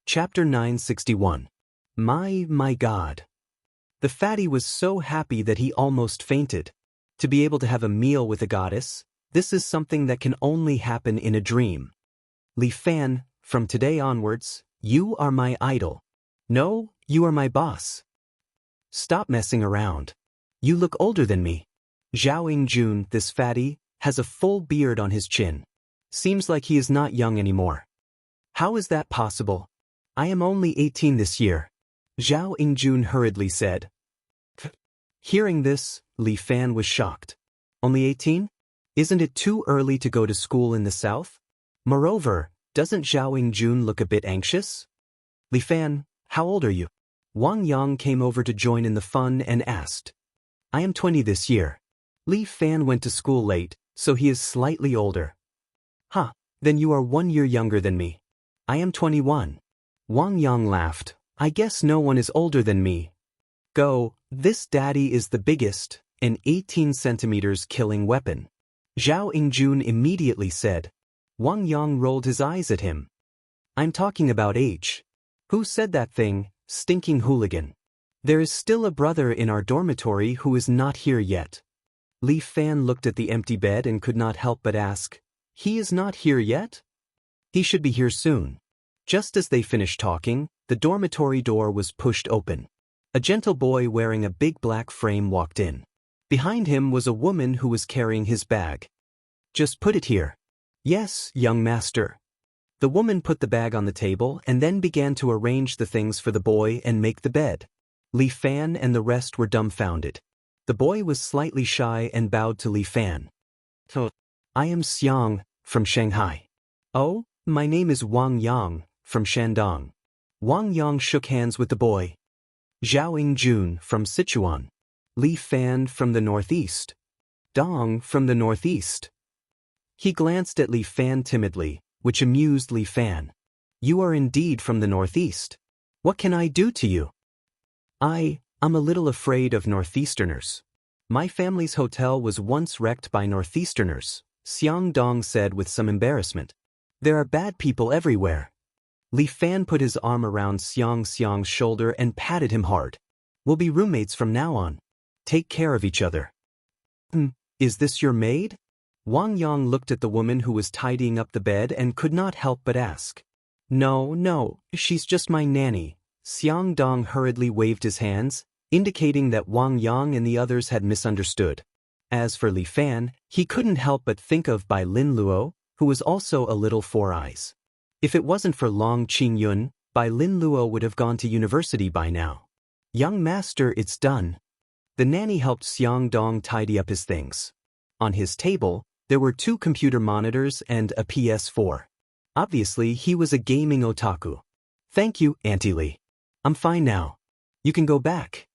Chapter 961. My God. The fatty was so happy that he almost fainted. To be able to have a meal with a goddess, this is something that can only happen in a dream. Li Fan, from today onwards, you are my idol. No, you are my boss. Stop messing around. You look older than me. Zhao Yingjun, this fatty, has a full beard on his chin. Seems like he is not young anymore. How is that possible? I am only 18 this year. Zhao Yingjun hurriedly said. Hearing this, Li Fan was shocked. Only 18? Isn't it too early to go to school in the south? Moreover, doesn't Zhao Yingjun look a bit anxious? Li Fan, how old are you? Wang Yang came over to join in the fun and asked. I am 20 this year. Li Fan went to school late, so he is slightly older. Huh, then you are 1 year younger than me. I am 21. Wang Yang laughed. I guess no one is older than me. Go, this daddy is the biggest, an 18 centimeters killing weapon. Zhao Yingjun immediately said. Wang Yang rolled his eyes at him. I'm talking about age. Who said that thing, stinking hooligan? There is still a brother in our dormitory who is not here yet. Li Fan looked at the empty bed and could not help but ask, he is not here yet? He should be here soon. Just as they finished talking, the dormitory door was pushed open. A gentle boy wearing a big black frame walked in. Behind him was a woman who was carrying his bag. Just put it here. Yes, young master. The woman put the bag on the table and then began to arrange the things for the boy and make the bed. Li Fan and the rest were dumbfounded. The boy was slightly shy and bowed to Li Fan. I am Xiang, from Shanghai. Oh, my name is Wang Yang, from Shandong. Wang Yang shook hands with the boy. Zhao Yingjun, from Sichuan. Li Fan, from the northeast. Dong, from the northeast. He glanced at Li Fan timidly, which amused Li Fan. You are indeed from the northeast. What can I do to you? I'm a little afraid of northeasterners. My family's hotel was once wrecked by northeasterners, Xiang Dong said with some embarrassment. There are bad people everywhere. Li Fan put his arm around Xiang's shoulder and patted him hard. We'll be roommates from now on. Take care of each other. Is this your maid? Wang Yang looked at the woman who was tidying up the bed and could not help but ask. No, she's just my nanny. Xiang Dong hurriedly waved his hands, indicating that Wang Yang and the others had misunderstood. As for Li Fan, he couldn't help but think of Bai Lin Luo, who was also a little four eyes. If it wasn't for Long Qingyun, Bai Lin Luo would have gone to university by now. Young master, it's done. The nanny helped Xiang Dong tidy up his things. On his table, there were 2 computer monitors and a PS4. Obviously, he was a gaming otaku. Thank you, Auntie Li. I'm fine now. You can go back.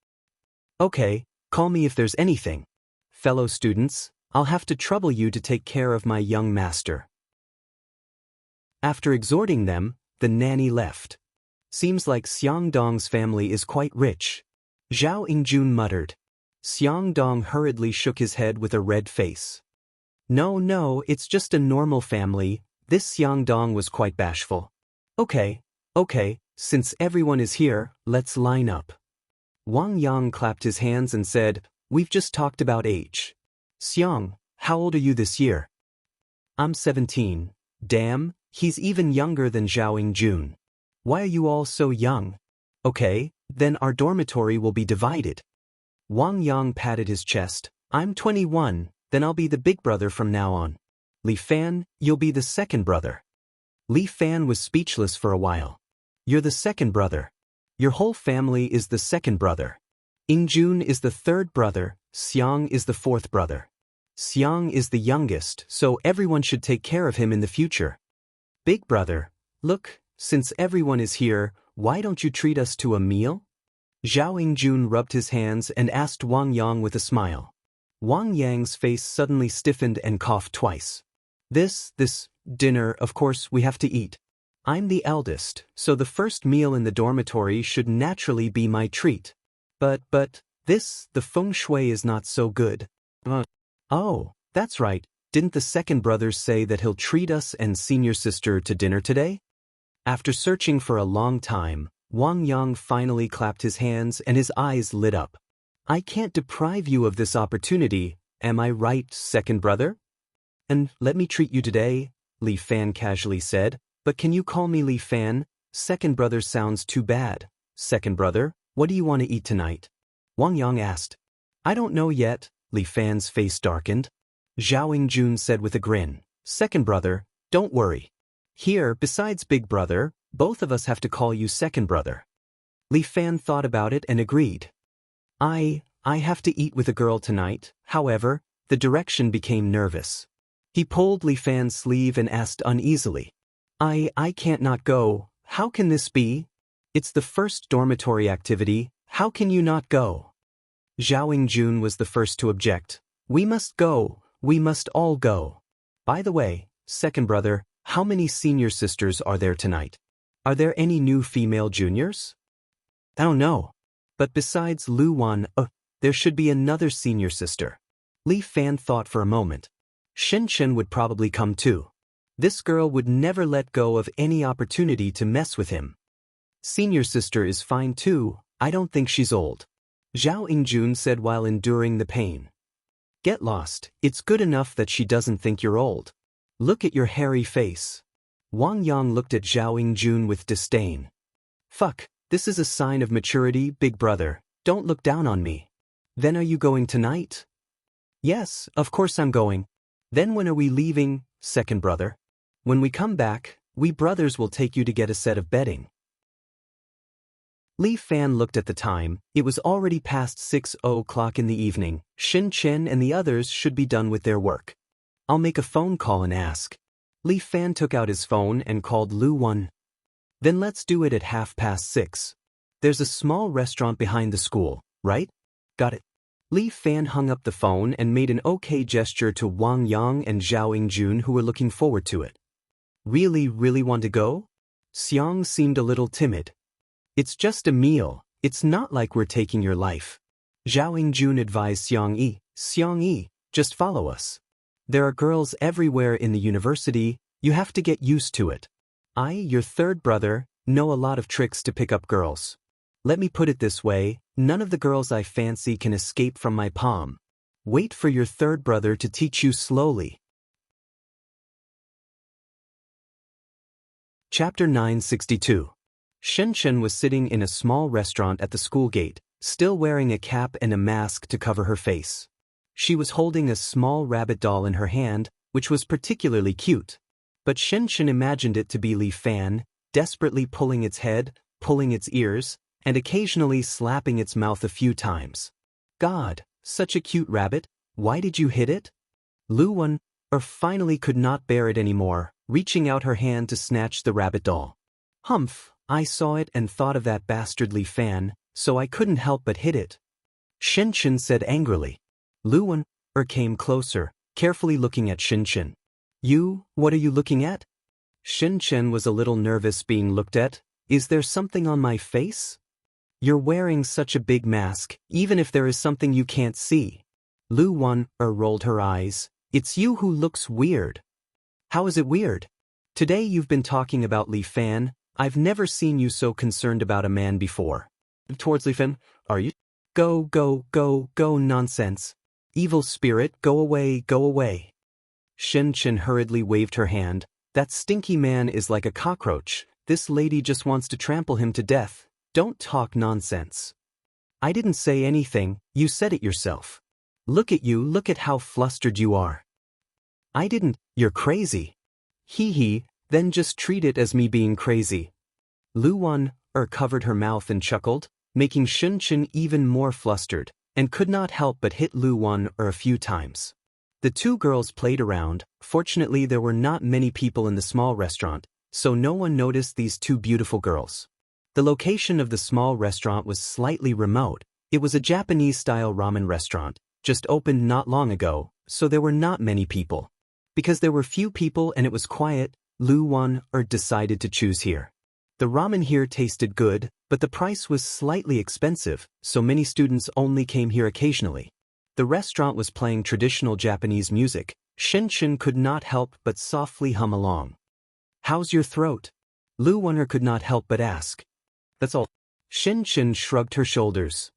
Okay, call me if there's anything. Fellow students, I'll have to trouble you to take care of my young master. After exhorting them, the nanny left. Seems like Xiang Dong's family is quite rich. Zhao Yingjun muttered. Xiang Dong hurriedly shook his head with a red face. No, it's just a normal family. This Xiang Dong was quite bashful. Okay, since everyone is here, let's line up. Wang Yang clapped his hands and said, We've just talked about age. Xiang, how old are you this year? I'm 17. Damn, he's even younger than Zhao Yingjun. Why are you all so young? Okay, then our dormitory will be divided. Wang Yang patted his chest. I'm 21, then I'll be the big brother from now on. Li Fan, you'll be the second brother. Li Fan was speechless for a while. You're the second brother. Your whole family is the second brother. Yingjun is the third brother, Xiang is the fourth brother. Xiang is the youngest, so everyone should take care of him in the future. Big brother, look, since everyone is here, why don't you treat us to a meal? Zhao Yingjun rubbed his hands and asked Wang Yang with a smile. Wang Yang's face suddenly stiffened and coughed twice. This dinner, of course, we have to eat. I'm the eldest, so the first meal in the dormitory should naturally be my treat. But, the feng shui is not so good. Oh, that's right, didn't the second brother say that he'll treat us and senior sister to dinner today? After searching for a long time, Wang Yang finally clapped his hands and his eyes lit up. I can't deprive you of this opportunity, am I right, second brother? And let me treat you today, Li Fan casually said, but can you call me Li Fan? Second brother sounds too bad. Second brother, what do you want to eat tonight? Wang Yang asked. I don't know yet, Li Fan's face darkened. Zhao Jun said with a grin, second brother, don't worry. Here, besides big brother, both of us have to call you second brother. Li Fan thought about it and agreed. I have to eat with a girl tonight, however, the direction became nervous. He pulled Li Fan's sleeve and asked uneasily. I can't not go, how can this be? It's the first dormitory activity, how can you not go? Zhao Jun was the first to object. We must go, we must all go. By the way, second brother, how many senior sisters are there tonight? Are there any new female juniors? I don't know. But besides Lu Wan, there should be another senior sister. Li Fan thought for a moment. Shen Chen would probably come too. This girl would never let go of any opportunity to mess with him. Senior sister is fine too, I don't think she's old. Zhao Ingjun said while enduring the pain. Get lost, it's good enough that she doesn't think you're old. Look at your hairy face. Wang Yang looked at Zhao Ingjun with disdain. Fuck, this is a sign of maturity, big brother, don't look down on me. Then are you going tonight? Yes, of course I'm going. Then when are we leaving, second brother? When we come back, we brothers will take you to get a set of bedding. Li Fan looked at the time, it was already past 6:00 in the evening, Shin Chen and the others should be done with their work. I'll make a phone call and ask. Li Fan took out his phone and called Lu Wan. Then let's do it at 6:30. There's a small restaurant behind the school, right? Got it. Li Fan hung up the phone and made an okay gesture to Wang Yang and Zhao Ingjun who were looking forward to it. Really want to go? Xiang seemed a little timid. It's just a meal, it's not like we're taking your life. Zhao Ingjun advised Xiang Yi, just follow us. There are girls everywhere in the university, you have to get used to it. I, your third brother, know a lot of tricks to pick up girls. Let me put it this way, none of the girls I fancy can escape from my palm. Wait for your third brother to teach you slowly. Chapter 962. Shen Chen was sitting in a small restaurant at the school gate, still wearing a cap and a mask to cover her face. She was holding a small rabbit doll in her hand, which was particularly cute. But Shen Chen imagined it to be Li Fan, desperately pulling its head, pulling its ears, and occasionally slapping its mouth a few times. God, such a cute rabbit, why did you hit it? Lu Wan finally could not bear it anymore, reaching out her hand to snatch the rabbit doll. Humph, I saw it and thought of that bastard Li Fan, so I couldn't help but hit it. Shen Chen said angrily. Lu Wan came closer, carefully looking at Shen Chen. What are you looking at? Shen Chen was a little nervous being looked at. Is there something on my face? You're wearing such a big mask, even if there is something you can't see. Lu Wan rolled her eyes. It's you who looks weird. How is it weird? Today you've been talking about Li Fan. I've never seen you so concerned about a man before. Towards Li Fan, are you? Go, nonsense. Evil spirit, go away. Shen Chen hurriedly waved her hand. That stinky man is like a cockroach. This lady just wants to trample him to death. Don't talk nonsense. I didn't say anything, you said it yourself. Look at you, look at how flustered you are. I didn't, you're crazy. Hee, then just treat it as me being crazy. Lu Wan covered her mouth and chuckled, making Shen Chen even more flustered, and could not help but hit Lu Wan a few times. The two girls played around. Fortunately there were not many people in the small restaurant, so no one noticed these two beautiful girls. The location of the small restaurant was slightly remote. It was a Japanese-style ramen restaurant, just opened not long ago, so there were not many people. Because there were few people and it was quiet, Lu Wan decided to choose here. The ramen here tasted good, but the price was slightly expensive, so many students only came here occasionally. The restaurant was playing traditional Japanese music. Shen Chen could not help but softly hum along. How's your throat? Lu Wunner could not help but ask. That's all. Shin shrugged her shoulders.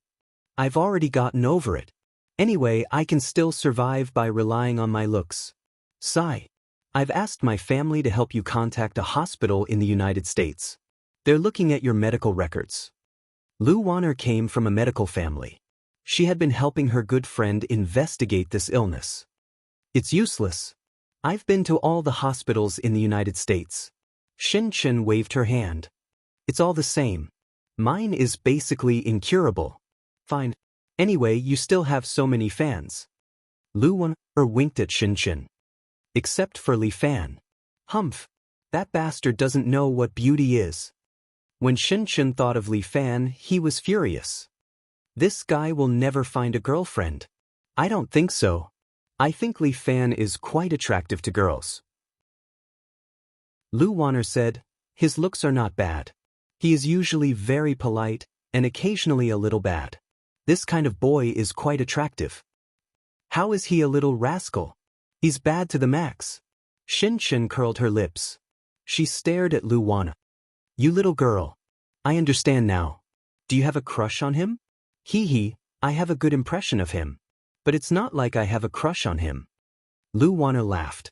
I've already gotten over it. Anyway, I can still survive by relying on my looks. Sigh. I've asked my family to help you contact a hospital in the United States. They're looking at your medical records. Lu Wunner came from a medical family. She had been helping her good friend investigate this illness. It's useless. I've been to all the hospitals in the United States. Shin waved her hand. It's all the same. Mine is basically incurable. Fine. Anyway, you still have so many fans. Lu Wunner winked at Shin. Except for Li Fan. Humph. That bastard doesn't know what beauty is. When Shin thought of Li Fan, he was furious. This guy will never find a girlfriend. I don't think so. I think Li Fan is quite attractive to girls. Lu Wunner said, his looks are not bad. He is usually very polite, and occasionally a little bad. This kind of boy is quite attractive. How is he a little rascal? He's bad to the max. Shin curled her lips. She stared at Lu Wunner. You little girl. I understand now. Do you have a crush on him? Hee, I have a good impression of him. But it's not like I have a crush on him. Lu Wunner laughed.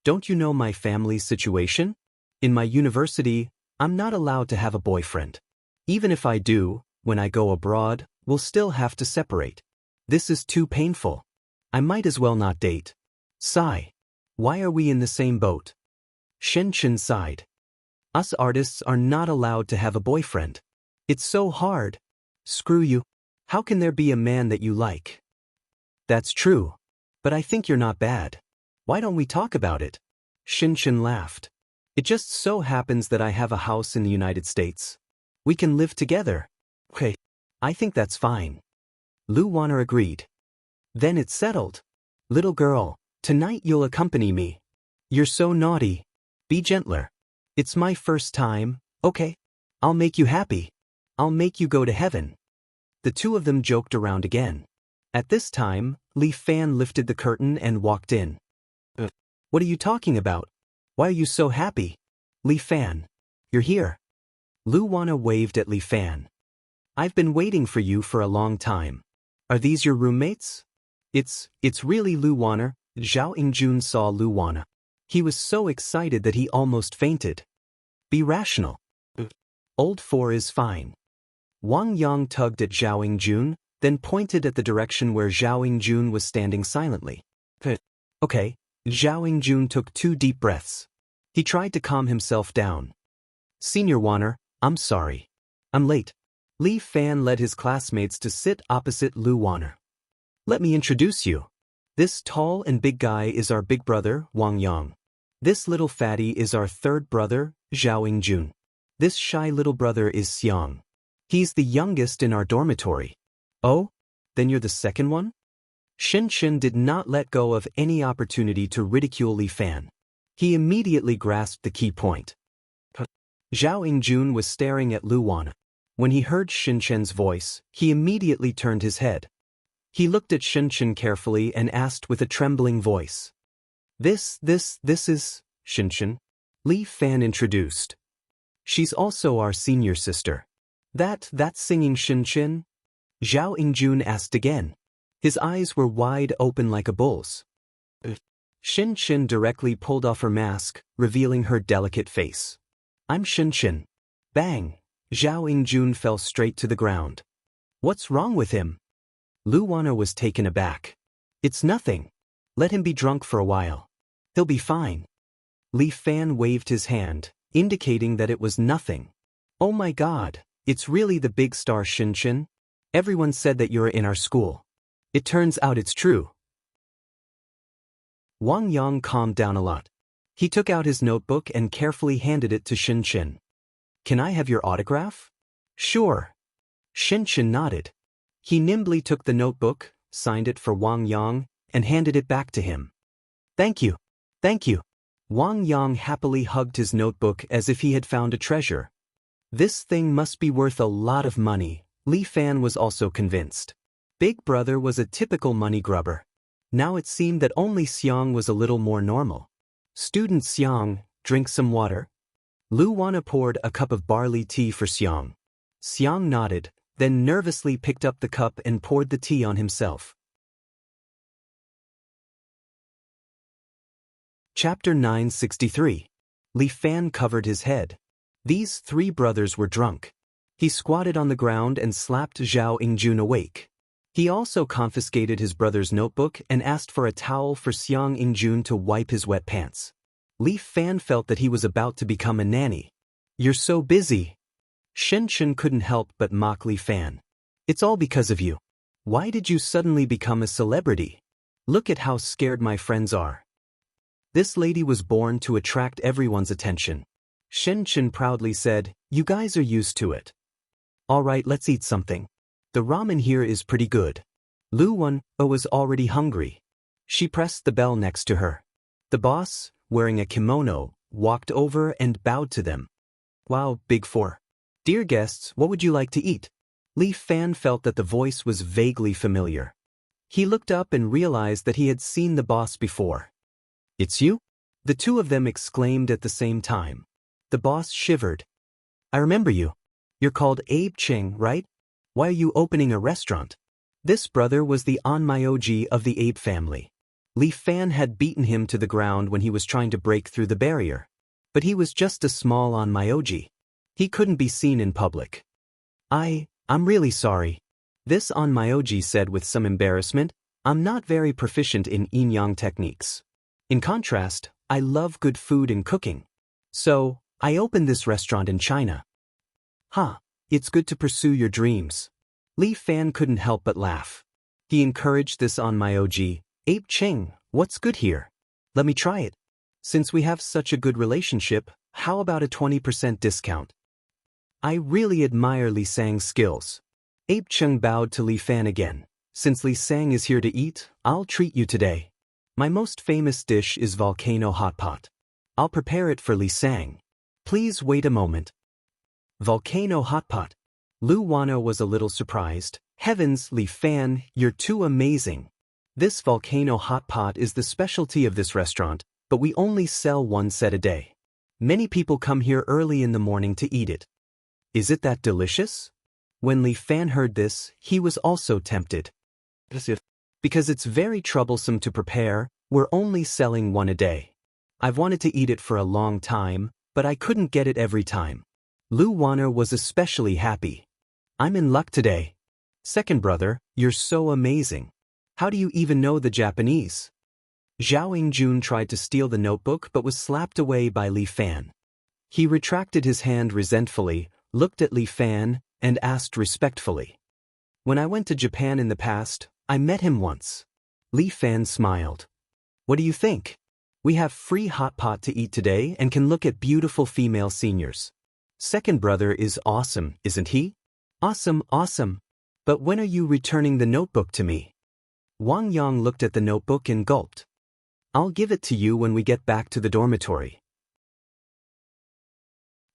Don't you know my family's situation? In my university, I'm not allowed to have a boyfriend. Even if I do, when I go abroad, we'll still have to separate. This is too painful. I might as well not date. Sigh. Why are we in the same boat? Shin sighed. Us artists are not allowed to have a boyfriend. It's so hard. Screw you. How can there be a man that you like? That's true. But I think you're not bad. Why don't we talk about it? Shin laughed. It just so happens that I have a house in the United States. We can live together. Okay. I think that's fine. Lu Wunner agreed. Then it's settled. Little girl, tonight you'll accompany me. You're so naughty. Be gentler. It's my first time, okay? I'll make you happy. I'll make you go to heaven. The two of them joked around again. At this time, Li Fan lifted the curtain and walked in. What are you talking about? Why are you so happy? Li Fan. You're here. Lu Wunner waved at Li Fan. I've been waiting for you for a long time. Are these your roommates? It's really Lu Wunner. Zhao Yingjun saw Lu Wunner. He was so excited that he almost fainted. Be rational. Old 4 is fine. Wang Yang tugged at Zhao Yingjun, then pointed at the direction where Zhao Yingjun was standing silently. Okay. Zhao Yingjun took 2 deep breaths. He tried to calm himself down. Senior Wunner, I'm sorry. I'm late. Li Fan led his classmates to sit opposite Lu Wunner. Let me introduce you. This tall and big guy is our big brother, Wang Yang. This little fatty is our third brother, Zhao Yingjun. This shy little brother is Xiang. He's the youngest in our dormitory. Oh? Then you're the second one? Shin did not let go of any opportunity to ridicule Li Fan. He immediately grasped the key point. Zhao Yingjun was staring at Lu Wunner. When he heard Shin voice, he immediately turned his head. He looked at Shin carefully and asked with a trembling voice. This is Shin. Li Fan introduced. She's also our senior sister. That's singing Shin? Zhao Yingjun asked again. His eyes were wide open like a bull's. Shin directly pulled off her mask, revealing her delicate face. I'm Shin. Bang! Zhao Yingjun fell straight to the ground. What's wrong with him? Lu Wunner was taken aback. It's nothing. Let him be drunk for a while. He'll be fine. Li Fan waved his hand, indicating that it was nothing. Oh my God, it's really the big star Shin? Everyone said that you're in our school. It turns out it's true. Wang Yang calmed down a lot. He took out his notebook and carefully handed it to Shin. Can I have your autograph? Sure. Shin nodded. He nimbly took the notebook, signed it for Wang Yang, and handed it back to him. Thank you. Thank you. Wang Yang happily hugged his notebook as if he had found a treasure. This thing must be worth a lot of money, Li Fan was also convinced. Big Brother was a typical money grubber. Now it seemed that only Xiang was a little more normal. Student Xiang, drink some water. Lu Wana poured a cup of barley tea for Xiang. Xiang nodded, then nervously picked up the cup and poured the tea on himself. Chapter 963. Li Fan covered his head. These three brothers were drunk. He squatted on the ground and slapped Zhao Yingjun awake. He also confiscated his brother's notebook and asked for a towel for Xiang Yingjun to wipe his wet pants. Li Fan felt that he was about to become a nanny. "You're so busy." Shen Chen couldn't help but mock Li Fan. "It's all because of you. Why did you suddenly become a celebrity? Look at how scared my friends are." This lady was born to attract everyone's attention. Shen Chen proudly said, "You guys are used to it. All right, let's eat something. The ramen here is pretty good." Lu Wan was already hungry. She pressed the bell next to her. The boss, wearing a kimono, walked over and bowed to them. "Wow, Big Four. Dear guests, what would you like to eat?" Li Fan felt that the voice was vaguely familiar. He looked up and realized that he had seen the boss before. "It's you?" The two of them exclaimed at the same time. The boss shivered. "I remember you. You're called Abe Cheng, right? Why are you opening a restaurant?" This brother was the Onmyoji of the Abe family. Li Fan had beaten him to the ground when he was trying to break through the barrier. But he was just a small Onmyoji. He couldn't be seen in public. I'm really sorry." This Onmyoji said with some embarrassment. "I'm not very proficient in yin-yang techniques. In contrast, I love good food and cooking. So, I opened this restaurant in China." It's good to pursue your dreams." Li Fan couldn't help but laugh. He encouraged this Onmyoji. "Abe Cheng, what's good here? Let me try it. Since we have such a good relationship, how about a 20% discount?" "I really admire Li Sang's skills." Abe Cheng bowed to Li Fan again. "Since Li Sang is here to eat, I'll treat you today. My most famous dish is volcano hot pot. I'll prepare it for Li Sang. Please wait a moment." Volcano hot pot. Lu Wana was a little surprised. "Heavens, Li Fan, you're too amazing. This volcano hot pot is the specialty of this restaurant, but we only sell one set a day. Many people come here early in the morning to eat it." "Is it that delicious?" When Li Fan heard this, he was also tempted. "Because it's very troublesome to prepare, we're only selling one a day. I've wanted to eat it for a long time, but I couldn't get it every time." Lu Wana was especially happy. "I'm in luck today. Second brother, you're so amazing. How do you even know the Japanese?" Zhao Yingjun tried to steal the notebook but was slapped away by Li Fan. He retracted his hand resentfully, looked at Li Fan, and asked respectfully. "When I went to Japan in the past, I met him once." Li Fan smiled. "What do you think? We have free hot pot to eat today and can look at beautiful female seniors. Second brother is awesome, isn't he?" "Awesome, awesome. But when are you returning the notebook to me?" Wang Yang looked at the notebook and gulped. "I'll give it to you when we get back to the dormitory."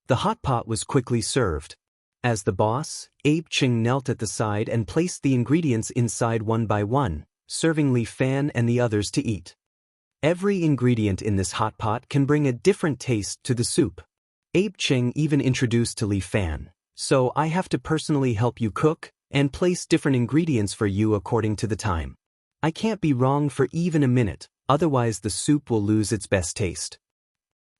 The hot pot was quickly served. As the boss, Abe Cheng knelt at the side and placed the ingredients inside one by one, serving Li Fan and the others to eat. Every ingredient in this hot pot can bring a different taste to the soup. Abe Cheng even introduced to Li Fan, "So I have to personally help you cook and place different ingredients for you according to the time. I can't be wrong for even a minute, otherwise the soup will lose its best taste."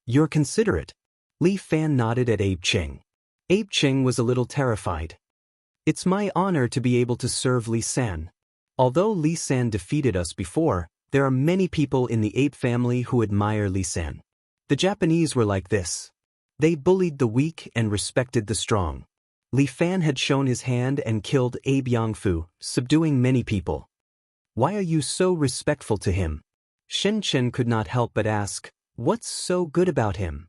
"You're considerate." Li Fan nodded at Abe Cheng. Abe Cheng was a little terrified. "It's my honor to be able to serve Li San. Although Li San defeated us before, there are many people in the Abe family who admire Li San. The Japanese were like this. They bullied the weak and respected the strong. Li Fan had shown his hand and killed Abe Yangfu, subduing many people. Why are you so respectful to him?" Shen Chen could not help but ask, "What's so good about him?"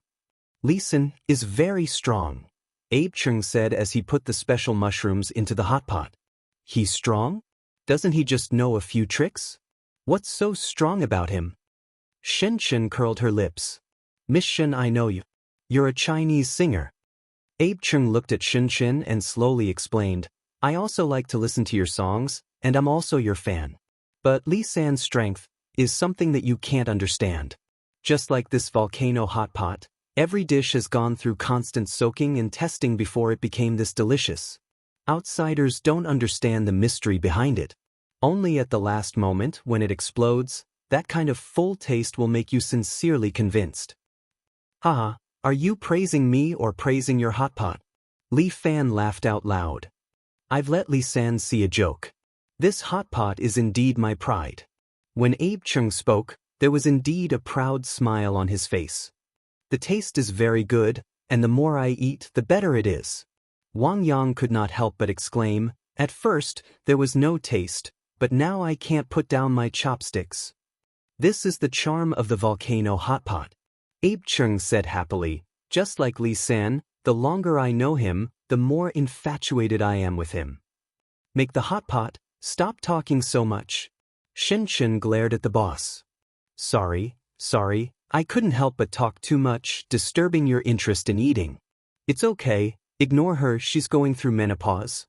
"Li San is very strong," Abe Cheng said as he put the special mushrooms into the hot pot. "He's strong? Doesn't he just know a few tricks? What's so strong about him?" Shen Chen curled her lips. "Miss Shen, I know you. You're a Chinese singer." Abe Cheng looked at Shen Chen and slowly explained, "I also like to listen to your songs, and I'm also your fan. But Li San's strength is something that you can't understand. Just like this volcano hot pot, Every dish has gone through constant soaking and testing before it became this delicious. Outsiders don't understand the mystery behind it. Only at the last moment, when it explodes, that kind of full taste will make you sincerely convinced. Haha, are you praising me or praising your hot pot? Li Fan laughed out loud. I've let Li San see a joke. This hot pot is indeed my pride. When Abe Chung spoke, there was indeed a proud smile on his face. The taste is very good, and the more I eat, the better it is. Wang Yang could not help but exclaim, at first, there was no taste, but now I can't put down my chopsticks. This is the charm of the volcano hot pot. Abe Chung said happily, just like Li San, the longer I know him, the more infatuated I am with him. Make the hot pot, stop talking so much. Shen Chen glared at the boss. Sorry, I couldn't help but talk too much, disturbing your interest in eating. It's okay, ignore her, she's going through menopause.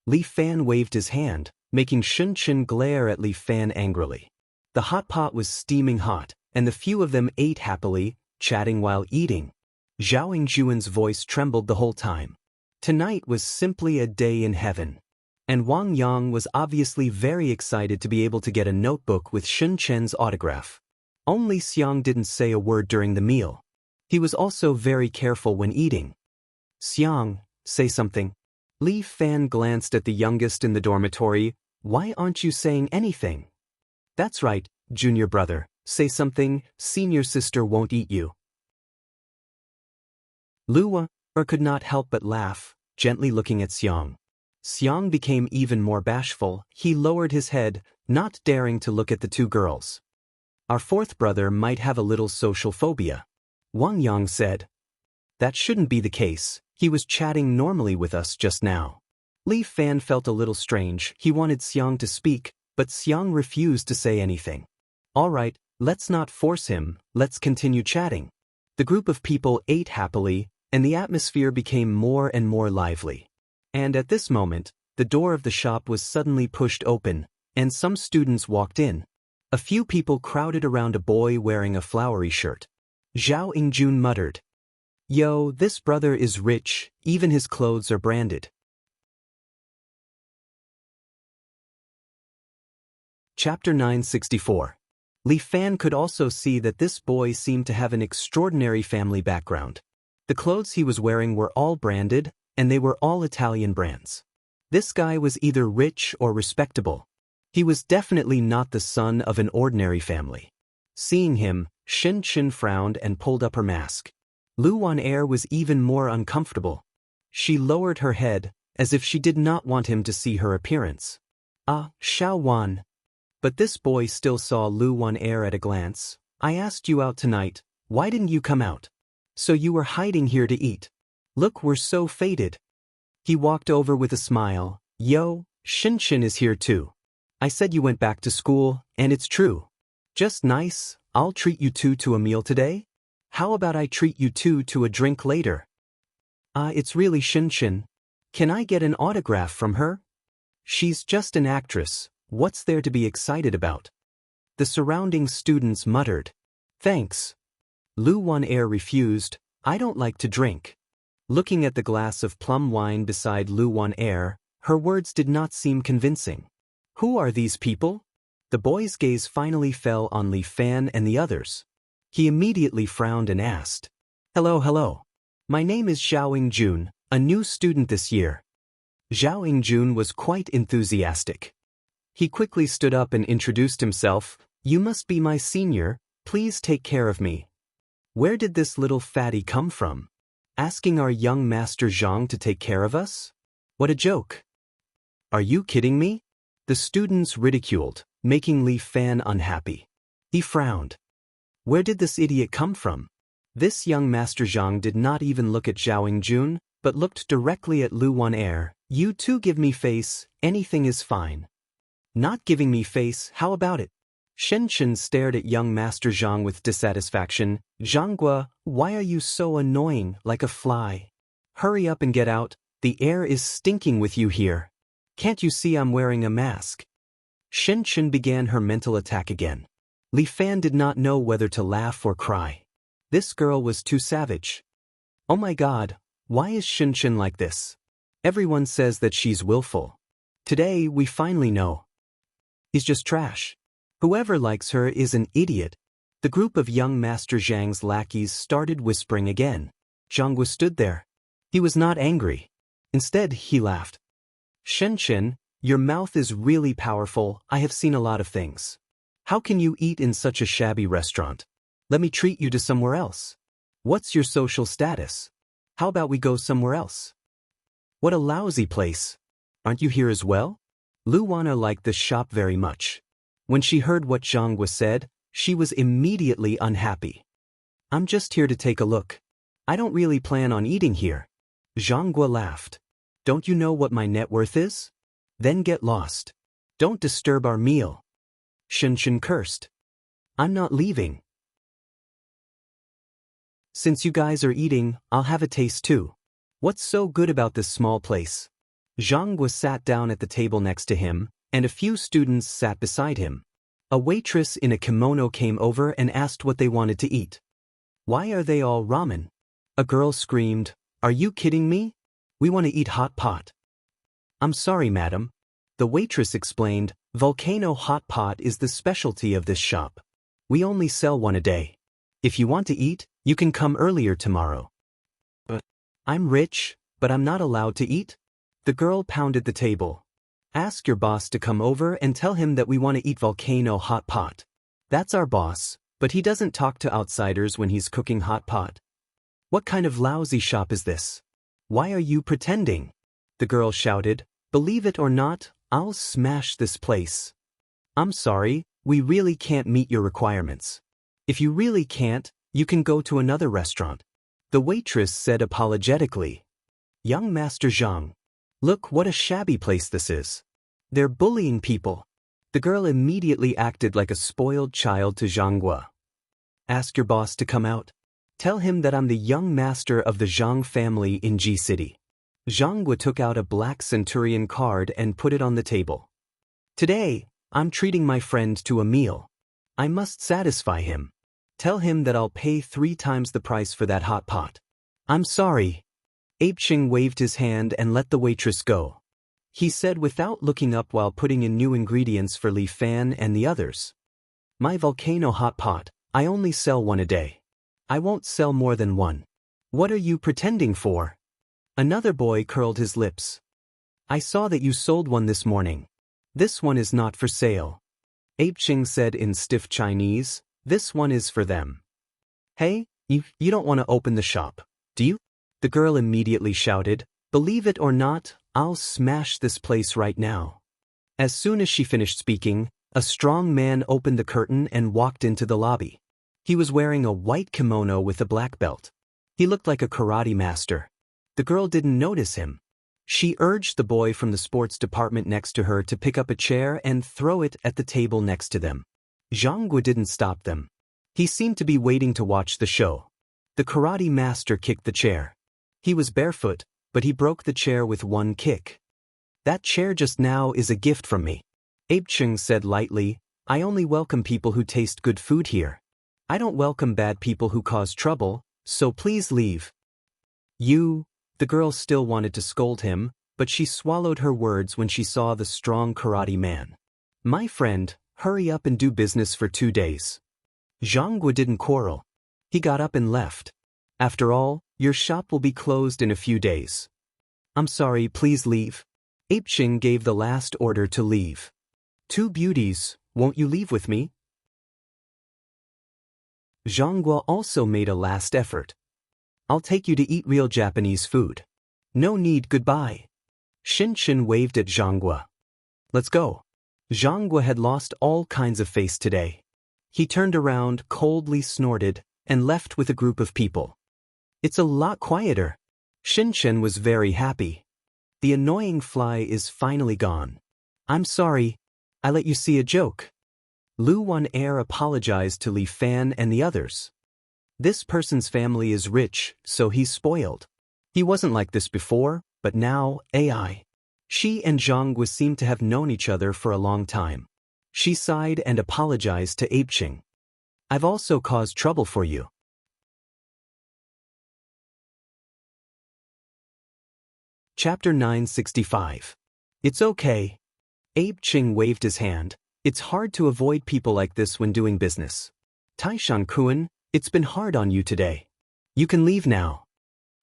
Li Fan waved his hand, making Shen Chen glare at Li Fan angrily. The hot pot was steaming hot, and the few of them ate happily, chatting while eating. Zhao Yingjuan's voice trembled the whole time. Tonight was simply a day in heaven. And Wang Yang was obviously very excited to be able to get a notebook with Shen Chen's autograph. Only Xiang didn't say a word during the meal. He was also very careful when eating. Xiang, say something. Li Fan glanced at the youngest in the dormitory. Why aren't you saying anything? That's right, junior brother, say something, senior sister won't eat you. Luo could not help but laugh, gently looking at Xiang. Xiang became even more bashful. He lowered his head, not daring to look at the two girls. Our fourth brother might have a little social phobia. Wang Yang said. That shouldn't be the case, he was chatting normally with us just now. Li Fan felt a little strange. He wanted Xiang to speak, but Xiang refused to say anything. All right, let's not force him, let's continue chatting. The group of people ate happily, and the atmosphere became more and more lively. And at this moment, the door of the shop was suddenly pushed open, and some students walked in. A few people crowded around a boy wearing a flowery shirt. Zhao Yingjun muttered, Yo, this brother is rich, even his clothes are branded. Chapter 964. Li Fan could also see that this boy seemed to have an extraordinary family background. The clothes he was wearing were all branded, and they were all Italian brands. This guy was either rich or respectable. He was definitely not the son of an ordinary family. Seeing him, Shen Chen frowned and pulled up her mask. Lu Wan was even more uncomfortable. She lowered her head, as if she did not want him to see her appearance. Xiao Wan. But this boy still saw Lu Wan at a glance. I asked you out tonight, why didn't you come out? So you were hiding here to eat. Look, we're so faded. He walked over with a smile. Yo, Shen Chen is here too. I said you went back to school, and it's true. Just nice, I'll treat you two to a meal today? How about I treat you two to a drink later? It's really Shen Chen. Can I get an autograph from her? She's just an actress, what's there to be excited about? The surrounding students muttered. Thanks. Lu Wan refused, I don't like to drink. Looking at the glass of plum wine beside Lu Wan her words did not seem convincing. Who are these people? The boy's gaze finally fell on Li Fan and the others. He immediately frowned and asked, Hello. My name is Zhao Yingjun, a new student this year. Zhao Yingjun was quite enthusiastic. He quickly stood up and introduced himself. You must be my senior, please take care of me. Where did this little fatty come from? Asking our young master Zhang to take care of us? What a joke. Are you kidding me? The students ridiculed, making Li Fan unhappy. He frowned. Where did this idiot come from? This young Master Zhang did not even look at Zhao Yingjun, but looked directly at Lu Wan You two give me face, anything is fine. Not giving me face, how about it? Shen Chen stared at young Master Zhang with dissatisfaction. Zhanggua, why are you so annoying, like a fly? Hurry up and get out, the air is stinking with you here. Can't you see I'm wearing a mask? Shen Chen began her mental attack again. Li Fan did not know whether to laugh or cry. This girl was too savage. Oh my god, why is Shinshin like this? Everyone says that she's willful. Today we finally know. He's just trash. Whoever likes her is an idiot. The group of young Master Zhang's lackeys started whispering again. Zhang stood there. He was not angry. Instead, he laughed. Shinshin, your mouth is really powerful. I have seen a lot of things. How can you eat in such a shabby restaurant? Let me treat you to somewhere else. What's your social status? How about we go somewhere else? What a lousy place. Aren't you here as well? Luana liked this shop very much. When she heard what Zhang said, she was immediately unhappy. I'm just here to take a look. I don't really plan on eating here. Zhang laughed. Don't you know what my net worth is? Then get lost. Don't disturb our meal. Shinshin cursed. I'm not leaving. Since you guys are eating, I'll have a taste too. What's so good about this small place? Zhang sat down at the table next to him, and a few students sat beside him. A waitress in a kimono came over and asked what they wanted to eat. Why are they all ramen? A girl screamed, Are you kidding me? We want to eat hot pot. I'm sorry, madam. The waitress explained, Volcano hot pot is the specialty of this shop. We only sell one a day. If you want to eat, you can come earlier tomorrow. But I'm rich, but I'm not allowed to eat? The girl pounded the table. Ask your boss to come over and tell him that we want to eat volcano hot pot. That's our boss, but he doesn't talk to outsiders when he's cooking hot pot. What kind of lousy shop is this? Why are you pretending? The girl shouted, Believe it or not, I'll smash this place. I'm sorry, we really can't meet your requirements. If you really can't, you can go to another restaurant. The waitress said apologetically. Young Master Zhang. Look what a shabby place this is. They're bullying people. The girl immediately acted like a spoiled child to Zhang. Ask your boss to come out. Tell him that I'm the young master of the Zhang family in G City. Zhang took out a black centurion card and put it on the table. Today, I'm treating my friend to a meal. I must satisfy him. Tell him that I'll pay 3 times the price for that hot pot. I'm sorry. Apeching waved his hand and let the waitress go. He said without looking up while putting in new ingredients for Li Fan and the others. My volcano hot pot, I only sell one a day. I won't sell more than one. What are you pretending for? Another boy curled his lips. I saw that you sold one this morning. This one is not for sale. Apeching said in stiff Chinese, This one is for them. Hey, you don't want to open the shop, do you? The girl immediately shouted, Believe it or not, I'll smash this place right now. As soon as she finished speaking, a strong man opened the curtain and walked into the lobby. He was wearing a white kimono with a black belt. He looked like a karate master. The girl didn't notice him. She urged the boy from the sports department next to her to pick up a chair and throw it at the table next to them. Zhang didn't stop them. He seemed to be waiting to watch the show. The karate master kicked the chair. He was barefoot, but he broke the chair with one kick. That chair just now is a gift from me. Apeching said lightly, I only welcome people who taste good food here. I don't welcome bad people who cause trouble, so please leave. The girl still wanted to scold him, but she swallowed her words when she saw the strong karate man. My friend, hurry up and do business for 2 days. Zhang didn't quarrel. He got up and left. After all, your shop will be closed in a few days. I'm sorry, please leave. Apeching gave the last order to leave. 2 beauties, won't you leave with me? Zhang also made a last effort. I'll take you to eat real Japanese food. No need, goodbye. Shinshin waved at Zhang. Let's go. Zhang had lost all kinds of face today. He turned around, coldly snorted, and left with a group of people. It's a lot quieter. Shinshin was very happy. The annoying fly is finally gone. I'm sorry. I let you see a joke. Lu Wan-er apologized to Li Fan and the others. This person's family is rich, so he's spoiled. He wasn't like this before, but now, AI. She and Zhang seemed to have known each other for a long time. She sighed and apologized to Apeching. I've also caused trouble for you. Chapter 965. It's okay. Abe Ching waved his hand. It's hard to avoid people like this when doing business. Taishan Kun, it's been hard on you today. You can leave now.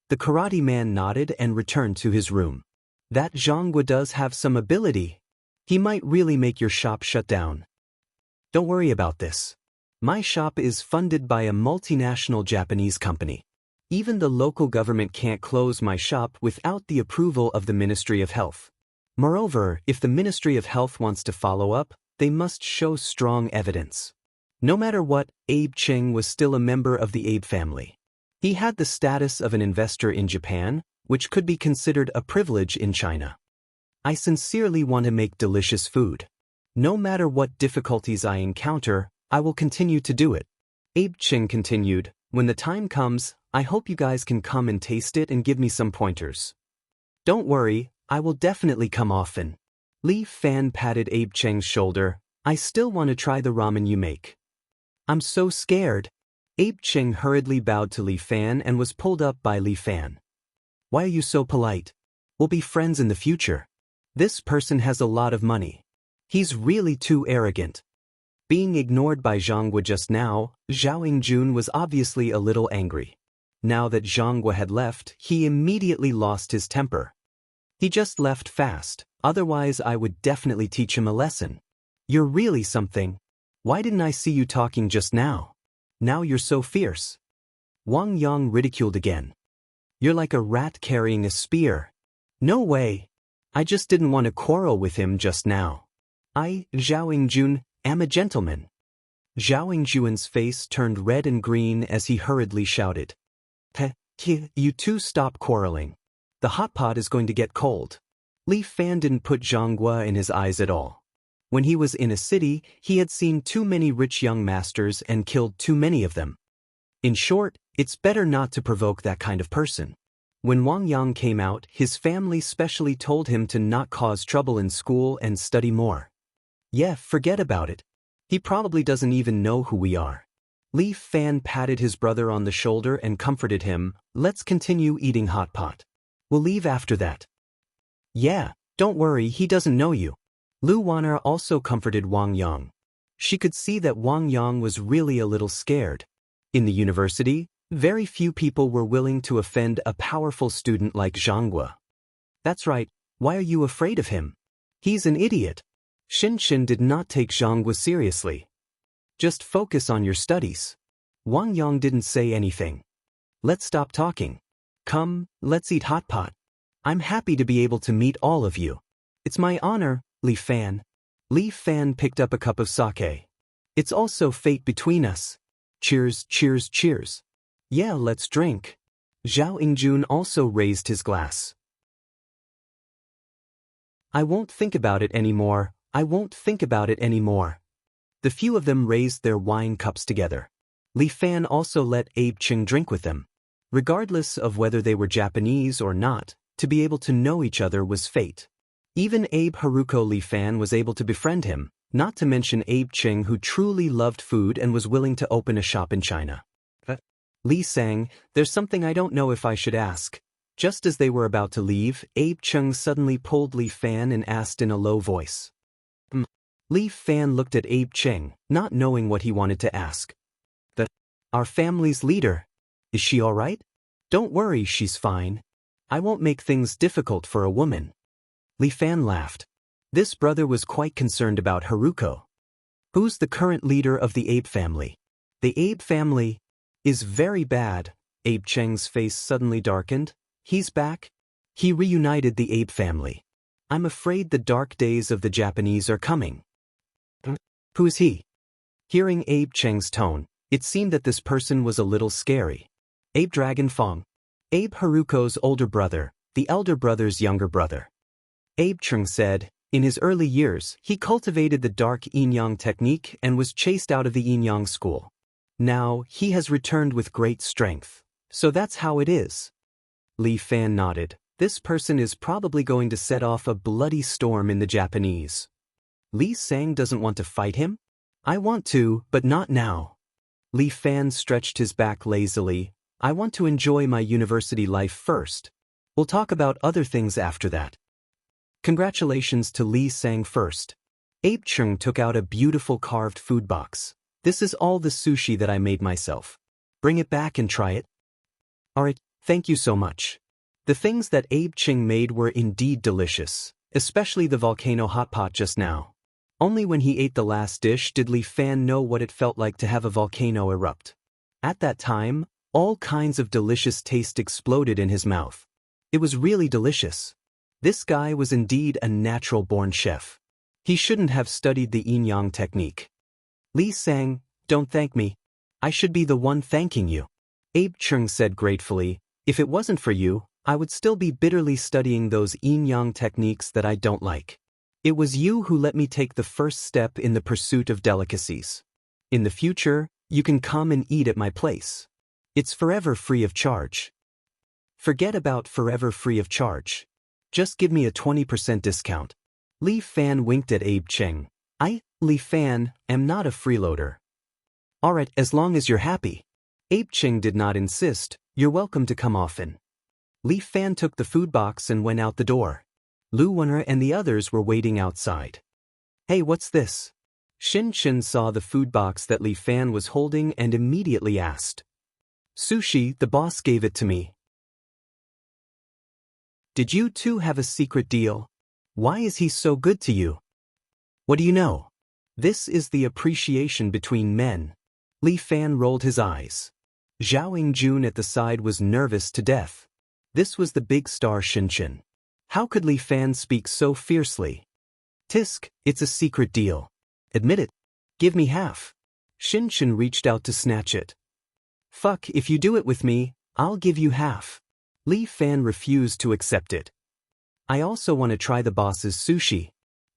The karate man nodded and returned to his room. That Zhangwa does have some ability. He might really make your shop shut down. Don't worry about this. My shop is funded by a multinational Japanese company. Even the local government can't close my shop without the approval of the Ministry of Health. Moreover, if the Ministry of Health wants to follow up, they must show strong evidence. No matter what, Abe Ching was still a member of the Abe family. He had the status of an investor in Japan, which could be considered a privilege in China. I sincerely want to make delicious food. No matter what difficulties I encounter, I will continue to do it. Abe Ching continued, when the time comes, I hope you guys can come and taste it and give me some pointers. Don't worry, I will definitely come often. Li Fan patted Abe Cheng's shoulder. I still want to try the ramen you make. I'm so scared. Abe Cheng hurriedly bowed to Li Fan and was pulled up by Li Fan. Why are you so polite? We'll be friends in the future. This person has a lot of money. He's really too arrogant. Being ignored by Zhangwa just now, Zhao Yingjun was obviously a little angry. Now that Zhangwa had left, he immediately lost his temper. He just left fast, otherwise I would definitely teach him a lesson. You're really something. Why didn't I see you talking just now? Now you're so fierce. Wang Yang ridiculed again. You're like a rat carrying a spear. No way. I just didn't want to quarrel with him just now. I, Zhao Yingjun, am a gentleman. Zhao Yingjun's face turned red and green as he hurriedly shouted. You two stop quarreling. The hot pot is going to get cold. Li Fan didn't put Zhangwa in his eyes at all. When he was in a city, he had seen too many rich young masters and killed too many of them. In short, it's better not to provoke that kind of person. When Wang Yang came out, his family specially told him to not cause trouble in school and study more. Yeah, forget about it. He probably doesn't even know who we are. Li Fan patted his brother on the shoulder and comforted him. Let's continue eating hot pot. We'll leave after that. Yeah, don't worry, he doesn't know you. Lu Wan'er also comforted Wang Yang. She could see that Wang Yang was really a little scared. In the university, very few people were willing to offend a powerful student like Zhangwa. That's right, why are you afraid of him? He's an idiot. Xin did not take Zhangwa seriously. Just focus on your studies. Wang Yang didn't say anything. Let's stop talking. Come, let's eat hot pot. I'm happy to be able to meet all of you. It's my honor, Li Fan. Li Fan picked up a cup of sake. It's also fate between us. Cheers, cheers, cheers. Yeah, let's drink. Zhao Yingjun also raised his glass. I won't think about it anymore. I won't think about it anymore. The few of them raised their wine cups together. Li Fan also let Abe Ching drink with them. Regardless of whether they were Japanese or not, to be able to know each other was fate. Even Abe Haruko Li Fan was able to befriend him, not to mention Abe Ching, who truly loved food and was willing to open a shop in China. Li sang, there's something I don't know if I should ask. Just as they were about to leave, Abe Ching suddenly pulled Li Fan and asked in a low voice. Li Fan looked at Abe Ching, not knowing what he wanted to ask. Our family's leader. Is she all right? Don't worry, she's fine. I won't make things difficult for a woman. Li Fan laughed. This brother was quite concerned about Haruko. Who's the current leader of the Abe family? The Abe family is very bad. Abe Cheng's face suddenly darkened. He's back? He reunited the Abe family. I'm afraid the dark days of the Japanese are coming. Who is he? Hearing Abe Cheng's tone, it seemed that this person was a little scary. Abe Dragon Fong. Abe Haruko's older brother, the elder brother's younger brother. Abe Cheng said, in his early years, he cultivated the dark yin-yang technique and was chased out of the yin-yang school. Now, he has returned with great strength. So that's how it is. Li Fan nodded. This person is probably going to set off a bloody storm in the Japanese. Li Sang doesn't want to fight him? I want to, but not now. Li Fan stretched his back lazily. I want to enjoy my university life first. We'll talk about other things after that. Congratulations to Li Sang first. Abe Chung took out a beautiful carved food box. This is all the sushi that I made myself. Bring it back and try it. Alright, thank you so much. The things that Abe Chung made were indeed delicious, especially the volcano hot pot just now. Only when he ate the last dish did Li Fan know what it felt like to have a volcano erupt. At that time, all kinds of delicious taste exploded in his mouth. It was really delicious. This guy was indeed a natural-born chef. He shouldn't have studied the yin-yang technique. Li Sang, don't thank me. I should be the one thanking you. Abe Chung said gratefully, if it wasn't for you, I would still be bitterly studying those yin-yang techniques that I don't like. It was you who let me take the first step in the pursuit of delicacies. In the future, you can come and eat at my place. It's forever free of charge. Forget about forever free of charge. Just give me a 20% discount. Li Fan winked at Abe Chung. I, Li Fan, am not a freeloader. Alright, as long as you're happy. Abe Chung did not insist, you're welcome to come often. Li Fan took the food box and went out the door. Lu Wen'er and the others were waiting outside. Hey, what's this? Shin Chen saw the food box that Li Fan was holding and immediately asked. Sushi, the boss gave it to me. Did you two have a secret deal? Why is he so good to you? What do you know? This is the appreciation between men. Li Fan rolled his eyes. Zhao Yingjun at the side was nervous to death. This was the big star Shin Chen. How could Li Fan speak so fiercely? Tisk, it's a secret deal. Admit it. Give me half. Shin Chen reached out to snatch it. Fuck, if you do it with me, I'll give you half. Li Fan refused to accept it. I also want to try the boss's sushi.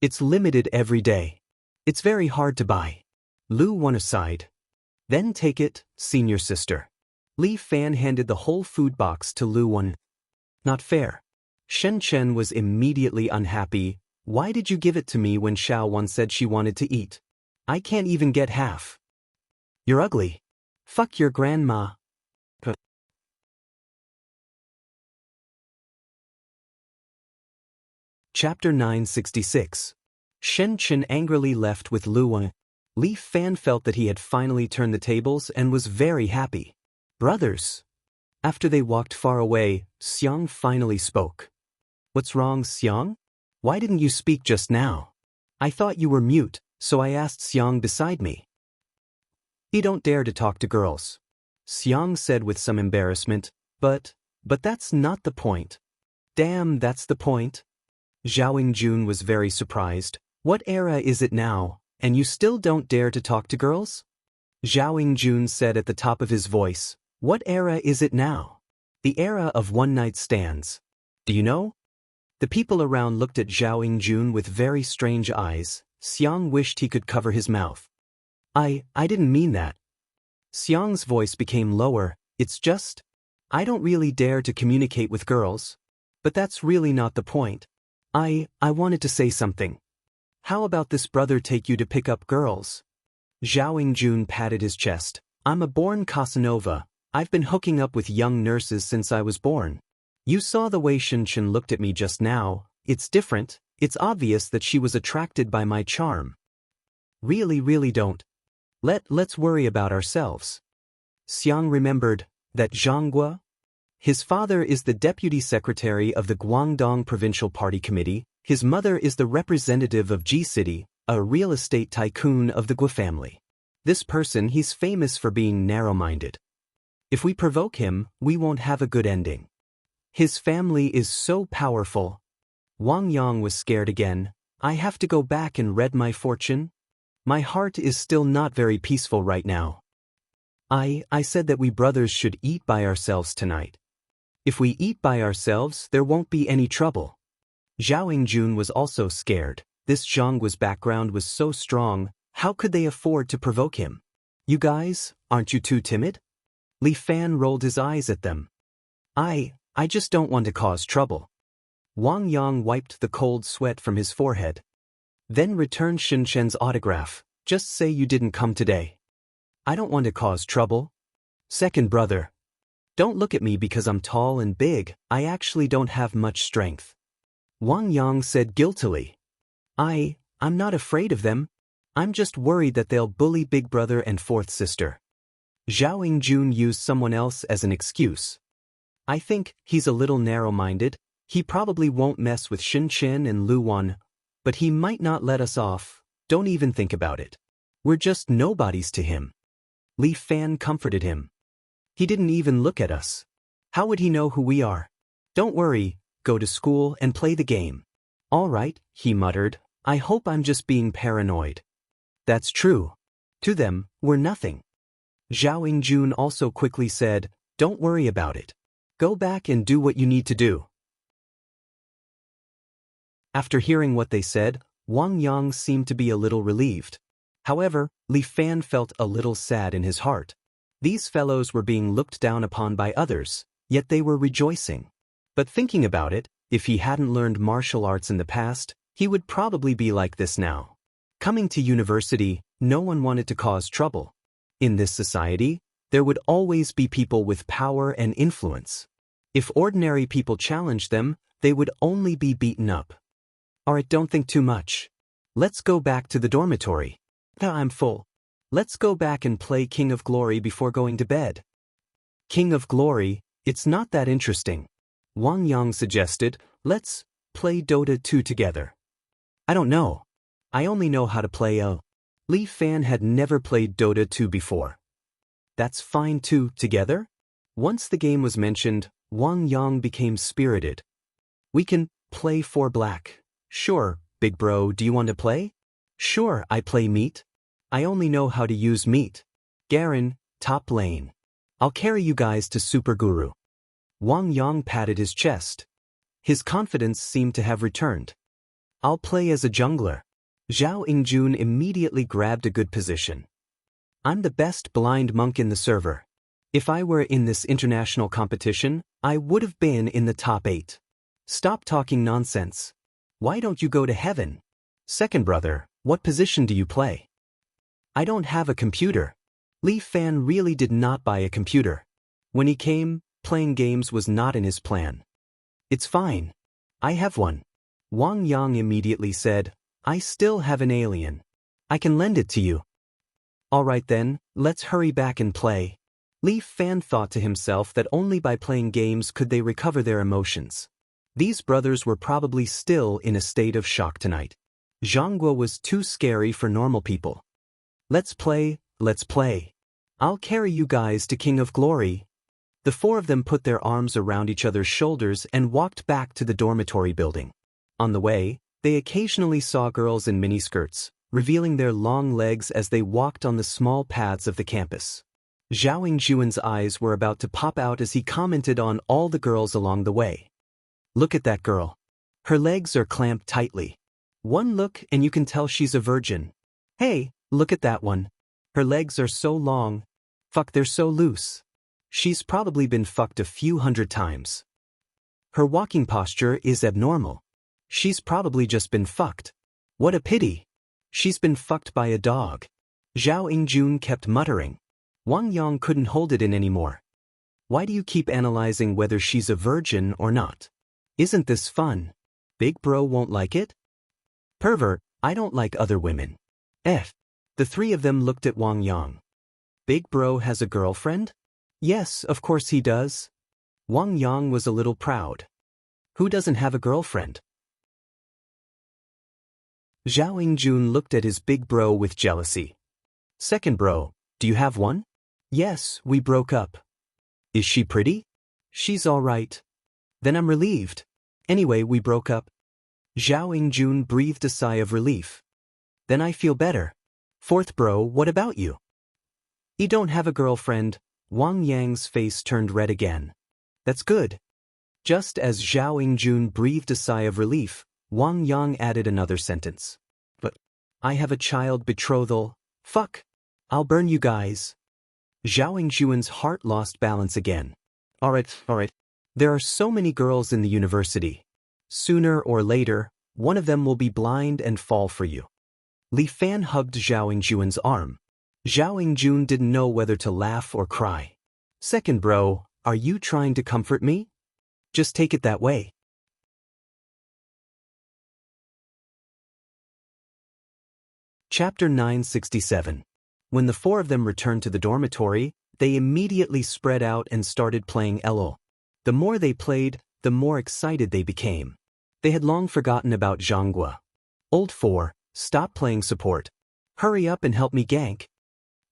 It's limited every day. It's very hard to buy. Lu Wen'er sighed. Then take it, senior sister. Li Fan handed the whole food box to Lu Wen'er. Not fair. Shen Chen was immediately unhappy. Why did you give it to me when Xiao Wan said she wanted to eat? I can't even get half. You're ugly. Fuck your grandma. Chapter 966. Shen Chen angrily left with Lu Wen'er. Li Fan felt that he had finally turned the tables and was very happy. Brothers. After they walked far away, Xiang finally spoke. What's wrong, Xiang? Why didn't you speak just now? I thought you were mute, so I asked Xiang beside me. You don't dare to talk to girls. Xiang said with some embarrassment, but that's not the point. Damn, that's the point. Zhao Yingjun was very surprised. What era is it now, and you still don't dare to talk to girls? Zhao Yingjun said at the top of his voice, what era is it now? The era of one-night stands. Do you know? The people around looked at Zhao Yingjun with very strange eyes. Xiang wished he could cover his mouth. I didn't mean that. Xiang's voice became lower. It's just, I don't really dare to communicate with girls. But that's really not the point. I wanted to say something. How about this brother take you to pick up girls? Zhao Yingjun patted his chest. I'm a born Casanova. I've been hooking up with young nurses since I was born. You saw the way Shin Chen looked at me just now. It's different. It's obvious that she was attracted by my charm. Really don't. Let's worry about ourselves. Xiang remembered that Zhang Guo. His father is the deputy secretary of the Guangdong Provincial Party Committee. His mother is the representative of Ji City, a real estate tycoon of the Guo family. This person, he's famous for being narrow-minded. If we provoke him, we won't have a good ending. His family is so powerful. Wang Yang was scared again. I have to go back and read my fortune? My heart is still not very peaceful right now. I said that we brothers should eat by ourselves tonight. If we eat by ourselves, there won't be any trouble. Zhao Yingjun was also scared. This Zhang Guo's background was so strong, how could they afford to provoke him? You guys, aren't you too timid? Li Fan rolled his eyes at them. I just don't want to cause trouble. Wang Yang wiped the cold sweat from his forehead. Then returned Shin Chen's autograph. Just say you didn't come today. I don't want to cause trouble. Second brother. Don't look at me because I'm tall and big, I actually don't have much strength. Wang Yang said guiltily. I'm not afraid of them. I'm just worried that they'll bully big brother and fourth sister. Zhao Yingjun used someone else as an excuse. I think he's a little narrow-minded. He probably won't mess with Shin Chen and Lu Wan, but he might not let us off. Don't even think about it. We're just nobodies to him. Li Fan comforted him. He didn't even look at us. How would he know who we are? Don't worry, go to school and play the game. All right, he muttered. I hope I'm just being paranoid. That's true. To them, we're nothing. Zhao Yingjun also quickly said, don't worry about it. Go back and do what you need to do. After hearing what they said, Wang Yang seemed to be a little relieved. However, Li Fan felt a little sad in his heart. These fellows were being looked down upon by others, yet they were rejoicing. But thinking about it, if he hadn't learned martial arts in the past, he would probably be like this now. Coming to university, no one wanted to cause trouble. In this society, there would always be people with power and influence. If ordinary people challenged them, they would only be beaten up. Alright, don't think too much. Let's go back to the dormitory. I'm full. Let's go back and play King of Glory before going to bed. King of Glory, it's not that interesting. Wang Yang suggested, let's play Dota 2 together. I don't know. I only know how to play Li Fan had never played Dota 2 before. That's fine too, together? Once the game was mentioned, Wang Yang became spirited. We can play for black. Sure, big bro, do you want to play? Sure, I play meat. I only know how to use meat. Garen, top lane. I'll carry you guys to Super Guru. Wang Yang patted his chest. His confidence seemed to have returned. I'll play as a jungler. Zhao Yingjun immediately grabbed a good position. I'm the best blind monk in the server. If I were in this international competition, I would have been in the top 8. Stop talking nonsense. Why don't you go to heaven? Second brother, what position do you play? I don't have a computer. Li Fan really did not buy a computer. When he came, playing games was not in his plan. It's fine. I have one. Wang Yang immediately said, I still have an alien. I can lend it to you. All right then, let's hurry back and play. Li Fan thought to himself that only by playing games could they recover their emotions. These brothers were probably still in a state of shock tonight. Zhangguo was too scary for normal people. Let's play, let's play. I'll carry you guys to King of Glory. The four of them put their arms around each other's shoulders and walked back to the dormitory building. On the way, they occasionally saw girls in miniskirts, revealing their long legs as they walked on the small paths of the campus. Zhao Yingjun's eyes were about to pop out as he commented on all the girls along the way. Look at that girl. Her legs are clamped tightly. One look and you can tell she's a virgin. Hey, look at that one. Her legs are so long. Fuck, they're so loose. She's probably been fucked a few hundred times. Her walking posture is abnormal. She's probably just been fucked. What a pity. She's been fucked by a dog. Zhao Yingjun kept muttering. Wang Yang couldn't hold it in anymore. Why do you keep analyzing whether she's a virgin or not? Isn't this fun? Big bro won't like it? Pervert, I don't like other women. F. The three of them looked at Wang Yang. Big bro has a girlfriend? Yes, of course he does. Wang Yang was a little proud. Who doesn't have a girlfriend? Zhao Yingjun looked at his big bro with jealousy. Second bro, do you have one? Yes, we broke up. Is she pretty? She's all right. Then I'm relieved. Anyway, we broke up. Zhao Yingjun breathed a sigh of relief. Then I feel better. Fourth bro, what about you? You don't have a girlfriend. Wang Yang's face turned red again. That's good. Just as Zhao Yingjun breathed a sigh of relief, Wang Yang added another sentence. But I have a child betrothal. Fuck. I'll burn you guys. Zhao Yingjun's heart lost balance again. Alright. There are so many girls in the university. Sooner or later, one of them will be blind and fall for you. Li Fan hugged Zhao Yingjun's arm. Zhao Yingjun didn't know whether to laugh or cry. Second bro, are you trying to comfort me? Just take it that way. Chapter 967. When the four of them returned to the dormitory, they immediately spread out and started playing LOL. The more they played, the more excited they became. They had long forgotten about Zhanghua. Old 4, stop playing support. Hurry up and help me gank.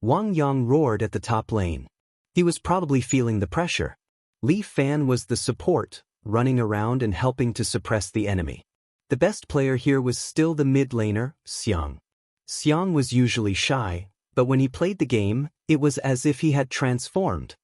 Wang Yang roared at the top lane. He was probably feeling the pressure. Li Fan was the support, running around and helping to suppress the enemy. The best player here was still the mid laner, Xiang. Xiang was usually shy, but when he played the game, it was as if he had transformed.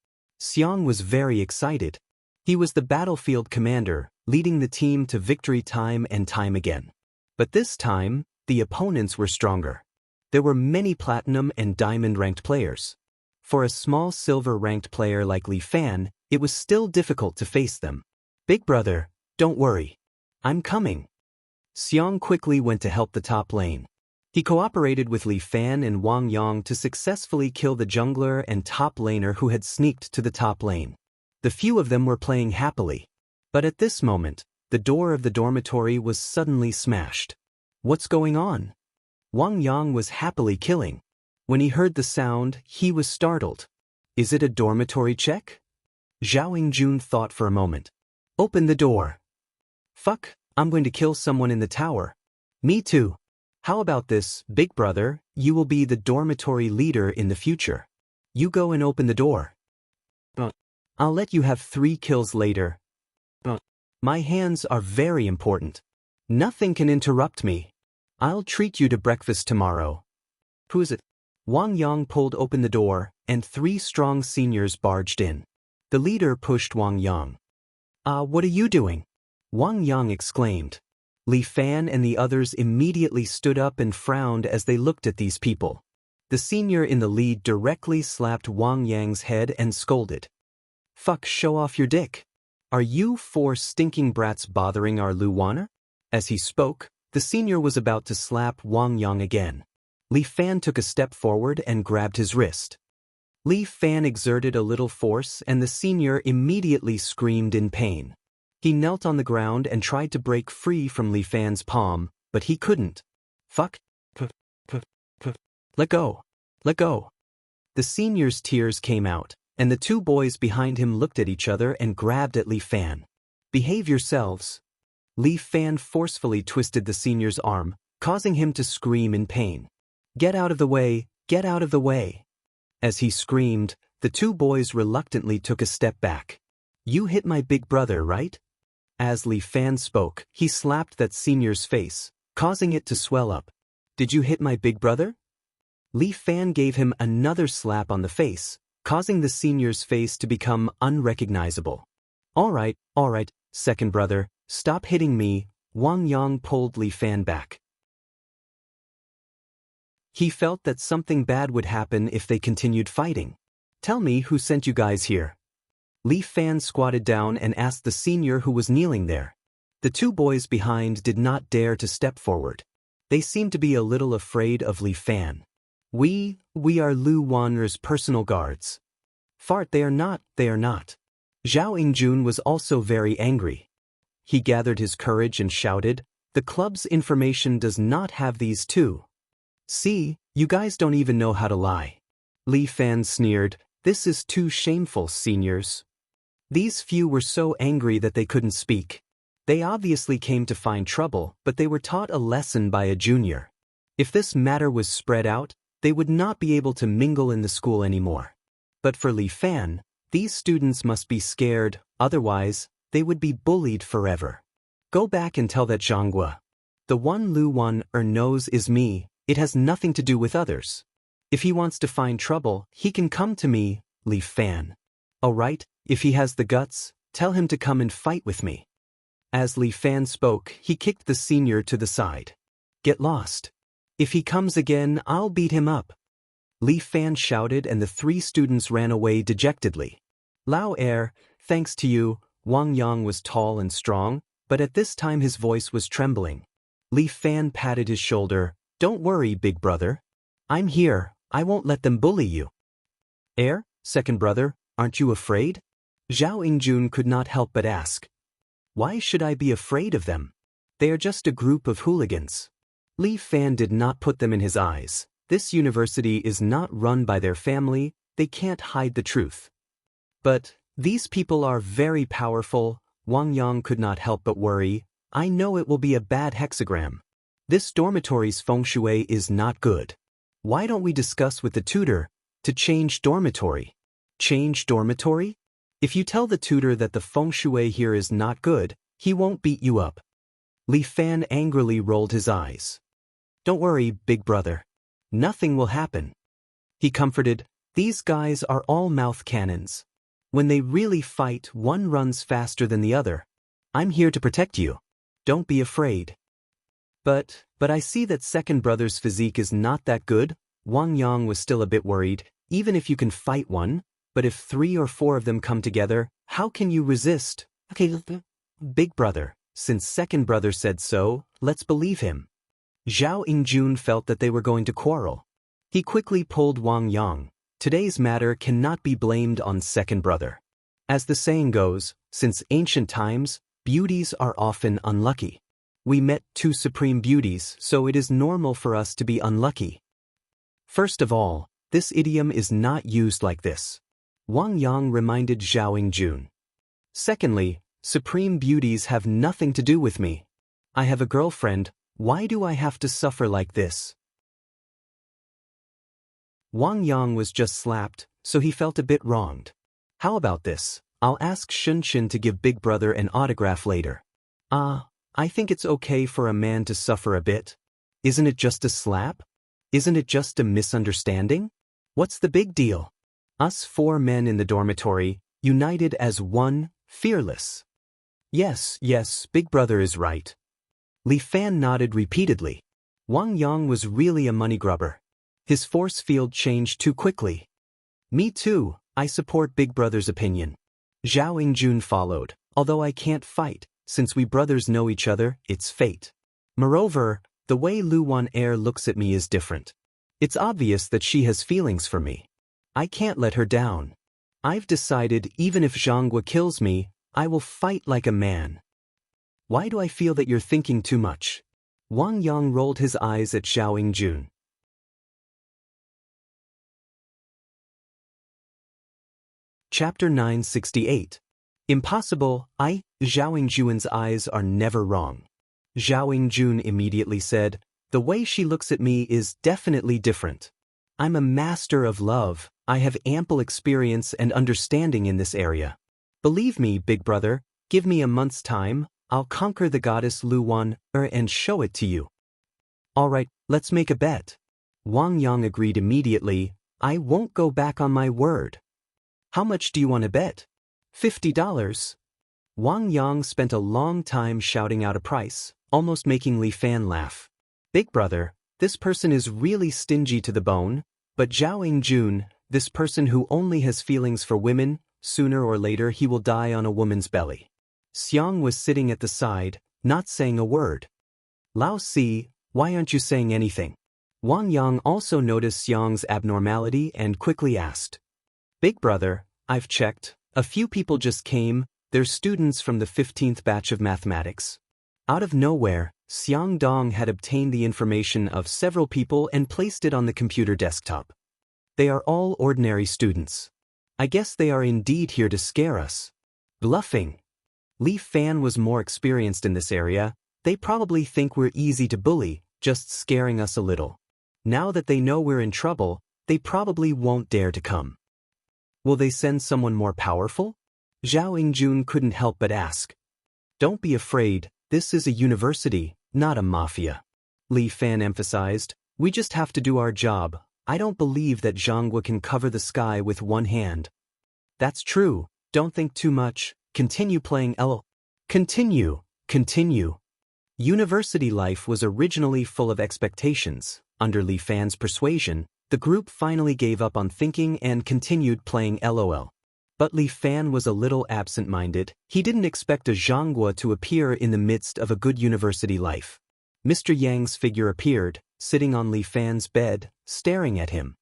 Xiang was very excited. He was the battlefield commander, leading the team to victory time and time again. But this time, the opponents were stronger. There were many platinum and diamond ranked players. For a small silver ranked player like Li Fan, it was still difficult to face them. Big brother, don't worry. I'm coming. Xiang quickly went to help the top lane. He cooperated with Li Fan and Wang Yang to successfully kill the jungler and top laner who had sneaked to the top lane. The few of them were playing happily. But at this moment, the door of the dormitory was suddenly smashed. What's going on? Wang Yang was happily killing. When he heard the sound, he was startled. Is it a dormitory check? Zhao Yingjun thought for a moment. Open the door. Fuck, I'm going to kill someone in the tower. Me too. How about this, big brother, you will be the dormitory leader in the future. You go and open the door. I'll let you have 3 kills later. My hands are very important. Nothing can interrupt me. I'll treat you to breakfast tomorrow. Who is it? Wang Yang pulled open the door, and 3 strong seniors barged in. The leader pushed Wang Yang. What are you doing? Wang Yang exclaimed. Li Fan and the others immediately stood up and frowned as they looked at these people. The senior in the lead directly slapped Wang Yang's head and scolded. Fuck, show off your dick. Are you 4 stinking brats bothering our Luwaner? As he spoke, the senior was about to slap Wang Yang again. Li Fan took a step forward and grabbed his wrist. Li Fan exerted a little force and the senior immediately screamed in pain. He knelt on the ground and tried to break free from Li Fan's palm, but he couldn't. Fuck. Let go. Let go. The senior's tears came out, and the 2 boys behind him looked at each other and grabbed at Li Fan. Behave yourselves. Li Fan forcefully twisted the senior's arm, causing him to scream in pain. Get out of the way, get out of the way. As he screamed, the 2 boys reluctantly took a step back. You hit my big brother, right? As Li Fan spoke, he slapped that senior's face, causing it to swell up. Did you hit my big brother? Li Fan gave him another slap on the face, causing the senior's face to become unrecognizable. All right, second brother, stop hitting me. Wang Yang pulled Li Fan back. He felt that something bad would happen if they continued fighting. Tell me who sent you guys here. Li Fan squatted down and asked the senior who was kneeling there. The 2 boys behind did not dare to step forward. They seemed to be a little afraid of Li Fan. We are Lu Wanner's personal guards. Fart, they are not. Zhao Yingjun was also very angry. He gathered his courage and shouted, the club's information does not have these 2. See, you guys don't even know how to lie. Li Fan sneered, this is too shameful, seniors. These few were so angry that they couldn't speak. They obviously came to find trouble, but they were taught a lesson by a junior. If this matter was spread out, they would not be able to mingle in the school anymore. But for Li Fan, these students must be scared, otherwise, they would be bullied forever. Go back and tell that Zhanghua. The one Lu Wanner knows is me, it has nothing to do with others. If he wants to find trouble, he can come to me, Li Fan. Alright, if he has the guts, tell him to come and fight with me. As Li Fan spoke, he kicked the senior to the side. Get lost. If he comes again, I'll beat him up. Li Fan shouted and the 3 students ran away dejectedly. Lao thanks to you. Wang Yang was tall and strong, but at this time his voice was trembling. Li Fan patted his shoulder. Don't worry, big brother. I'm here, I won't let them bully you. Second brother, aren't you afraid? Zhao Yingjun could not help but ask. Why should I be afraid of them? They are just a group of hooligans. Li Fan did not put them in his eyes. This university is not run by their family, they can't hide the truth. But these people are very powerful. Wang Yang could not help but worry. I know it will be a bad hexagram. This dormitory's feng shui is not good. Why don't we discuss with the tutor to change dormitory? Change dormitory? If you tell the tutor that the feng shui here is not good, he won't beat you up. Li Fan angrily rolled his eyes. Don't worry, big brother. Nothing will happen. He comforted, these guys are all mouth cannons. When they really fight, one runs faster than the other. I'm here to protect you. Don't be afraid. But I see that second brother's physique is not that good. Wang Yang was still a bit worried. Even if you can fight one, but if 3 or 4 of them come together, how can you resist? Okay, big brother, since second brother said so, let's believe him. Zhao Yingjun felt that they were going to quarrel. He quickly pulled Wang Yang. Today's matter cannot be blamed on second brother. As the saying goes, since ancient times, beauties are often unlucky. We met 2 supreme beauties, so it is normal for us to be unlucky. First of all, this idiom is not used like this. Wang Yang reminded Zhao Yingjun. Secondly, supreme beauties have nothing to do with me. I have a girlfriend, why do I have to suffer like this? Wang Yang was just slapped, so he felt a bit wronged. How about this? I'll ask Shunshin to give big brother an autograph later. I think it's okay for a man to suffer a bit. Isn't it just a slap? Isn't it just a misunderstanding? What's the big deal? Us 4 men in the dormitory, united as one, fearless. Yes, big brother is right. Li Fan nodded repeatedly. Wang Yang was really a money grubber. His force field changed too quickly. Me too, I support big brother's opinion. Zhao Yingjun followed. Although I can't fight, since we brothers know each other, it's fate. Moreover, the way Lu Wan Air looks at me is different. It's obvious that she has feelings for me. I can't let her down. I've decided even if Zhanghua kills me, I will fight like a man. Why do I feel that you're thinking too much? Wang Yang rolled his eyes at Zhao Yingjun. Chapter 968. Impossible, Zhao Yingjun's eyes are never wrong. Zhao Yingjun immediately said, the way she looks at me is definitely different. I'm a master of love, I have ample experience and understanding in this area. Believe me, big brother, give me a month's time, I'll conquer the goddess Lu Wan and show it to you. Alright, let's make a bet. Wang Yang agreed immediately, I won't go back on my word. How much do you want to bet? $50. Wang Yang spent a long time shouting out a price, almost making Li Fan laugh. Big brother, this person is really stingy to the bone, but Zhao Yingjun, this person who only has feelings for women, sooner or later he will die on a woman's belly. Xiang was sitting at the side, not saying a word. Lao Si, why aren't you saying anything? Wang Yang also noticed Xiang's abnormality and quickly asked. Big brother, I've checked, a few people just came, they're students from the 15th batch of mathematics. Out of nowhere, Xiang Dong had obtained the information of several people and placed it on the computer desktop. They are all ordinary students. I guess they are indeed here to scare us. Bluffing. Li Fan was more experienced in this area, they probably think we're easy to bully, just scaring us a little. Now that they know we're in trouble, they probably won't dare to come. Will they send someone more powerful? Zhao Yingjun couldn't help but ask. Don't be afraid, this is a university, not a mafia. Li Fan emphasized, we just have to do our job. I don't believe that Zhanghua can cover the sky with one hand. That's true, don't think too much, continue playing L. Continue. University life was originally full of expectations. Under Li Fan's persuasion, the group finally gave up on thinking and continued playing LOL. But Li Fan was a little absent-minded, he didn't expect a Zhanghua to appear in the midst of a good university life. Mr. Yang's figure appeared, sitting on Li Fan's bed, staring at him.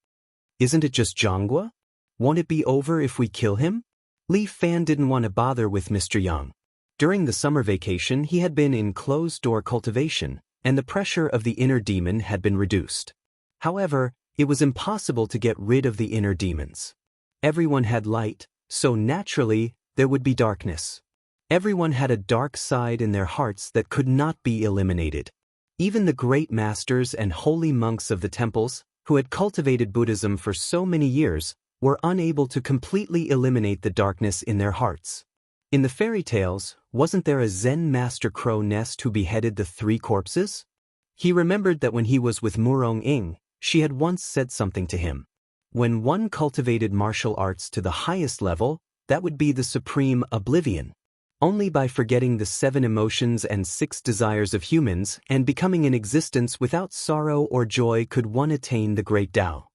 Isn't it just Zhanghua? Won't it be over if we kill him? Li Fan didn't want to bother with Mr. Young. During the summer vacation he had been in closed-door cultivation, and the pressure of the inner demon had been reduced. However, it was impossible to get rid of the inner demons. Everyone had light, so naturally, there would be darkness. Everyone had a dark side in their hearts that could not be eliminated. Even the great masters and holy monks of the temples, who had cultivated Buddhism for so many years, were unable to completely eliminate the darkness in their hearts. In the fairy tales, wasn't there a Zen master crow nest who beheaded the 3 corpses? He remembered that when he was with Murong Ing, she had once said something to him. When one cultivated martial arts to the highest level, that would be the supreme oblivion. Only by forgetting the 7 emotions and 6 desires of humans and becoming in existence without sorrow or joy could one attain the great Tao.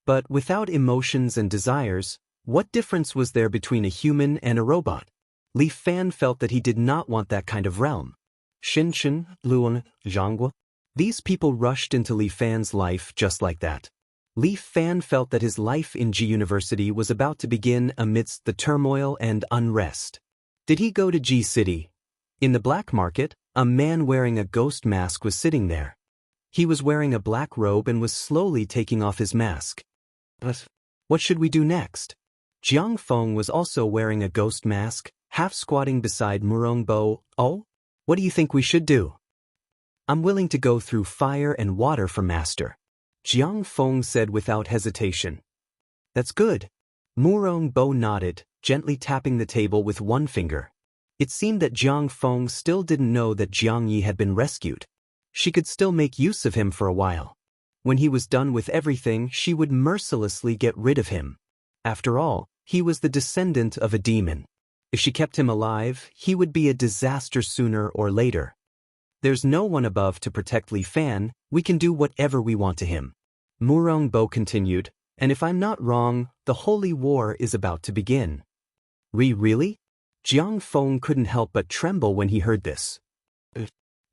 But without emotions and desires, what difference was there between a human and a robot? Li Fan felt that he did not want that kind of realm. Xinchen, Luan, Zhangguo. These people rushed into Li Fan's life just like that. Li Fan felt that his life in Ji University was about to begin amidst the turmoil and unrest. Did he go to Ji City? In the black market, a man wearing a ghost mask was sitting there. He was wearing a black robe and was slowly taking off his mask. But what should we do next? Jiang Feng was also wearing a ghost mask, half squatting beside Murong Bo. Oh? What do you think we should do? I'm willing to go through fire and water for master, Jiang Feng said without hesitation. That's good. Murong Bo nodded, gently tapping the table with one finger. It seemed that Jiang Feng still didn't know that Jiang Yi had been rescued. She could still make use of him for a while. When he was done with everything, she would mercilessly get rid of him. After all, he was the descendant of a demon. If she kept him alive, he would be a disaster sooner or later. There's no one above to protect Li Fan, we can do whatever we want to him. Murong Bo continued, and if I'm not wrong, the holy war is about to begin. Really? Jiang Feng couldn't help but tremble when he heard this.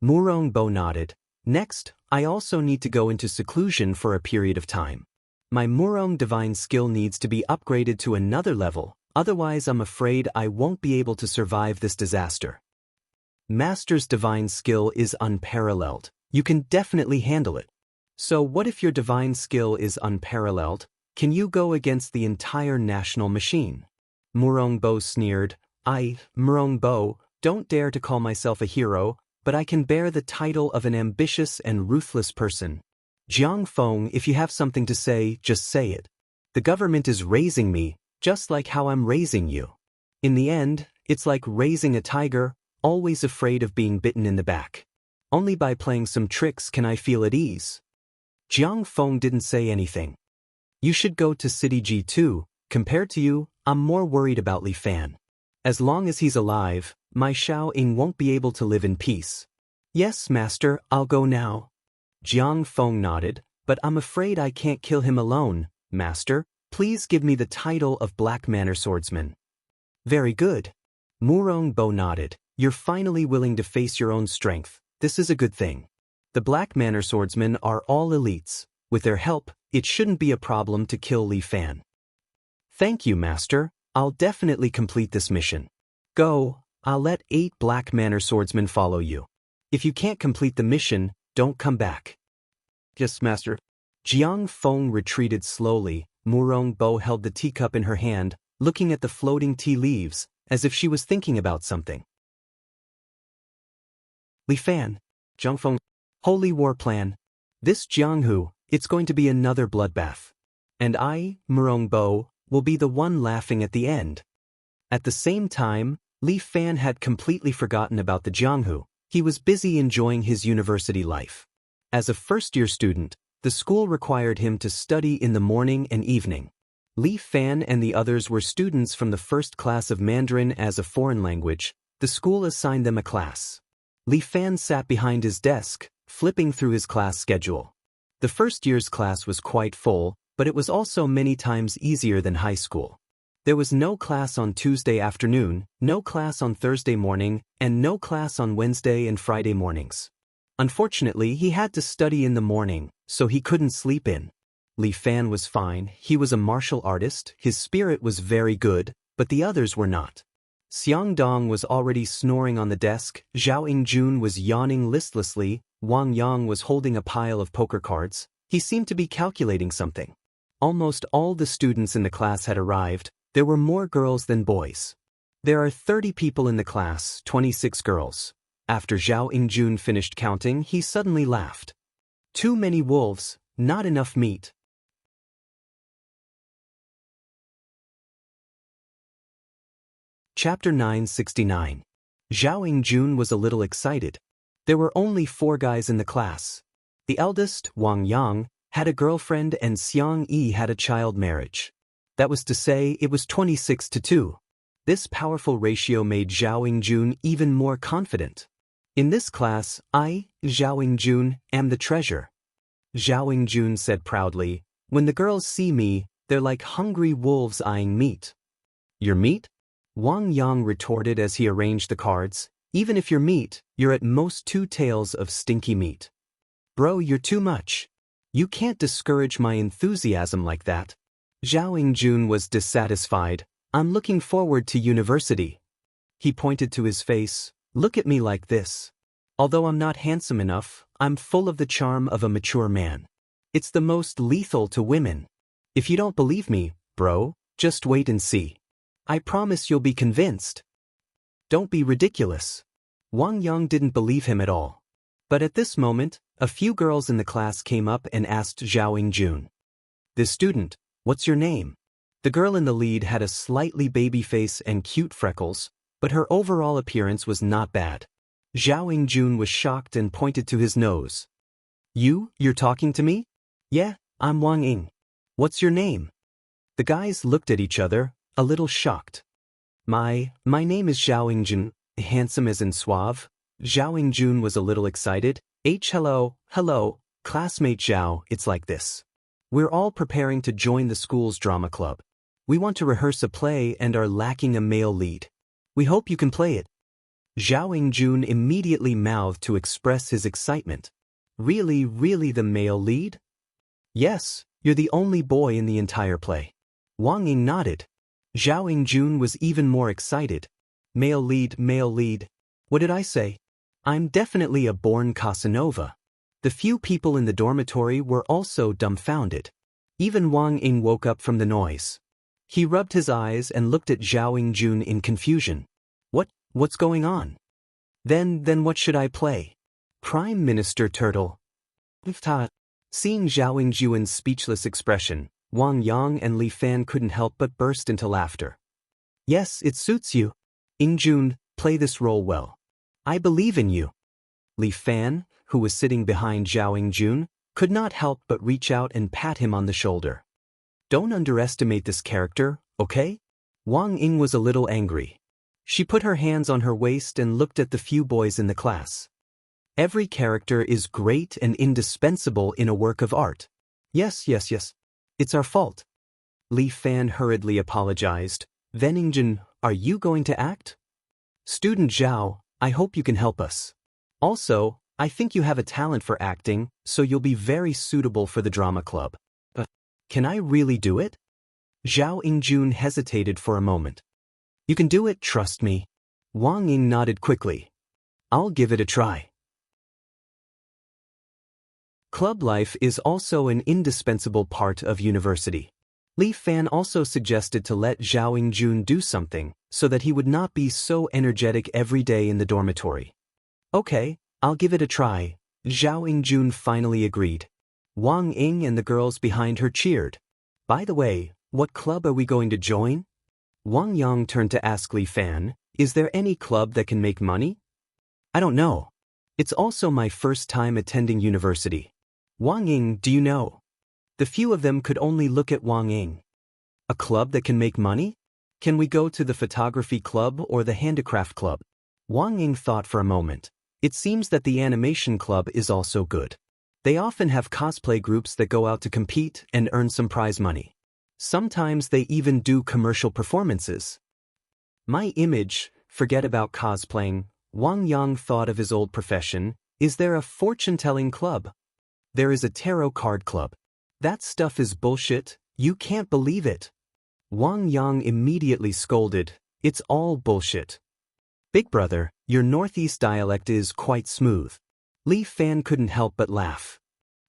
Murong Bo nodded. Next, I also need to go into seclusion for a period of time. My Murong divine skill needs to be upgraded to another level, otherwise I'm afraid I won't be able to survive this disaster. Master's divine skill is unparalleled. You can definitely handle it. So what if your divine skill is unparalleled? Can you go against the entire national machine? Murong Bo sneered. Murong Bo, don't dare to call myself a hero, but I can bear the title of an ambitious and ruthless person. Jiang Feng, if you have something to say, just say it. The government is raising me, just like how I'm raising you. In the end, it's like raising a tiger, always afraid of being bitten in the back. Only by playing some tricks can I feel at ease. Jiang Feng didn't say anything. You should go to City G2, compared to you, I'm more worried about Li Fan. As long as he's alive, my Xiao Ying won't be able to live in peace. Yes, master, I'll go now. Jiang Feng nodded, but I'm afraid I can't kill him alone, master. Please give me the title of Black Manor Swordsman. Very good. Murong Bo nodded. You're finally willing to face your own strength. This is a good thing. The Black Manor Swordsmen are all elites. With their help, it shouldn't be a problem to kill Li Fan. Thank you, master. I'll definitely complete this mission. Go, I'll let 8 Black Manor Swordsmen follow you. If you can't complete the mission, don't come back. Yes, master. Jiang Feng retreated slowly. Murong Bo held the teacup in her hand, looking at the floating tea leaves, as if she was thinking about something. Li Fan, Jiang Feng, Holy War Plan. This Jianghu, it's going to be another bloodbath. And I, Murong Bo, will be the one laughing at the end. At the same time, Li Fan had completely forgotten about the Jianghu. He was busy enjoying his university life. As a first-year student, the school required him to study in the morning and evening. Li Fan and the others were students from the first class of Mandarin as a foreign language. The school assigned them a class. Li Fan sat behind his desk, flipping through his class schedule. The first year's class was quite full, but it was also many times easier than high school. There was no class on Tuesday afternoon, no class on Thursday morning, and no class on Wednesday and Friday mornings. Unfortunately, he had to study in the morning, so he couldn't sleep in. Li Fan was fine, he was a martial artist, his spirit was very good, but the others were not. Xiang Dong was already snoring on the desk, Zhao Yingjun was yawning listlessly, Wang Yang was holding a pile of poker cards. He seemed to be calculating something. Almost all the students in the class had arrived. There were more girls than boys. There are 30 people in the class, 26 girls. After Zhao Yingjun finished counting, he suddenly laughed. Too many wolves, not enough meat. Chapter 969. Zhao Yingjun was a little excited. There were only 4 guys in the class. The eldest, Wang Yang, had a girlfriend and Xiang Yi had a child marriage. That was to say, it was 26-2. This powerful ratio made Zhao Yingjun even more confident. In this class, I, Zhao Yingjun, am the treasure. Zhao Yingjun said proudly, when the girls see me, they're like hungry wolves eyeing meat. Your meat? Wang Yang retorted as he arranged the cards. Even if you're meat, you're at most 2 tails of stinky meat. Bro, you're too much. You can't discourage my enthusiasm like that. Zhao Yingjun was dissatisfied. I'm looking forward to university. He pointed to his face. Look at me like this. Although I'm not handsome enough, I'm full of the charm of a mature man. It's the most lethal to women. If you don't believe me, bro, just wait and see. I promise you'll be convinced. Don't be ridiculous. Wang Yang didn't believe him at all. But at this moment, a few girls in the class came up and asked Zhao Yingjun. This student, what's your name? The girl in the lead had a slightly baby face and cute freckles, but her overall appearance was not bad. Zhao Yingjun was shocked and pointed to his nose. You're talking to me? Yeah, I'm Wang Ying. What's your name? The guys looked at each other, a little shocked. My name is Zhao Yingjun, handsome as in suave. Zhao Yingjun was a little excited. Hello, classmate Zhao, it's like this. We're all preparing to join the school's drama club. We want to rehearse a play and are lacking a male lead. We hope you can play it. Zhao Yingjun immediately mouthed to express his excitement. Really the male lead? Yes, you're the only boy in the entire play. Wang Ying nodded. Zhao Yingjun was even more excited. Male lead. What did I say? I'm definitely a born Casanova. The few people in the dormitory were also dumbfounded. Even Wang Ying woke up from the noise. He rubbed his eyes and looked at Zhao Yingjun in confusion. What's going on? Then what should I play? Prime Minister Turtle. Seeing Zhao Yingjun's speechless expression, Wang Yang and Li Fan couldn't help but burst into laughter. Yes, it suits you. Yingjun, play this role well. I believe in you. Li Fan, who was sitting behind Zhao Yingjun, could not help but reach out and pat him on the shoulder. Don't underestimate this character, okay? Wang Ying was a little angry. She put her hands on her waist and looked at the few boys in the class. Every character is great and indispensable in a work of art. Yes. It's our fault. Li Fan hurriedly apologized. Then Yingjun, are you going to act? Student Zhao, I hope you can help us. Also, I think you have a talent for acting, so you'll be very suitable for the drama club. Can I really do it? Zhao Yingjun hesitated for a moment. You can do it, trust me. Wang Ying nodded quickly. I'll give it a try. Club life is also an indispensable part of university. Li Fan also suggested to let Zhao Yingjun do something, so that he would not be so energetic every day in the dormitory. Okay, I'll give it a try. Zhao Yingjun finally agreed. Wang Ying and the girls behind her cheered. By the way, what club are we going to join? Wang Yang turned to ask Li Fan, is there any club that can make money? I don't know. It's also my first time attending university. Wang Ying, do you know? The few of them could only look at Wang Ying. A club that can make money? Can we go to the photography club or the handicraft club? Wang Ying thought for a moment. It seems that the animation club is also good. They often have cosplay groups that go out to compete and earn some prize money. Sometimes they even do commercial performances. My image, forget about cosplaying. Wang Yang thought of his old profession. Is there a fortune-telling club? There is a tarot card club. That stuff is bullshit, you can't believe it. Wang Yang immediately scolded, it's all bullshit. Big brother, your Northeast dialect is quite smooth. Li Fan couldn't help but laugh.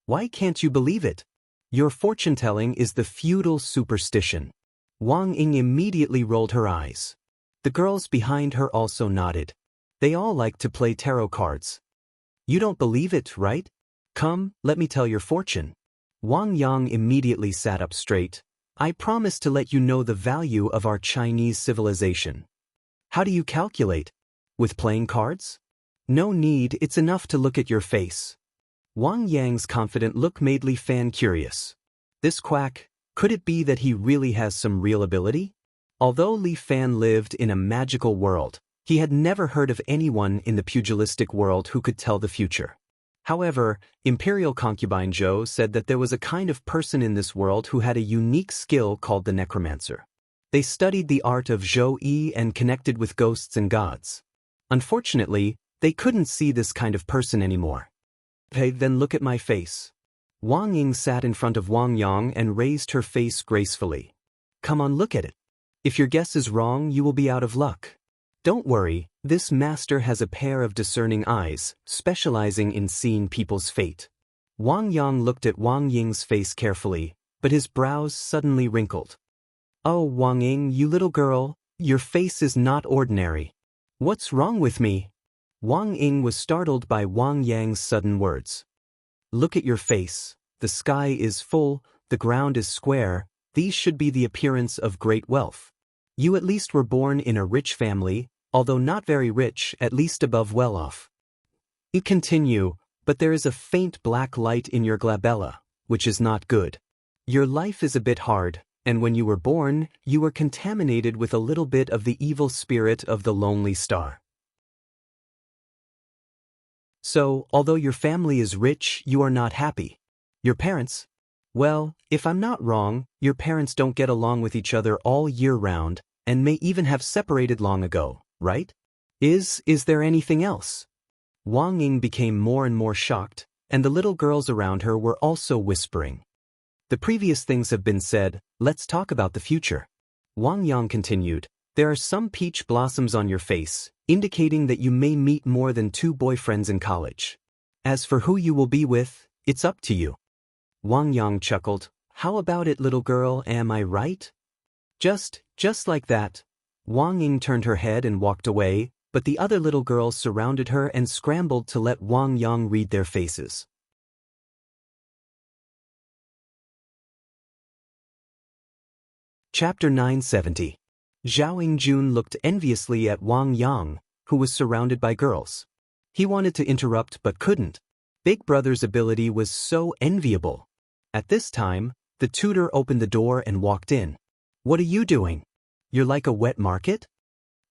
Why can't you believe it? Your fortune-telling is the feudal superstition. Wang Ying immediately rolled her eyes. The girls behind her also nodded. They all like to play tarot cards. You don't believe it, right? Come, let me tell your fortune. Wang Yang immediately sat up straight. I promise to let you know the value of our Chinese civilization. How do you calculate? With playing cards? No need, it's enough to look at your face. Wang Yang's confident look made Li Fan curious. This quack, could it be that he really has some real ability? Although Li Fan lived in a magical world, he had never heard of anyone in the pugilistic world who could tell the future. However, Imperial concubine Zhou said that there was a kind of person in this world who had a unique skill called the necromancer. They studied the art of Zhou Yi and connected with ghosts and gods. Unfortunately, they couldn't see this kind of person anymore. Hey, then look at my face. Wang Ying sat in front of Wang Yang and raised her face gracefully. Come on, look at it. If your guess is wrong, you will be out of luck. Don't worry, this master has a pair of discerning eyes, specializing in seeing people's fate. Wang Yang looked at Wang Ying's face carefully, but his brows suddenly wrinkled. Oh, Wang Ying, you little girl, your face is not ordinary. What's wrong with me? Wang Ying was startled by Wang Yang's sudden words. Look at your face. The sky is full, the ground is square, these should be the appearance of great wealth. You at least were born in a rich family, although not very rich, at least above well-off. You continue, but there is a faint black light in your glabella, which is not good. Your life is a bit hard, and when you were born, you were contaminated with a little bit of the evil spirit of the lonely star. So, although your family is rich, you are not happy. Your parents? Well, if I'm not wrong, your parents don't get along with each other all year round, and may even have separated long ago, right? Is there anything else? Wang Ying became more and more shocked, and the little girls around her were also whispering. The previous things have been said, let's talk about the future. Wang Yang continued, there are some peach blossoms on your face, indicating that you may meet more than 2 boyfriends in college. As for who you will be with, it's up to you. Wang Yang chuckled, how about it, little girl, am I right? Just like that. Wang Ying turned her head and walked away, but the other little girls surrounded her and scrambled to let Wang Yang read their faces. Chapter 970. Zhao Yingjun looked enviously at Wang Yang, who was surrounded by girls. He wanted to interrupt but couldn't. Big Brother's ability was so enviable. At this time, the tutor opened the door and walked in. What are you doing? You're like a wet market?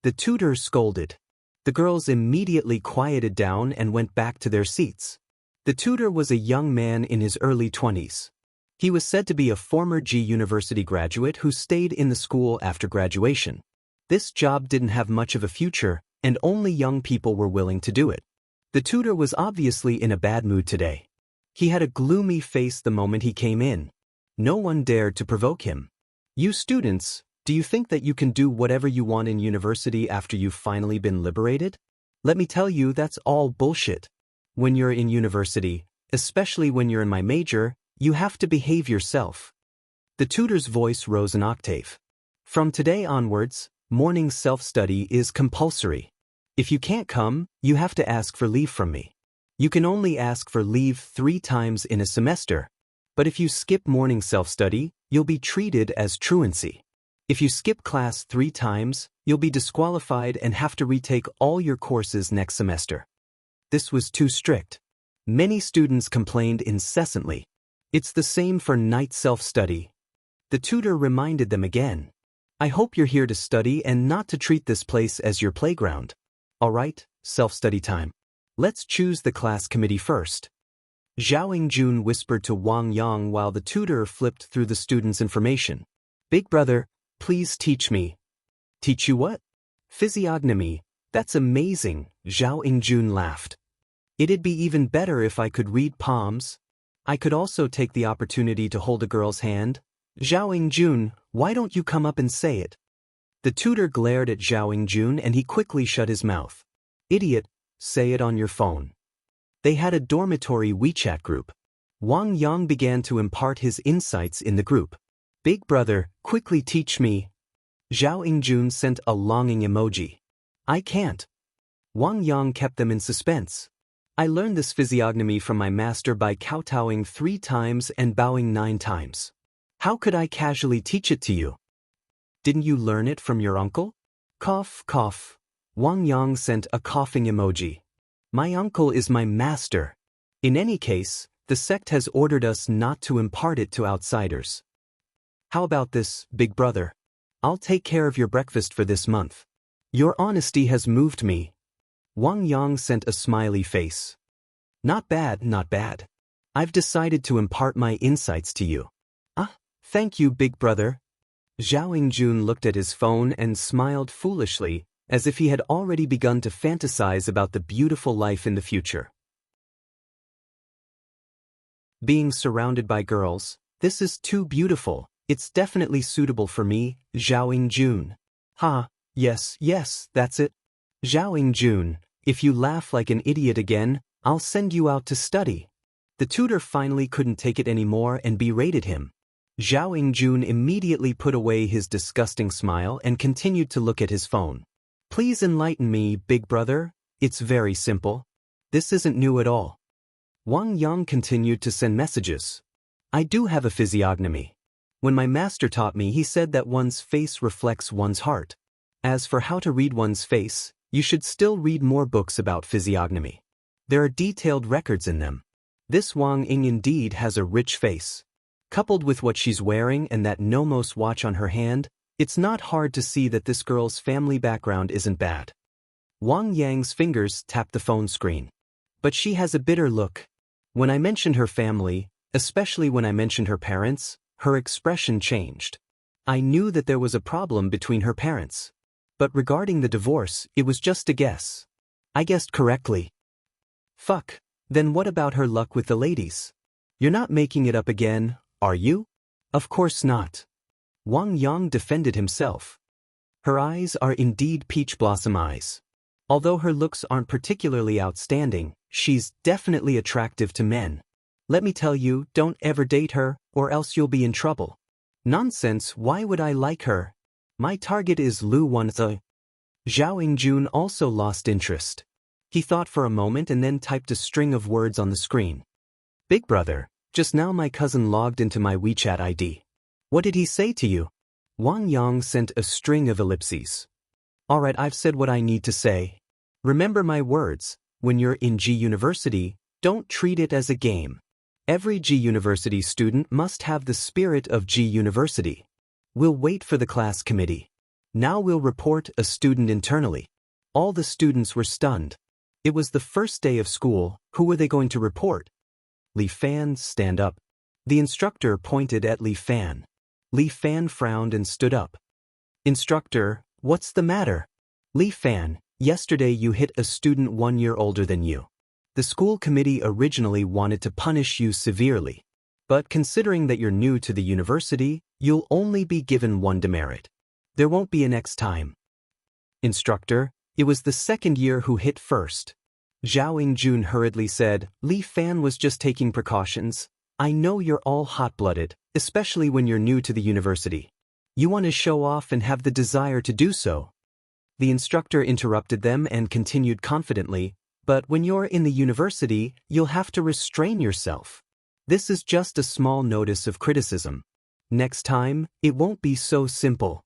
The tutor scolded. The girls immediately quieted down and went back to their seats. The tutor was a young man in his early 20s. He was said to be a former G University graduate who stayed in the school after graduation. This job didn't have much of a future, and only young people were willing to do it. The tutor was obviously in a bad mood today. He had a gloomy face the moment he came in. No one dared to provoke him. You students, do you think that you can do whatever you want in university after you've finally been liberated? Let me tell you, that's all bullshit. When you're in university, especially when you're in my major, you have to behave yourself. The tutor's voice rose an octave. From today onwards, morning self-study is compulsory. If you can't come, you have to ask for leave from me. You can only ask for leave 3 times in a semester. But if you skip morning self-study, you'll be treated as truancy. If you skip class 3 times, you'll be disqualified and have to retake all your courses next semester. This was too strict. Many students complained incessantly. It's the same for night self-study. The tutor reminded them again. I hope you're here to study and not to treat this place as your playground. All right, self-study time. Let's choose the class committee first. Zhao Yingjun whispered to Wang Yang while the tutor flipped through the students' information. Big brother, please teach me. Teach you what? Physiognomy. That's amazing, Zhao Yingjun laughed. It'd be even better if I could read palms. I could also take the opportunity to hold a girl's hand. Zhao Jun, why don't you come up and say it? The tutor glared at Zhao Jun and he quickly shut his mouth. Idiot, say it on your phone. They had a dormitory WeChat group. Wang Yang began to impart his insights in the group. Big brother, quickly teach me. Zhao Jun sent a longing emoji. I can't. Wang Yang kept them in suspense. I learned this physiognomy from my master by kowtowing 3 times and bowing 9 times. How could I casually teach it to you? Didn't you learn it from your uncle? Cough, cough. Wang Yang sent a coughing emoji. My uncle is my master. In any case, the sect has ordered us not to impart it to outsiders. How about this, big brother? I'll take care of your breakfast for this month. Your honesty has moved me. Wang Yang sent a smiley face. Not bad, not bad. I've decided to impart my insights to you. Ah, thank you, big brother. Zhao Jun looked at his phone and smiled foolishly, as if he had already begun to fantasize about the beautiful life in the future. Being surrounded by girls, this is too beautiful. It's definitely suitable for me, Zhao Jun. Ha, yes, that's it. Zhao Jun, if you laugh like an idiot again, I'll send you out to study. The tutor finally couldn't take it anymore and berated him. Zhao Jun immediately put away his disgusting smile and continued to look at his phone. Please enlighten me, big brother. It's very simple. This isn't new at all. Wang Yang continued to send messages. I do have a physiognomy. When my master taught me, he said that one's face reflects one's heart. As for how to read one's face, you should still read more books about physiognomy. There are detailed records in them. This Wang Ying indeed has a rich face. Coupled with what she's wearing and that Nomos watch on her hand, it's not hard to see that this girl's family background isn't bad. Wang Yang's fingers tapped the phone screen. But she has a bitter look. When I mentioned her family, especially when I mentioned her parents, her expression changed. I knew that there was a problem between her parents. But regarding the divorce, it was just a guess. I guessed correctly. Fuck, then what about her luck with the ladies? You're not making it up again, are you? Of course not. Wang Yang defended himself. Her eyes are indeed peach blossom eyes. Although her looks aren't particularly outstanding, she's definitely attractive to men. Let me tell you, don't ever date her, or else you'll be in trouble. Nonsense, why would I like her? My target is Lu Wanze. Zhao Jun also lost interest. He thought for a moment and then typed a string of words on the screen. Big brother, just now my cousin logged into my WeChat ID. What did he say to you? Wang Yang sent a string of ellipses. Alright, I've said what I need to say. Remember my words, when you're in G University, don't treat it as a game. Every G University student must have the spirit of G University. We'll wait for the class committee. Now we'll report a student internally. All the students were stunned. It was the first day of school. Who were they going to report? Li Fan, stand up. The instructor pointed at Li Fan. Li Fan frowned and stood up. Instructor, what's the matter? Li Fan, yesterday you hit a student 1 year older than you. The school committee originally wanted to punish you severely. But considering that you're new to the university, you'll only be given 1 demerit. There won't be a next time. Instructor, it was the second year who hit first. Zhao Jun hurriedly said, Li Fan was just taking precautions. I know you're all hot-blooded, especially when you're new to the university. You want to show off and have the desire to do so. The instructor interrupted them and continued confidently, but when you're in the university, you'll have to restrain yourself. This is just a small notice of criticism. Next time, it won't be so simple.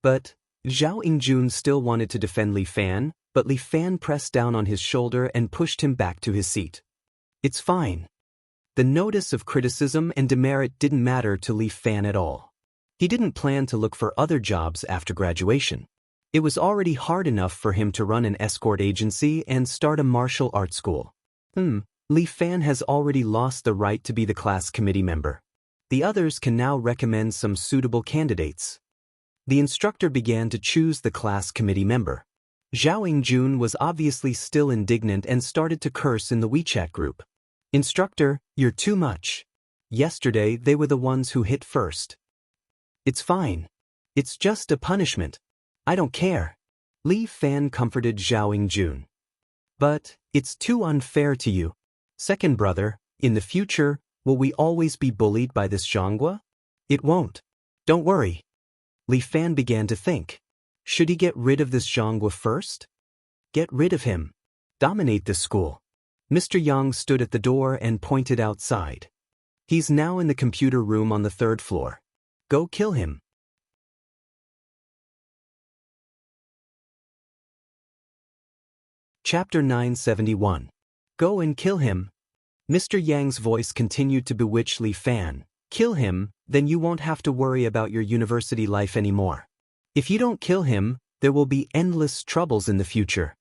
But Zhao Jun still wanted to defend Li Fan, but Li Fan pressed down on his shoulder and pushed him back to his seat. It's fine. The notice of criticism and demerit didn't matter to Li Fan at all. He didn't plan to look for other jobs after graduation. It was already hard enough for him to run an escort agency and start a martial arts school. Li Fan has already lost the right to be the class committee member. The others can now recommend some suitable candidates. The instructor began to choose the class committee member. Zhao Yingjun was obviously still indignant and started to curse in the WeChat group. Instructor, you're too much. Yesterday they were the ones who hit first. It's fine. It's just a punishment. I don't care. Li Fan comforted Zhao Yingjun. But, it's too unfair to you. Second brother, in the future, will we always be bullied by this Zhanghua? It won't. Don't worry. Li Fan began to think. Should he get rid of this Zhanghua first? Get rid of him. Dominate the school. Mr. Yang stood at the door and pointed outside. He's now in the computer room on the 3rd floor. Go kill him. Chapter 971. Go and kill him. Mr. Yang's voice continued to bewitch Li Fan. Kill him, then you won't have to worry about your university life anymore. If you don't kill him, there will be endless troubles in the future.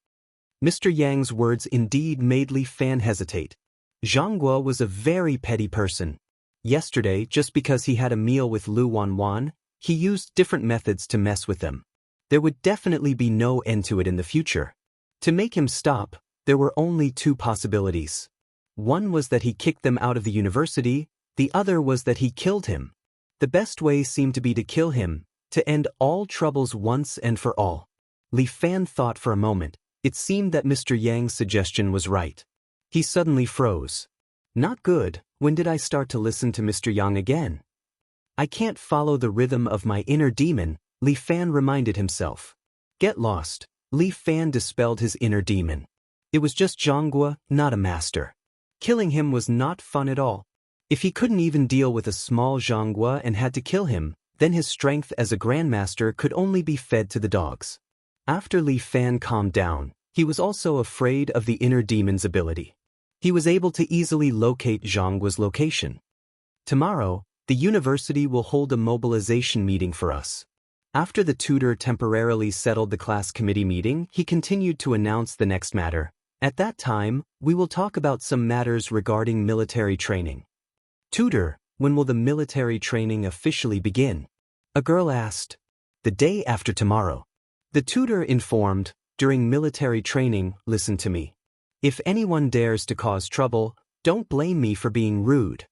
Mr. Yang's words indeed made Li Fan hesitate. Zhanghua was a very petty person. Yesterday, just because he had a meal with Lu Wanwan, he used different methods to mess with them. There would definitely be no end to it in the future. To make him stop, there were only 2 possibilities. One was that he kicked them out of the university, the other was that he killed him. The best way seemed to be to kill him, to end all troubles once and for all. Li Fan thought for a moment. It seemed that Mr. Yang's suggestion was right. He suddenly froze. Not good. When did I start to listen to Mr. Yang again? I can't follow the rhythm of my inner demon, Li Fan reminded himself. Get lost. Li Fan dispelled his inner demon. It was just Zhanghua, not a master. Killing him was not fun at all. If he couldn't even deal with a small Zhanghua and had to kill him, then his strength as a grandmaster could only be fed to the dogs. After Li Fan calmed down, he was also afraid of the inner demon's ability. He was able to easily locate Zhanghua's location. Tomorrow, the university will hold a mobilization meeting for us. After the tutor temporarily settled the class committee meeting, he continued to announce the next matter. At that time, we will talk about some matters regarding military training. Tutor, when will the military training officially begin? A girl asked. The day after tomorrow. The tutor informed, during military training, listen to me. If anyone dares to cause trouble, don't blame me for being rude.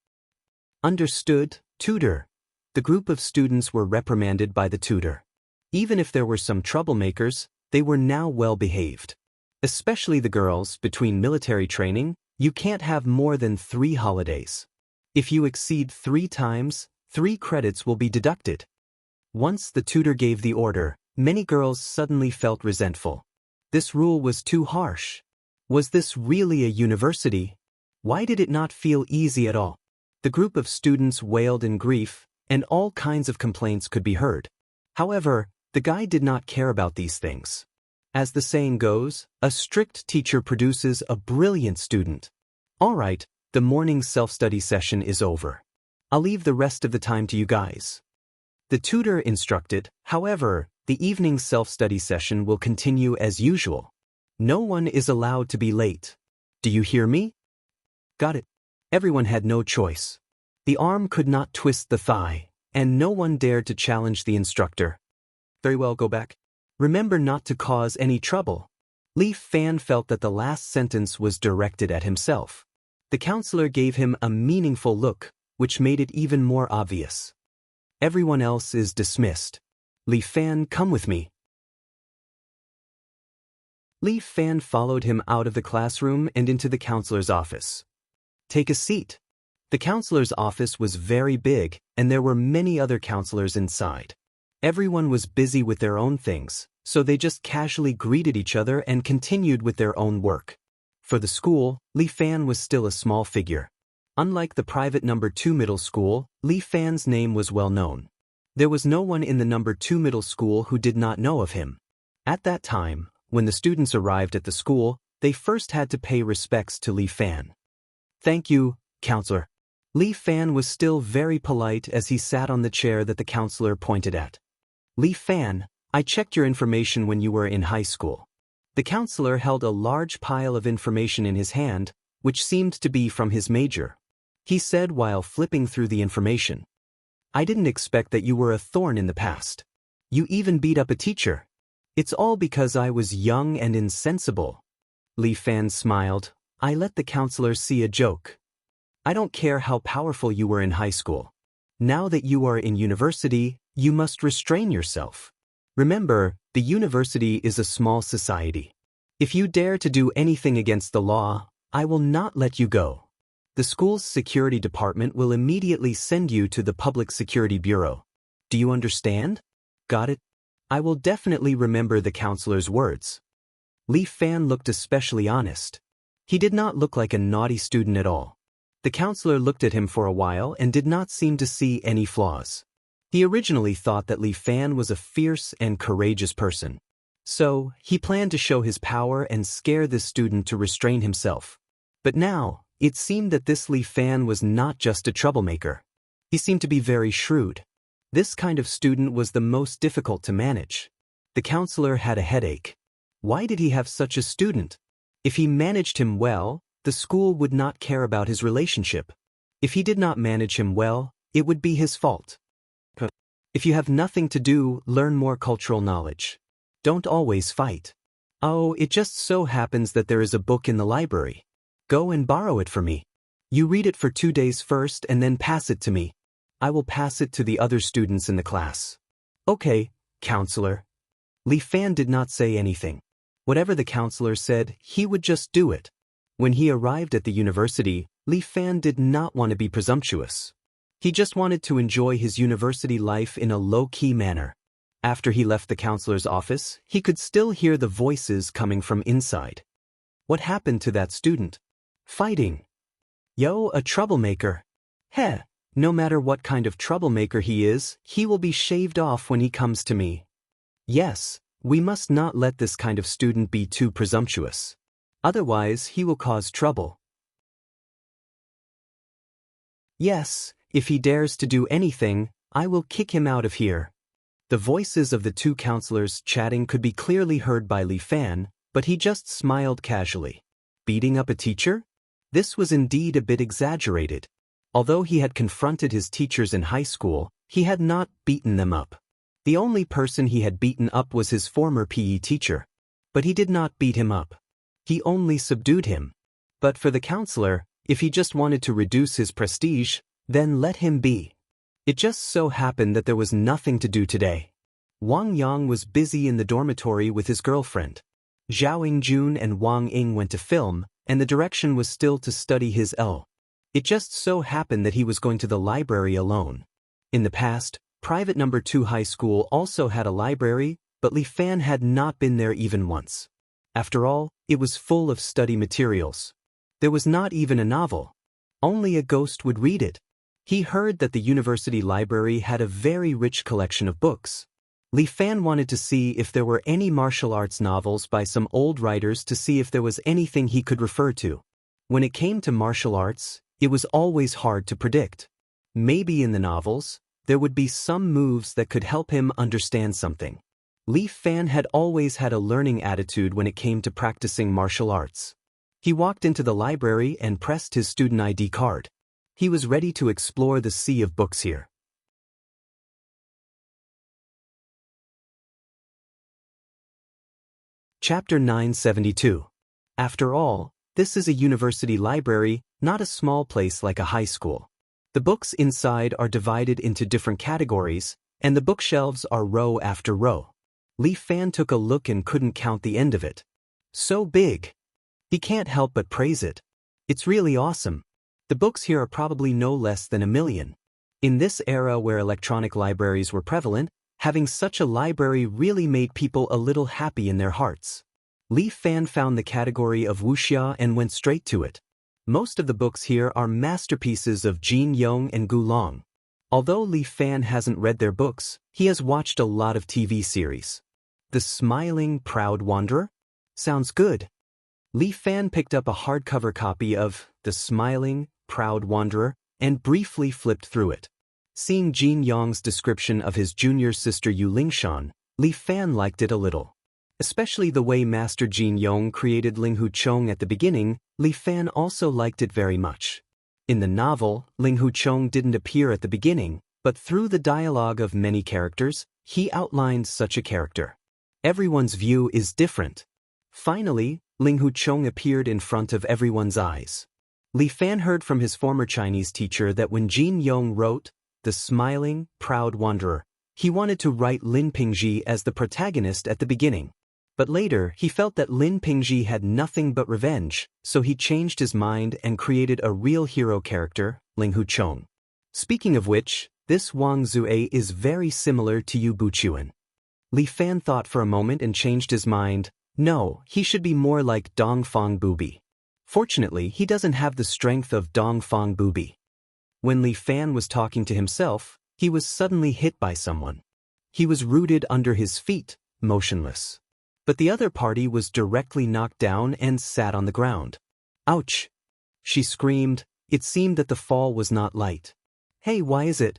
Understood, tutor. The group of students were reprimanded by the tutor. Even if there were some troublemakers, they were now well behaved. Especially the girls. Between military training, you can't have more than 3 holidays. If you exceed 3 times, 3 credits will be deducted. Once the tutor gave the order, many girls suddenly felt resentful. This rule was too harsh. Was this really a university? Why did it not feel easy at all? The group of students wailed in grief, and all kinds of complaints could be heard. However, the guy did not care about these things. As the saying goes, a strict teacher produces a brilliant student. All right, the morning self-study session is over. I'll leave the rest of the time to you guys. The tutor instructed. However, the evening self-study session will continue as usual. No one is allowed to be late. Do you hear me? Got it. Everyone had no choice. The arm could not twist the thigh, and no one dared to challenge the instructor. Very well, go back. Remember not to cause any trouble. Li Fan felt that the last sentence was directed at himself. The counselor gave him a meaningful look, which made it even more obvious. Everyone else is dismissed. Li Fan, come with me. Li Fan followed him out of the classroom and into the counselor's office. Take a seat. The counselor's office was very big, and there were many other counselors inside. Everyone was busy with their own things, so they just casually greeted each other and continued with their own work. For the school, Li Fan was still a small figure. Unlike the private number 2 middle school, Li Fan's name was well known. There was no one in the number 2 middle school who did not know of him. At that time, when the students arrived at the school, they first had to pay respects to Li Fan. Thank you, counselor. Li Fan was still very polite as he sat on the chair that the counselor pointed at. Li Fan, I checked your information when you were in high school. The counselor held a large pile of information in his hand, which seemed to be from his major. He said while flipping through the information. I didn't expect that you were a thorn in the past. You even beat up a teacher. It's all because I was young and insensible. Li Fan smiled. I let the counselor see a joke. I don't care how powerful you were in high school. Now that you are in university, you must restrain yourself. Remember, the university is a small society. If you dare to do anything against the law, I will not let you go. The school's security department will immediately send you to the Public Security Bureau. Do you understand? Got it? I will definitely remember the counselor's words. Li Fan looked especially honest. He did not look like a naughty student at all. The counselor looked at him for a while and did not seem to see any flaws. He originally thought that Li Fan was a fierce and courageous person. So, he planned to show his power and scare this student to restrain himself. But now, it seemed that this Li Fan was not just a troublemaker. He seemed to be very shrewd. This kind of student was the most difficult to manage. The counselor had a headache. Why did he have such a student? If he managed him well, the school would not care about his relationship. If he did not manage him well, it would be his fault. If you have nothing to do, learn more cultural knowledge. Don't always fight. Oh, it just so happens that there is a book in the library. Go and borrow it for me. You read it for 2 days first and then pass it to me. I will pass it to the other students in the class. Okay, counselor. Li Fan did not say anything. Whatever the counselor said, he would just do it. When he arrived at the university, Li Fan did not want to be presumptuous. He just wanted to enjoy his university life in a low-key manner. After he left the counselor's office, he could still hear the voices coming from inside. What happened to that student? Fighting. Yo, a troublemaker. Heh, no matter what kind of troublemaker he is, he will be shaved off when he comes to me. Yes, we must not let this kind of student be too presumptuous. Otherwise, he will cause trouble. Yes, if he dares to do anything, I will kick him out of here. The voices of the two counselors chatting could be clearly heard by Li Fan, but he just smiled casually. Beating up a teacher? This was indeed a bit exaggerated. Although he had confronted his teachers in high school, he had not beaten them up. The only person he had beaten up was his former PE teacher. But he did not beat him up. He only subdued him. But for the counselor, if he just wanted to reduce his prestige, then let him be. It just so happened that there was nothing to do today. Wang Yang was busy in the dormitory with his girlfriend. Zhao Yingjun and Wang Ying went to film, and the direction was still to study his L. It just so happened that he was going to the library alone. In the past, private No. 2 high school also had a library, but Li Fan had not been there even once. After all, it was full of study materials. There was not even a novel. Only a ghost would read it. He heard that the university library had a very rich collection of books. Li Fan wanted to see if there were any martial arts novels by some old writers to see if there was anything he could refer to. When it came to martial arts, it was always hard to predict. Maybe in the novels, there would be some moves that could help him understand something. Li Fan had always had a learning attitude when it came to practicing martial arts. He walked into the library and pressed his student ID card. He was ready to explore the sea of books here. Chapter 972. After all, this is a university library, not a small place like a high school. The books inside are divided into different categories, and the bookshelves are row after row. Li Fan took a look and couldn't count the end of it. So big. He can't help but praise it. It's really awesome. The books here are probably no less than 1 million. In this era where electronic libraries were prevalent, having such a library really made people a little happy in their hearts. Li Fan found the category of wuxia and went straight to it. Most of the books here are masterpieces of Jin Yong and Gu Long. Although Li Fan hasn't read their books, he has watched a lot of TV series. The Smiling Proud Wanderer? Sounds good. Li Fan picked up a hardcover copy of The Smiling Proud Wanderer and briefly flipped through it. Seeing Jin Yong's description of his junior sister Yu Lingshan, Li Fan liked it a little. Especially the way Master Jin Yong created Ling Hu Chong at the beginning, Li Fan also liked it very much. In the novel, Ling Hu Chong didn't appear at the beginning, but through the dialogue of many characters, he outlined such a character. Everyone's view is different. Finally, Ling Huchong appeared in front of everyone's eyes. Li Fan heard from his former Chinese teacher that when Jin Yong wrote The Smiling, Proud Wanderer, he wanted to write Lin Pingji as the protagonist at the beginning. But later, he felt that Lin Pingji had nothing but revenge, so he changed his mind and created a real hero character, Ling Huchong. Speaking of which, this Wang Zue is very similar to Yu Buchuan. Li Fan thought for a moment and changed his mind. No, he should be more like Dongfang Bubi. Fortunately, he doesn't have the strength of Dongfang Bubi. When Li Fan was talking to himself, he was suddenly hit by someone. He was rooted under his feet, motionless. But the other party was directly knocked down and sat on the ground. Ouch! She screamed. It seemed that the fall was not light. Hey, why is it?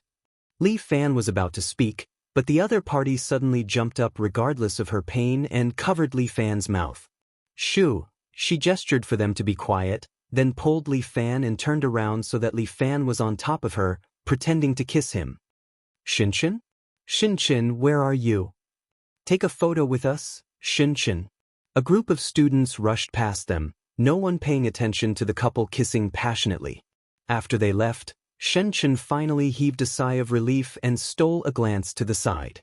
Li Fan was about to speak, but the other party suddenly jumped up regardless of her pain and covered Li Fan's mouth. Shoo! She gestured for them to be quiet, then pulled Li Fan and turned around so that Li Fan was on top of her, pretending to kiss him. Shinchin? Shinchin, where are you? Take a photo with us, Shinchin. A group of students rushed past them, no one paying attention to the couple kissing passionately. After they left, Shinchin finally heaved a sigh of relief and stole a glance to the side.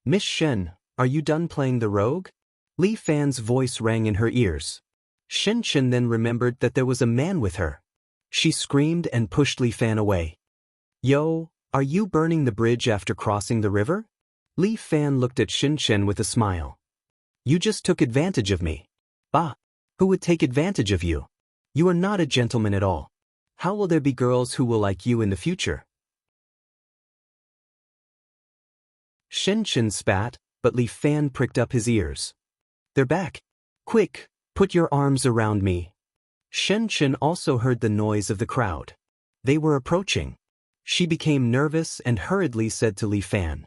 Miss Shen, are you done playing the rogue? Li Fan's voice rang in her ears. Shinchin then remembered that there was a man with her. She screamed and pushed Li Fan away. Yo, are you burning the bridge after crossing the river? Li Fan looked at Shinchin with a smile. You just took advantage of me. Bah! Who would take advantage of you? You are not a gentleman at all. How will there be girls who will like you in the future? Shinchin spat, but Li Fan pricked up his ears. They're back. Quick, put your arms around me. Shinchin also heard the noise of the crowd. They were approaching. She became nervous and hurriedly said to Li Fan.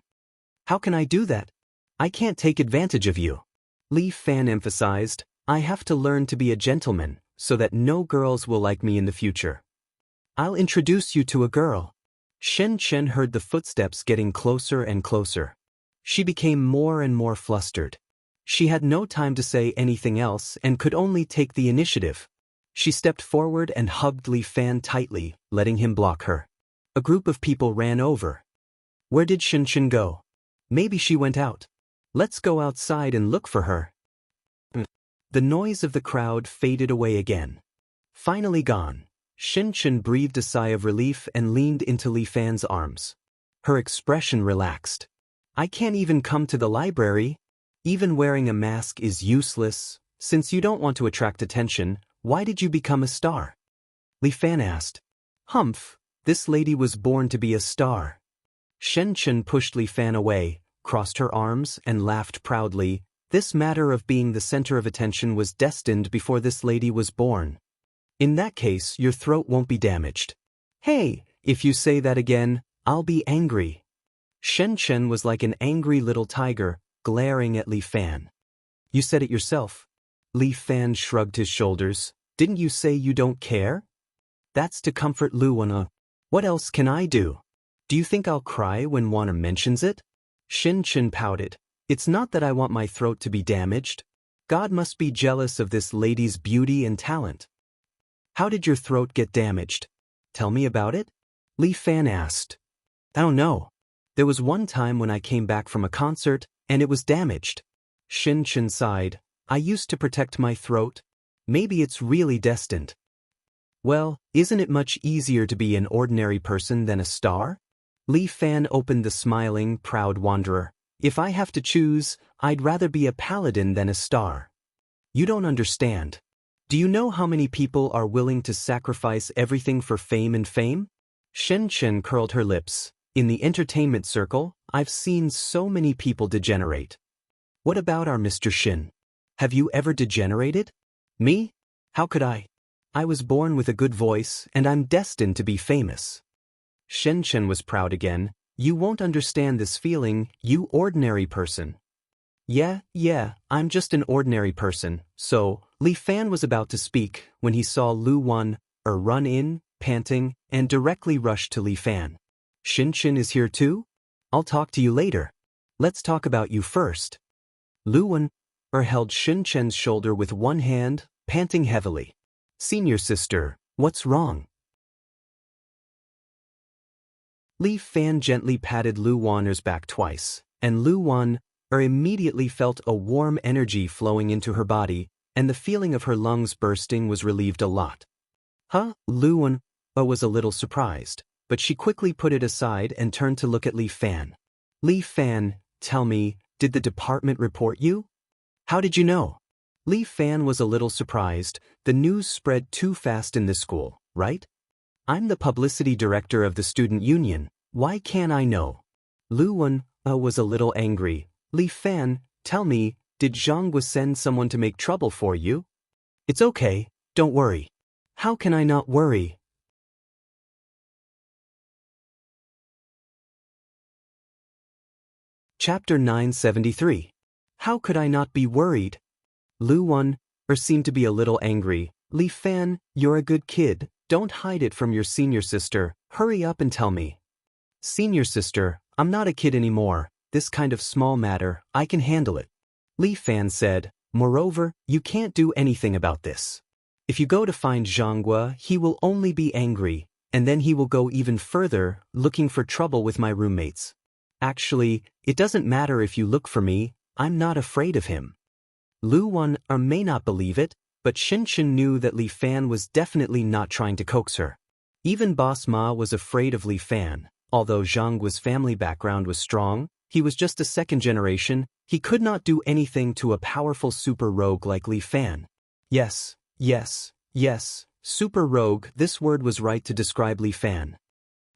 How can I do that? I can't take advantage of you. Li Fan emphasized, I have to learn to be a gentleman, so that no girls will like me in the future. I'll introduce you to a girl. Shinchin heard the footsteps getting closer and closer. She became more and more flustered. She had no time to say anything else and could only take the initiative. She stepped forward and hugged Li Fan tightly, letting him block her. A group of people ran over. Where did Shinchin go? Maybe she went out. Let's go outside and look for her. The noise of the crowd faded away again. Finally gone, Shinchin breathed a sigh of relief and leaned into Li Fan's arms. Her expression relaxed. I can't even come to the library. Even wearing a mask is useless. Since you don't want to attract attention, why did you become a star? Li Fan asked. Humph, this lady was born to be a star. Shinchin pushed Li Fan away, crossed her arms, and laughed proudly. This matter of being the center of attention was destined before this lady was born. In that case, your throat won't be damaged. Hey, if you say that again, I'll be angry. Shinchin was like an angry little tiger, glaring at Li Fan. You said it yourself. Li Fan shrugged his shoulders. Didn't you say you don't care? That's to comfort Lu Wana. What else can I do? Do you think I'll cry when Wana mentions it? Shinchin pouted. It's not that I want my throat to be damaged. God must be jealous of this lady's beauty and talent. How did your throat get damaged? Tell me about it? Li Fan asked. I don't know. There was one time when I came back from a concert, and it was damaged. Shinchin sighed. I used to protect my throat. Maybe it's really destined. Well, isn't it much easier to be an ordinary person than a star? Li Fan opened the smiling, proud wanderer. If I have to choose, I'd rather be a paladin than a star. You don't understand. Do you know how many people are willing to sacrifice everything for fame and fame? Shinchin curled her lips. In the entertainment circle, I've seen so many people degenerate. What about our Mr. Shin? Have you ever degenerated? Me? How could I? I was born with a good voice, and I'm destined to be famous. Shinchin was proud again. You won't understand this feeling, you ordinary person. Yeah, I'm just an ordinary person. So, Li Fan was about to speak when he saw Lu Wan run in, panting, and directly rushed to Li Fan. Shinchin is here too? I'll talk to you later. Let's talk about you first. Lu Wen held Shin Chen's shoulder with one hand, panting heavily. Senior sister, what's wrong? Li Fan gently patted Lu Wan's back twice, and Lu Wan immediately felt a warm energy flowing into her body, and the feeling of her lungs bursting was relieved a lot. Lu Wan was a little surprised, but she quickly put it aside and turned to look at Li Fan. Li Fan, tell me, did the department report you? How did you know? Li Fan was a little surprised. The news spread too fast in this school, right? I'm the publicity director of the student union. Why can't I know? Lu Wan was a little angry. Li Fan, tell me, did Zhang send someone to make trouble for you? It's okay, don't worry. How can I not worry? Chapter 973. How could I not be worried? Lu Wan seemed to be a little angry. Li Fan, you're a good kid. Don't hide it from your senior sister. Hurry up and tell me. Senior sister, I'm not a kid anymore. This kind of small matter, I can handle it. Li Fan said, moreover, you can't do anything about this. If you go to find Zhang, he will only be angry, and then he will go even further, looking for trouble with my roommates. Actually, it doesn't matter if you look for me, I'm not afraid of him. Lu Wan may not believe it, but Shin Chen knew that Li Fan was definitely not trying to coax her. Even Boss Ma was afraid of Li Fan. Although Zhang's family background was strong, he was just a second generation, he could not do anything to a powerful super rogue like Li Fan. Yes, super rogue, this word was right to describe Li Fan.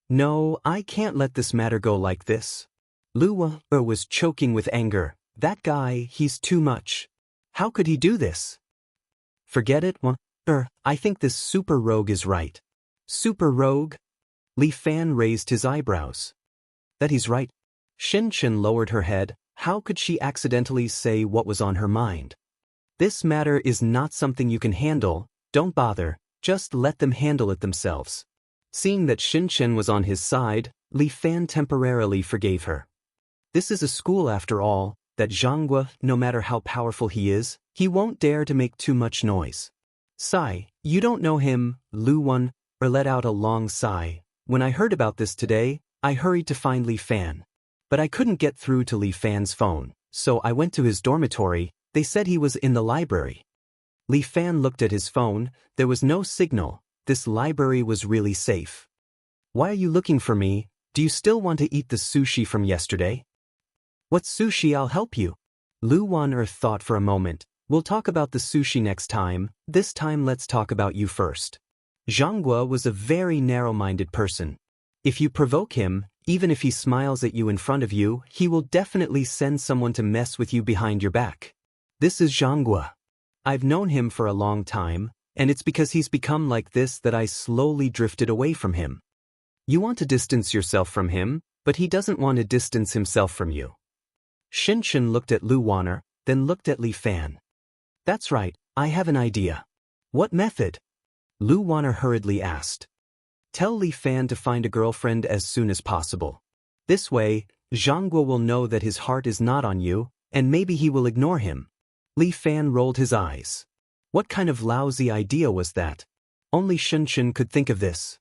No, I can't let this matter go like this. Lu Wan was choking with anger. That guy, he's too much. How could he do this? Forget it, Wan. I think this super rogue is right. Super rogue? Li Fan raised his eyebrows. That he's right. Shin Chen lowered her head. How could she accidentally say what was on her mind? This matter is not something you can handle, don't bother, just let them handle it themselves. Seeing that Shin Chen was on his side, Li Fan temporarily forgave her. This is a school after all, that Zhang, no matter how powerful he is, he won't dare to make too much noise. Sigh, you don't know him, Lu Wan let out a long sigh. When I heard about this today, I hurried to find Li Fan. But I couldn't get through to Li Fan's phone, so I went to his dormitory. They said he was in the library. Li Fan looked at his phone. There was no signal. This library was really safe. Why are you looking for me? Do you still want to eat the sushi from yesterday? What sushi? I'll help you. Lu Wan thought for a moment. We'll talk about the sushi next time. This time let's talk about you first. Zhang was a very narrow-minded person. If you provoke him, even if he smiles at you in front of you, he will definitely send someone to mess with you behind your back. This is Zhang. I've known him for a long time, and it's because he's become like this that I slowly drifted away from him. You want to distance yourself from him, but he doesn't want to distance himself from you. Shin Chen looked at Lu Wan, then looked at Li Fan. That's right, I have an idea. What method? Lu Wan hurriedly asked. Tell Li Fan to find a girlfriend as soon as possible. This way, Zhang will know that his heart is not on you, and maybe he will ignore him. Li Fan rolled his eyes. What kind of lousy idea was that? Only Shin Chen could think of this.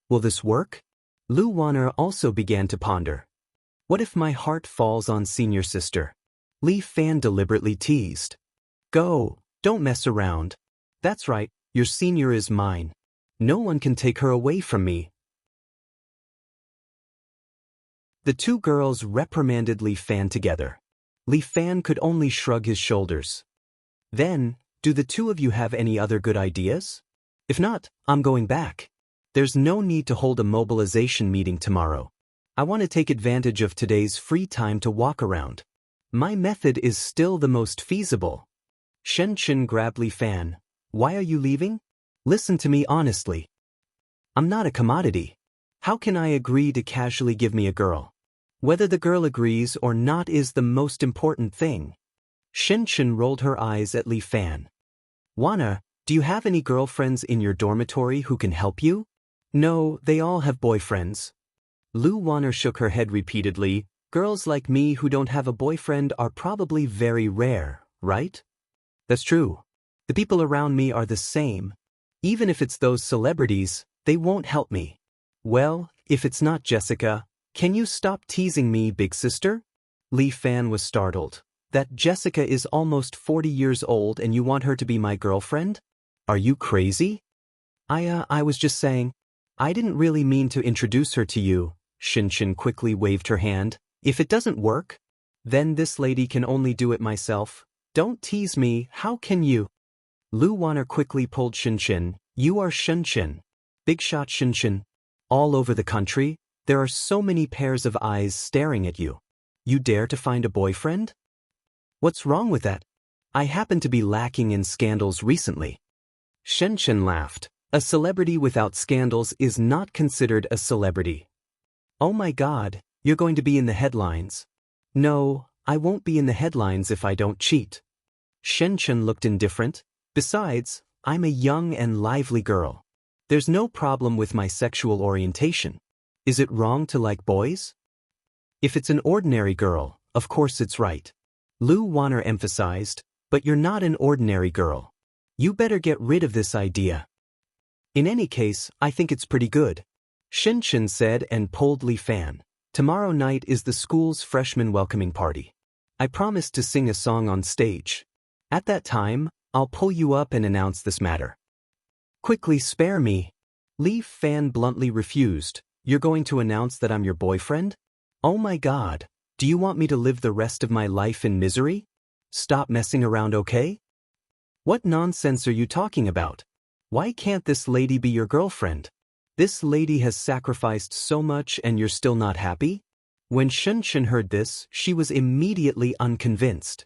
Will this work? Lu Wan also began to ponder. What if my heart falls on senior sister? Li Fan deliberately teased. Go, don't mess around. That's right, your senior is mine. No one can take her away from me. The two girls reprimanded Li Fan together. Li Fan could only shrug his shoulders. Then, do the two of you have any other good ideas? If not, I'm going back. There's no need to hold a mobilization meeting tomorrow. I want to take advantage of today's free time to walk around. My method is still the most feasible. Shen Chen grabbed Li Fan. Why are you leaving? Listen to me honestly. I'm not a commodity. How can I agree to casually give me a girl? Whether the girl agrees or not is the most important thing. Shen Chen rolled her eyes at Li Fan. Wana, do you have any girlfriends in your dormitory who can help you? No, they all have boyfriends. Lu Wan shook her head repeatedly. Girls like me who don't have a boyfriend are probably very rare, right? That's true. The people around me are the same. Even if it's those celebrities, they won't help me. Well, if it's not Jessica, can you stop teasing me, big sister? Li Fan was startled. That Jessica is almost 40 years old and you want her to be my girlfriend? Are you crazy? I was just saying. I didn't really mean to introduce her to you. Shinshin quickly waved her hand. If it doesn't work, then this lady can only do it myself. Don't tease me, how can you? Lu Wanner quickly pulled Shinshin. You are Shinshin. Big shot Shinshin. All over the country, there are so many pairs of eyes staring at you. You dare to find a boyfriend? What's wrong with that? I happen to be lacking in scandals recently. Shinshin laughed. A celebrity without scandals is not considered a celebrity. Oh my God, you're going to be in the headlines. No, I won't be in the headlines if I don't cheat. Shinshin looked indifferent. Besides, I'm a young and lively girl. There's no problem with my sexual orientation. Is it wrong to like boys? If it's an ordinary girl, of course it's right. Lu Wanner emphasized, but you're not an ordinary girl. You better get rid of this idea. In any case, I think it's pretty good. Shinshin said and pulled Li Fan. Tomorrow night is the school's freshman welcoming party. I promised to sing a song on stage. At that time, I'll pull you up and announce this matter. Quickly spare me. Li Fan bluntly refused. You're going to announce that I'm your boyfriend? Oh my God, do you want me to live the rest of my life in misery? Stop messing around, okay? What nonsense are you talking about? Why can't this lady be your girlfriend? This lady has sacrificed so much and you're still not happy? When Shinshin heard this, she was immediately unconvinced.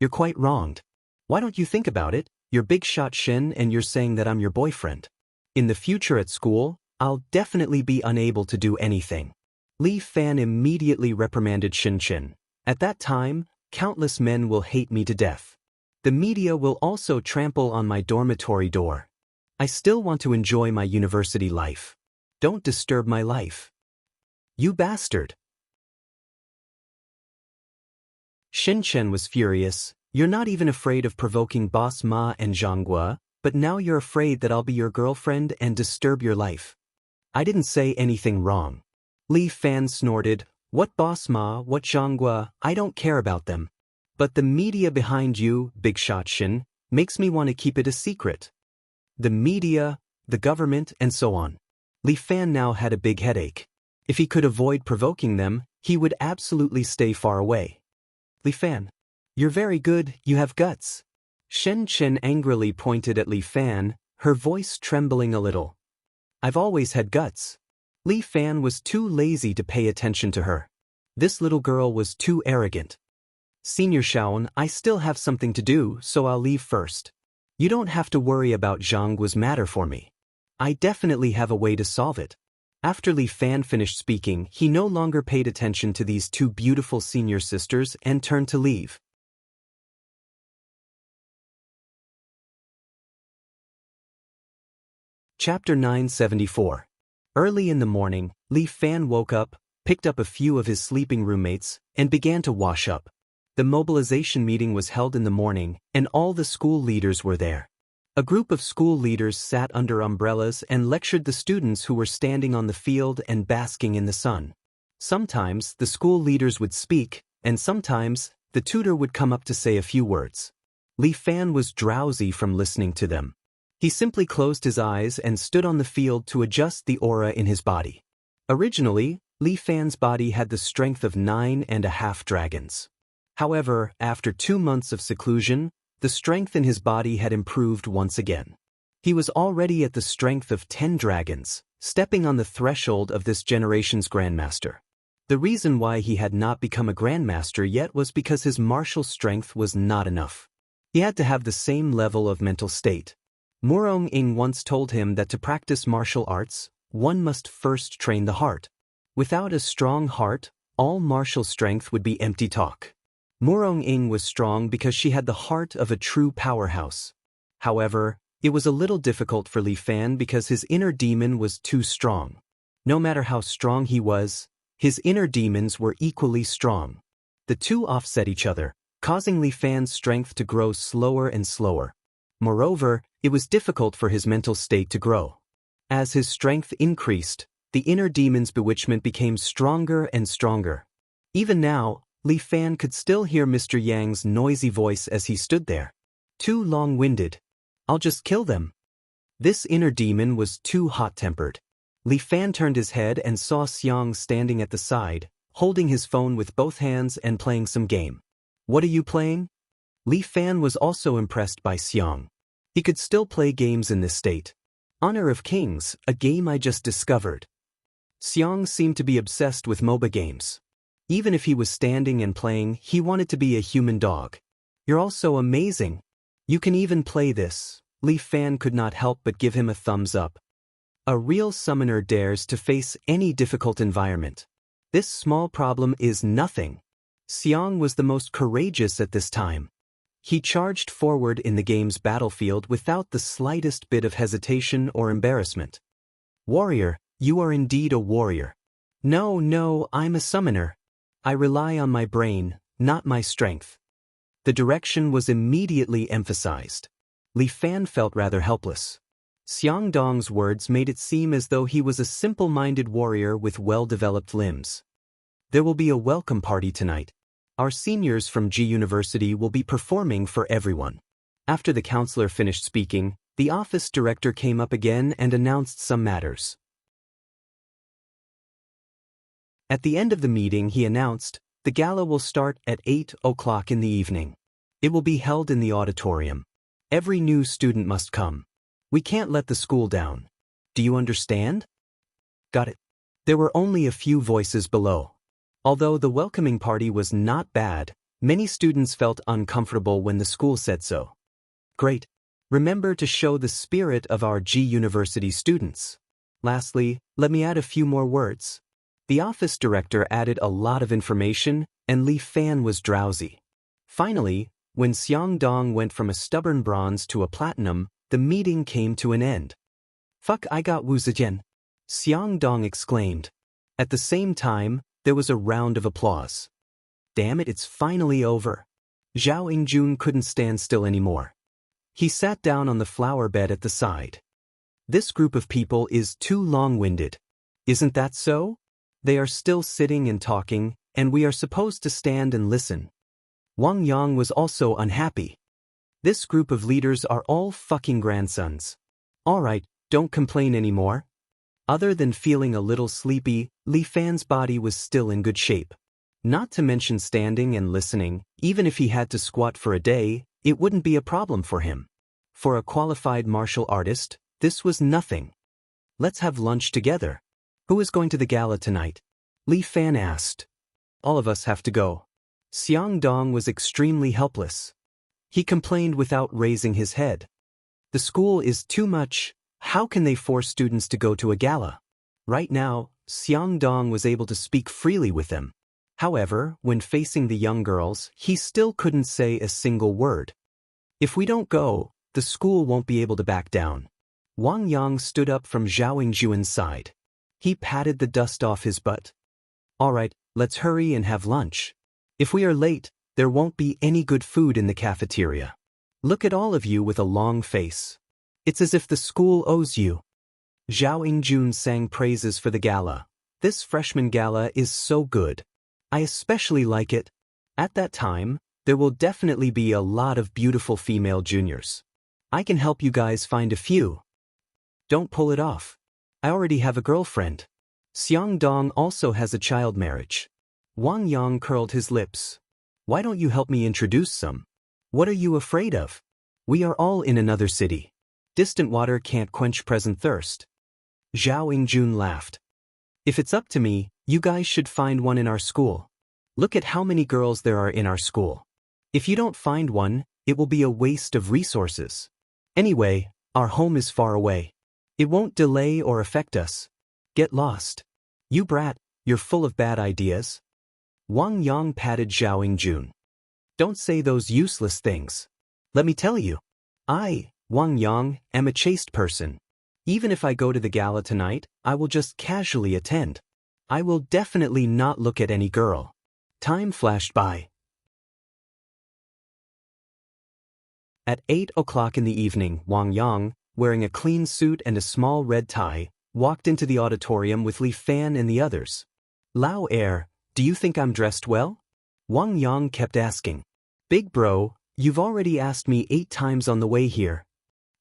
You're quite wronged. Why don't you think about it? You're big shot Shin and you're saying that I'm your boyfriend. In the future at school, I'll definitely be unable to do anything. Li Fan immediately reprimanded Shinshin. At that time, countless men will hate me to death. The media will also trample on my dormitory door. I still want to enjoy my university life. Don't disturb my life. You bastard. Shinshin was furious. You're not even afraid of provoking Boss Ma and Zhanghua, but now you're afraid that I'll be your girlfriend and disturb your life. I didn't say anything wrong. Li Fan snorted. What Boss Ma, what Zhanghua, I don't care about them. But the media behind you, Big Shot Shin, makes me want to keep it a secret. The media, the government, and so on. Li Fan now had a big headache. If he could avoid provoking them, he would absolutely stay far away. Li Fan. You're very good, you have guts. Shen Chen angrily pointed at Li Fan, her voice trembling a little. I've always had guts. Li Fan was too lazy to pay attention to her. This little girl was too arrogant. Senior Shaon, I still have something to do, so I'll leave first. You don't have to worry about Zhanggua's matter for me. I definitely have a way to solve it. After Li Fan finished speaking, he no longer paid attention to these two beautiful senior sisters and turned to leave. Chapter 974. Early in the morning, Li Fan woke up, picked up a few of his sleeping roommates, and began to wash up. The mobilization meeting was held in the morning, and all the school leaders were there. A group of school leaders sat under umbrellas and lectured the students who were standing on the field and basking in the sun. Sometimes the school leaders would speak, and sometimes the tutor would come up to say a few words. Li Fan was drowsy from listening to them. He simply closed his eyes and stood on the field to adjust the aura in his body. Originally, Li Fan's body had the strength of 9.5 dragons. However, after 2 months of seclusion, the strength in his body had improved once again. He was already at the strength of 10 dragons, stepping on the threshold of this generation's grandmaster. The reason why he had not become a grandmaster yet was because his martial strength was not enough. He had to have the same level of mental state. Murong Ing once told him that to practice martial arts, one must first train the heart. Without a strong heart, all martial strength would be empty talk. Murong Ing was strong because she had the heart of a true powerhouse. However, it was a little difficult for Li Fan because his inner demon was too strong. No matter how strong he was, His inner demons were equally strong. The two offset each other, causing Li Fan's strength to grow slower and slower. Moreover, it was difficult for his mental state to grow. As his strength increased, the inner demon's bewitchment became stronger and stronger. Even now, Li Fan could still hear Mr. Yang's noisy voice as he stood there. Too long-winded. I'll just kill them. This inner demon was too hot-tempered. Li Fan turned his head and saw Xiang standing at the side, holding his phone with both hands and playing some game. What are you playing? Li Fan was also impressed by Xiang. He could still play games in this state. Honor of Kings, a game I just discovered. Xiang seemed to be obsessed with MOBA games. Even if he was standing and playing, he wanted to be a human dog. You're all so amazing. You can even play this. Li Fan could not help but give him a thumbs up. A real summoner dares to face any difficult environment. This small problem is nothing. Xiang was the most courageous at this time. He charged forward in the game's battlefield without the slightest bit of hesitation or embarrassment. Warrior, you are indeed a warrior. No, I'm a summoner. I rely on my brain, not my strength. The direction was immediately emphasized. Li Fan felt rather helpless. Xiang Dong's words made it seem as though he was a simple-minded warrior with well-developed limbs. There will be a welcome party tonight. Our seniors from G University will be performing for everyone. After the counselor finished speaking, the office director came up again and announced some matters. At the end of the meeting, he announced, the gala will start at 8 o'clock in the evening. It will be held in the auditorium. Every new student must come. We can't let the school down. Do you understand? Got it. There were only a few voices below. Although the welcoming party was not bad, many students felt uncomfortable when the school said so. Great. Remember to show the spirit of our G University students. Lastly, let me add a few more words. The office director added a lot of information, and Li Fan was drowsy. Finally, when Xiang Dong went from a stubborn bronze to a platinum, the meeting came to an end. Fuck, I got Wu Zijian, Xiang Dong exclaimed. At the same time, there was a round of applause. Damn it, it's finally over. Zhao Yingjun couldn't stand still anymore. He sat down on the flower bed at the side. This group of people is too long-winded. Isn't that so? They are still sitting and talking, and we are supposed to stand and listen. Wang Yang was also unhappy. This group of leaders are all fucking grandsons. Alright, don't complain anymore. Other than feeling a little sleepy, Li Fan's body was still in good shape. Not to mention standing and listening, even if he had to squat for a day, it wouldn't be a problem for him. For a qualified martial artist, this was nothing. Let's have lunch together. Who is going to the gala tonight? Li Fan asked. All of us have to go. Xiang Dong was extremely helpless. He complained without raising his head. The school is too much. How can they force students to go to a gala? Right now, Xiang Dong was able to speak freely with them. However, when facing the young girls, he still couldn't say a single word. If we don't go, the school won't be able to back down. Wang Yang stood up from Zhao Yingjun's side. He patted the dust off his butt. Alright, let's hurry and have lunch. If we are late, there won't be any good food in the cafeteria. Look at all of you with a long face. It's as if the school owes you. Zhao Yingjun sang praises for the gala. This freshman gala is so good. I especially like it. At that time, there will definitely be a lot of beautiful female juniors. I can help you guys find a few. Don't pull it off. I already have a girlfriend. Xiang Dong also has a child marriage. Wang Yang curled his lips. Why don't you help me introduce some? What are you afraid of? We are all in another city. Distant water can't quench present thirst. Zhao Yingjun laughed. If it's up to me, you guys should find one in our school. Look at how many girls there are in our school. If you don't find one, it will be a waste of resources. Anyway, our home is far away. It won't delay or affect us. Get lost. You brat, you're full of bad ideas. Wang Yang patted Zhao Yingjun. Don't say those useless things. Let me tell you. I, Wang Yang, am a chaste person. Even if I go to the gala tonight, I will just casually attend. I will definitely not look at any girl. Time flashed by. At 8 o'clock in the evening, Wang Yang, wearing a clean suit and a small red tie, walked into the auditorium with Li Fan and the others. Lao Air, do you think I'm dressed well? Wang Yang kept asking. Big bro, you've already asked me 8 times on the way here.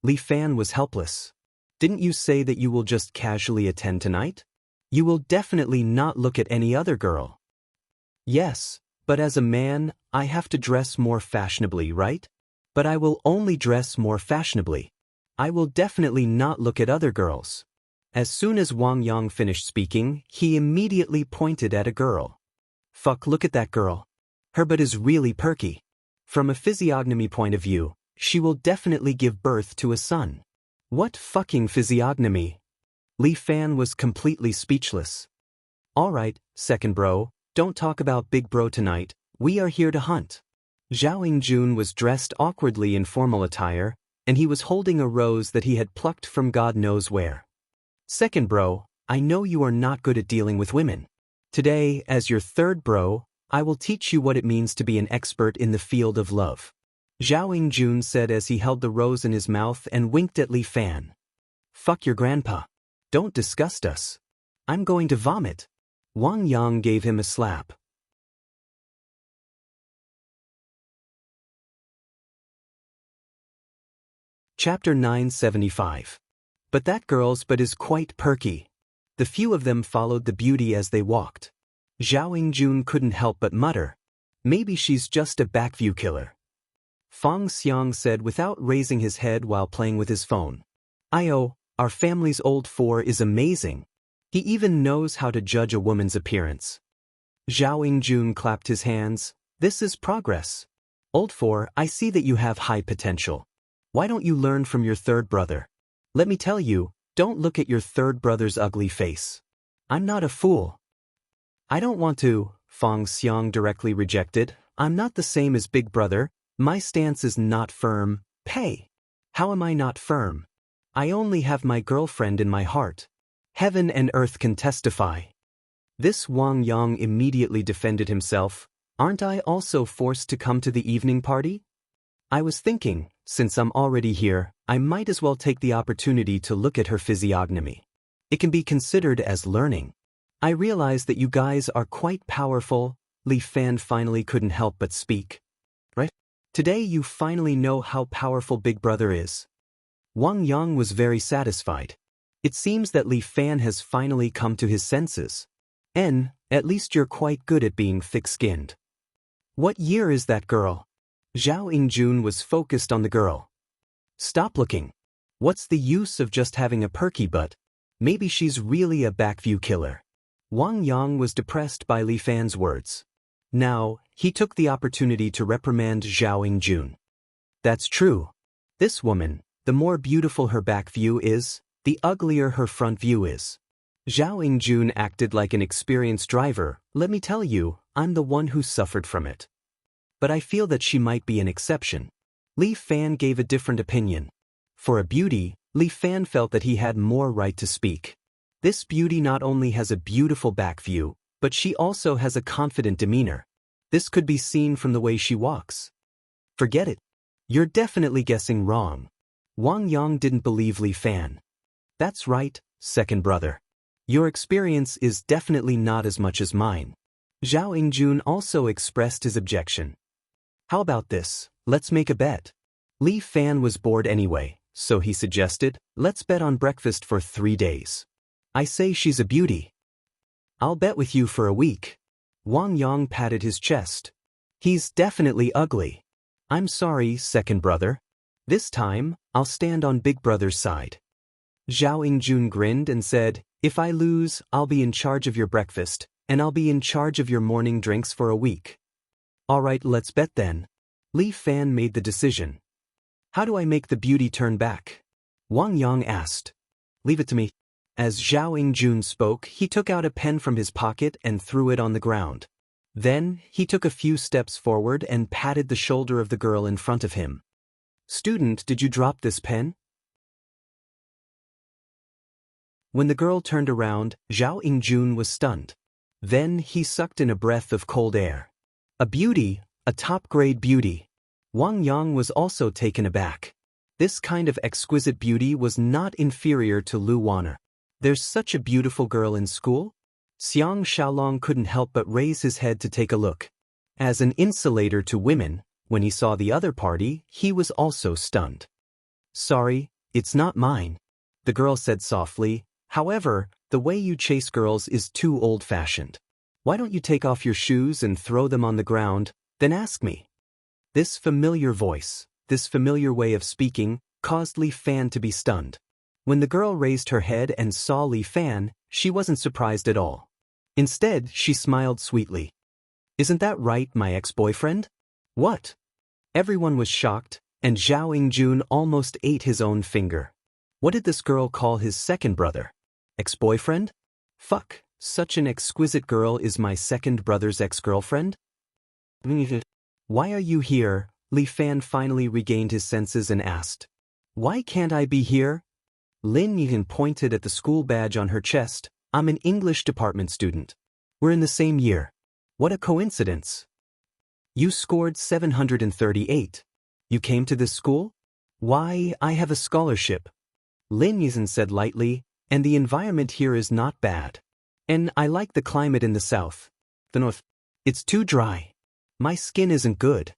Li Fan was helpless. Didn't you say that you will just casually attend tonight? You will definitely not look at any other girl. Yes, but as a man, I have to dress more fashionably, right? But I will only dress more fashionably. I will definitely not look at other girls. As soon as Wang Yang finished speaking, he immediately pointed at a girl. Fuck, look at that girl. Her butt is really perky. From a physiognomy point of view, she will definitely give birth to a son. What fucking physiognomy? Li Fan was completely speechless. Alright, second bro, don't talk about big bro tonight, we are here to hunt. Zhao Yingjun was dressed awkwardly in formal attire, and he was holding a rose that he had plucked from God knows where. Second bro, I know you are not good at dealing with women. Today, as your third bro, I will teach you what it means to be an expert in the field of love. Zhao Yingjun said as he held the rose in his mouth and winked at Li Fan. Fuck your grandpa. Don't disgust us. I'm going to vomit. Wang Yang gave him a slap. Chapter 975. But that girl's butt is quite perky. The few of them followed the beauty as they walked. Zhao Yingjun couldn't help but mutter. Maybe she's just a backview killer. Fang Xiang said without raising his head while playing with his phone. Io, our family's old four is amazing. He even knows how to judge a woman's appearance. Zhao Yingjun clapped his hands. This is progress. Old four, I see that you have high potential. Why don't you learn from your third brother? Let me tell you, don't look at your third brother's ugly face. I'm not a fool. I don't want to, Fang Xiang directly rejected. I'm not the same as big brother. My stance is not firm. Pay. How am I not firm? I only have my girlfriend in my heart. Heaven and earth can testify. This Wang Yang immediately defended himself. Aren't I also forced to come to the evening party? I was thinking, since I'm already here, I might as well take the opportunity to look at her physiognomy. It can be considered as learning. I realize that you guys are quite powerful. Li Fan finally couldn't help but speak. Right? Today you finally know how powerful Big Brother is. Wang Yang was very satisfied. It seems that Li Fan has finally come to his senses. At least you're quite good at being thick-skinned. What year is that girl? Zhao Yingjun was focused on the girl. Stop looking. What's the use of just having a perky butt? Maybe she's really a backview killer. Wang Yang was depressed by Li Fan's words. Now, he took the opportunity to reprimand Zhao Yingjun. That's true. This woman, the more beautiful her back view is, the uglier her front view is. Zhao Yingjun acted like an experienced driver. Let me tell you, I'm the one who suffered from it. But I feel that she might be an exception. Li Fan gave a different opinion. For a beauty, Li Fan felt that he had more right to speak. This beauty not only has a beautiful back view, but she also has a confident demeanor. This could be seen from the way she walks. Forget it. You're definitely guessing wrong. Wang Yang didn't believe Li Fan. That's right, second brother. Your experience is definitely not as much as mine. Zhao Yingjun also expressed his objection. How about this, let's make a bet. Li Fan was bored anyway, so he suggested, let's bet on breakfast for 3 days. I say she's a beauty. I'll bet with you for a week. Wang Yang patted his chest. He's definitely ugly. I'm sorry, second brother. This time, I'll stand on big brother's side. Zhao Yingjun grinned and said, if I lose, I'll be in charge of your breakfast, and I'll be in charge of your morning drinks for a week. Alright, let's bet then. Li Fan made the decision. How do I make the beauty turn back? Wang Yang asked. Leave it to me. As Zhao Yingjun spoke, he took out a pen from his pocket and threw it on the ground. Then, he took a few steps forward and patted the shoulder of the girl in front of him. Student, did you drop this pen? When the girl turned around, Zhao Yingjun was stunned. Then he sucked in a breath of cold air. A beauty, a top-grade beauty. Wang Yang was also taken aback. This kind of exquisite beauty was not inferior to Lu Wan'er. There's such a beautiful girl in school? Xiang Xiaolong couldn't help but raise his head to take a look. As an insulator to women, when he saw the other party, he was also stunned. Sorry, it's not mine, the girl said softly. However, the way you chase girls is too old-fashioned. Why don't you take off your shoes and throw them on the ground, then ask me? This familiar voice, this familiar way of speaking, caused Li Fan to be stunned. When the girl raised her head and saw Li Fan, she wasn't surprised at all. Instead, she smiled sweetly. Isn't that right, my ex-boyfriend? What? Everyone was shocked, and Zhao Yingjun almost ate his own finger. What did this girl call his second brother? Ex-boyfriend? Fuck, such an exquisite girl is my second brother's ex-girlfriend? Why are you here? Li Fan finally regained his senses and asked. Why can't I be here? Lin Yingjun pointed at the school badge on her chest. I'm an English department student. We're in the same year. What a coincidence. You scored 738. You came to this school? Why, I have a scholarship. Lin Yingjun said lightly, and the environment here is not bad. And I like the climate in the south. The north. It's too dry. My skin isn't good.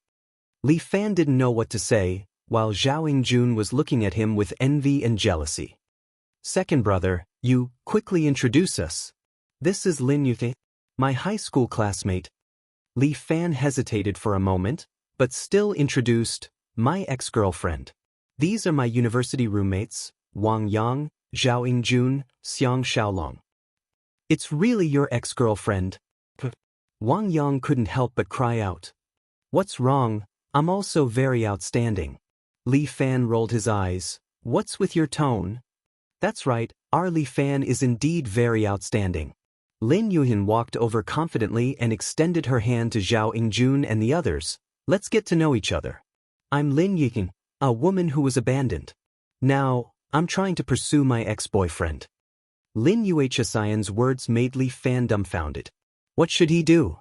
Li Fan didn't know what to say, while Zhao Yingjun was looking at him with envy and jealousy. Second brother, you, quickly introduce us. This is Lin Yingjun, my high school classmate. Li Fan hesitated for a moment, but still introduced, my ex-girlfriend. These are my university roommates, Wang Yang, Zhao Yingjun, Xiang Xiaolong. It's really your ex-girlfriend? Wang Yang couldn't help but cry out. What's wrong? I'm also very outstanding. Li Fan rolled his eyes. What's with your tone? That's right, our Li Fan is indeed very outstanding. Lin Yingjun walked over confidently and extended her hand to Zhao Yingjun and the others. Let's get to know each other. I'm Lin Yingjun, a woman who was abandoned. Now, I'm trying to pursue my ex-boyfriend. Lin Yuhsian's words made Li Fan dumbfounded. What should he do?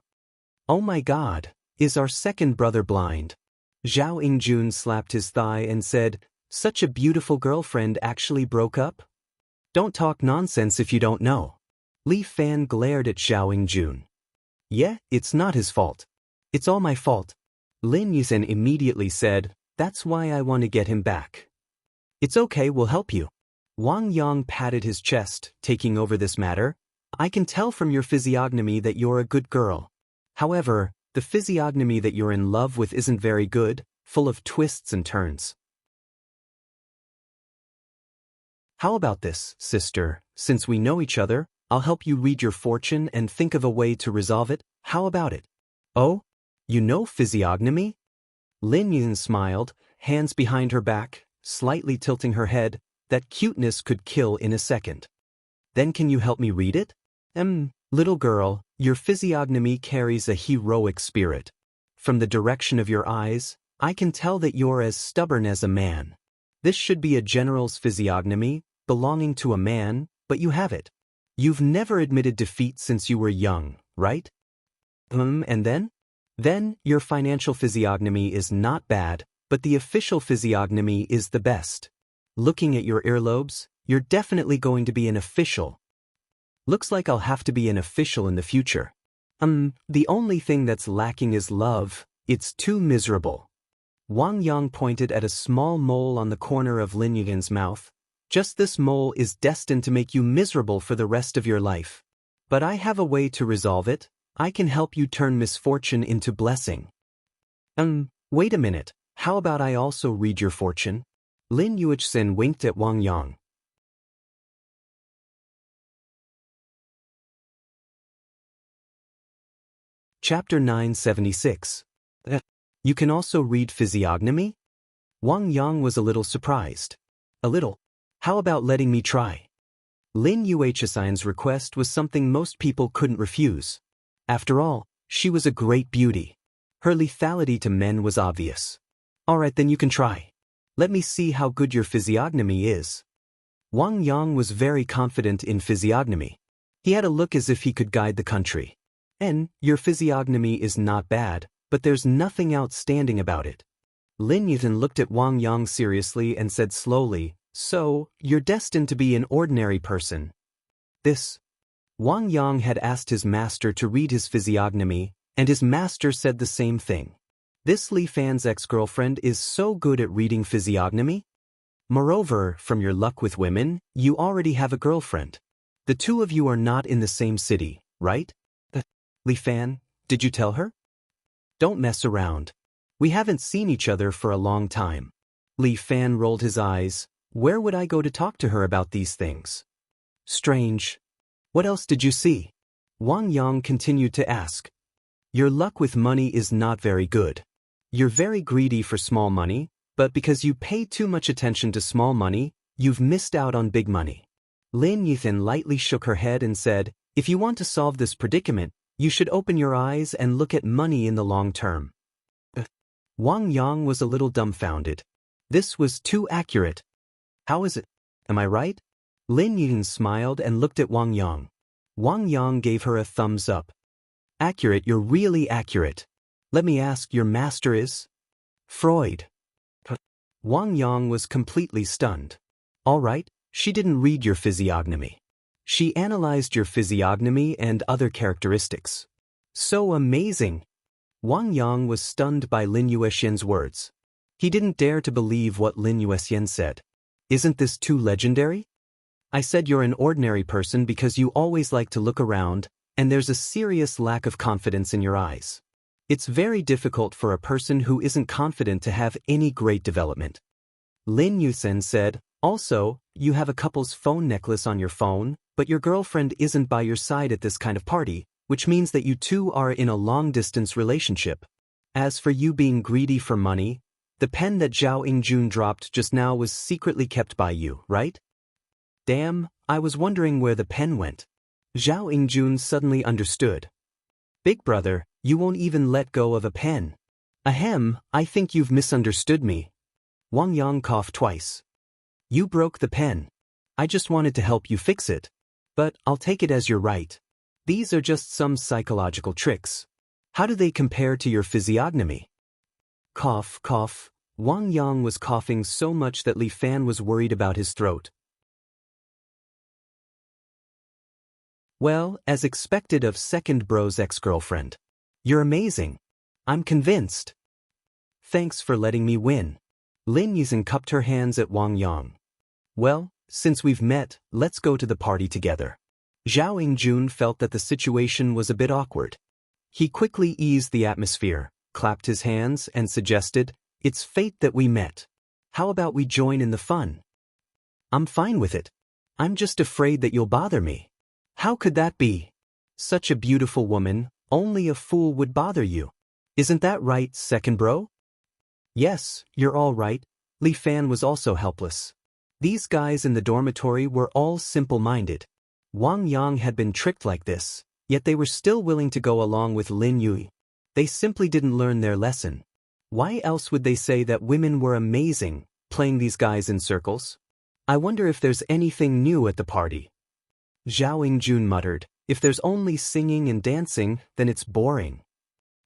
Oh my god, is our second brother blind? Zhao Yingjun slapped his thigh and said, such a beautiful girlfriend actually broke up? Don't talk nonsense if you don't know. Li Fan glared at Zhao Yingjun. Yeah, it's not his fault. It's all my fault. Lin Yingjun immediately said, that's why I want to get him back. It's okay, we'll help you. Wang Yang patted his chest, taking over this matter. I can tell from your physiognomy that you're a good girl. However, the physiognomy that you're in love with isn't very good, full of twists and turns. How about this, sister? Since we know each other, I'll help you read your fortune and think of a way to resolve it. How about it? Oh? You know physiognomy? Lin Yingjun smiled, hands behind her back, slightly tilting her head. That cuteness could kill in a second. Then can you help me read it? Little girl, your physiognomy carries a heroic spirit. From the direction of your eyes, I can tell that you're as stubborn as a man. This should be a general's physiognomy, belonging to a man, but you have it. You've never admitted defeat since you were young, right? And then? Then, your financial physiognomy is not bad, but the official physiognomy is the best. Looking at your earlobes, you're definitely going to be an official. Looks like I'll have to be an official in the future. The only thing that's lacking is love. It's too miserable. Wang Yang pointed at a small mole on the corner of Lin Yingjun's mouth. Just this mole is destined to make you miserable for the rest of your life. But I have a way to resolve it. I can help you turn misfortune into blessing. Wait a minute. How about I also read your fortune? Lin Yuhsian winked at Wang Yang. Chapter 976. You can also read physiognomy? Wang Yang was a little surprised. A little. How about letting me try? Lin Yuhsian's request was something most people couldn't refuse. After all, she was a great beauty. Her lethality to men was obvious. Alright, then you can try. Let me see how good your physiognomy is. Wang Yang was very confident in physiognomy. He had a look as if he could guide the country. And your physiognomy is not bad, but there's nothing outstanding about it. Lin Yuthan looked at Wang Yang seriously and said slowly, "So, you're destined to be an ordinary person." This. Wang Yang had asked his master to read his physiognomy, and his master said the same thing. This Li Fan's ex-girlfriend is so good at reading physiognomy. Moreover, from your luck with women, you already have a girlfriend. The two of you are not in the same city, right? Li Fan, did you tell her? Don't mess around. We haven't seen each other for a long time. Li Fan rolled his eyes. Where would I go to talk to her about these things? Strange. What else did you see? Wang Yang continued to ask. Your luck with money is not very good. You're very greedy for small money, but because you pay too much attention to small money, you've missed out on big money. Lin Yuthan lightly shook her head and said, if you want to solve this predicament, you should open your eyes and look at money in the long term. Wang Yang was a little dumbfounded. This was too accurate. How is it? Am I right? Lin Yuthan smiled and looked at Wang Yang. Wang Yang gave her a thumbs up. Accurate, you're really accurate. Let me ask, your master is? Freud. Wang Yang was completely stunned. All right, she didn't read your physiognomy. She analyzed your physiognomy and other characteristics. So amazing. Wang Yang was stunned by Lin Yuexian's words. He didn't dare to believe what Lin Yuexian said. Isn't this too legendary? I said you're an ordinary person because you always like to look around, and there's a serious lack of confidence in your eyes. It's very difficult for a person who isn't confident to have any great development. Lin Yuthan said, also, you have a couple's phone necklace on your phone, but your girlfriend isn't by your side at this kind of party, which means that you two are in a long-distance relationship. As for you being greedy for money, the pen that Zhao Yingjun dropped just now was secretly kept by you, right? Damn, I was wondering where the pen went. Zhao Yingjun suddenly understood. Big brother, you won't even let go of a pen. Ahem, I think you've misunderstood me. Wang Yang coughed twice. You broke the pen. I just wanted to help you fix it. But I'll take it as you're right. These are just some psychological tricks. How do they compare to your physiognomy? Cough, cough. Wang Yang was coughing so much that Li Fan was worried about his throat. Well, as expected of second bro's ex-girlfriend. You're amazing. I'm convinced. Thanks for letting me win. Lin Yuthan cupped her hands at Wang Yang. Well, since we've met, let's go to the party together. Zhao Yingjun felt that the situation was a bit awkward. He quickly eased the atmosphere, clapped his hands, and suggested, it's fate that we met. How about we join in the fun? I'm fine with it. I'm just afraid that you'll bother me. How could that be? Such a beautiful woman, only a fool would bother you. Isn't that right, second bro? Yes, you're all right. Li Fan was also helpless. These guys in the dormitory were all simple-minded. Wang Yang had been tricked like this, yet they were still willing to go along with Lin Yui. They simply didn't learn their lesson. Why else would they say that women were amazing, playing these guys in circles? I wonder if there's anything new at the party. Zhao Yingjun muttered, if there's only singing and dancing, then it's boring.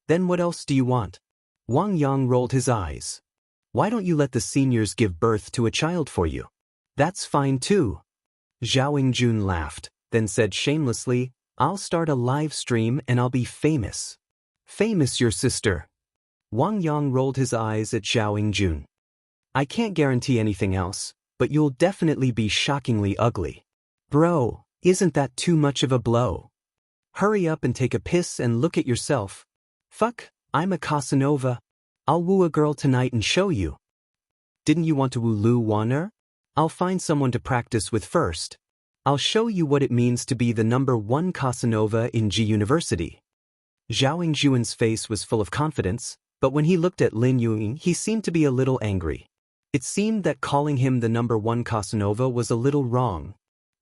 Then what else do you want? Wang Yang rolled his eyes. Why don't you let the seniors give birth to a child for you? That's fine too. Zhao Yingjun laughed, then said shamelessly, I'll start a live stream and I'll be famous. Famous, your sister. Wang Yang rolled his eyes at Zhao Yingjun. I can't guarantee anything else, but you'll definitely be shockingly ugly. Bro, isn't that too much of a blow? Hurry up and take a piss and look at yourself. Fuck, I'm a Casanova. I'll woo a girl tonight and show you. Didn't you want to woo Lu Wan'er? I'll find someone to practice with first. I'll show you what it means to be the #1 Casanova in G University. Zhao Yingjun's face was full of confidence, but when he looked at Lin Yui, he seemed to be a little angry. It seemed that calling him the #1 Casanova was a little wrong.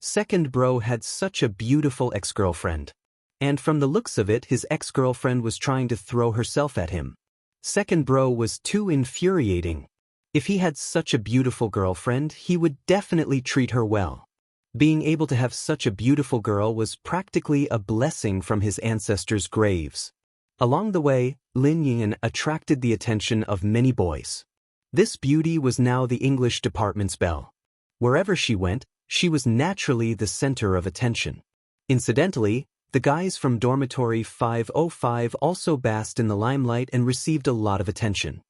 Second bro had such a beautiful ex-girlfriend. And from the looks of it, his ex-girlfriend was trying to throw herself at him. Second bro was too infuriating. If he had such a beautiful girlfriend, he would definitely treat her well. Being able to have such a beautiful girl was practically a blessing from his ancestors' graves. Along the way, Lin Yingyan attracted the attention of many boys. This beauty was now the English department's belle. Wherever she went, she was naturally the center of attention. Incidentally, the guys from dormitory 505 also basked in the limelight and received a lot of attention.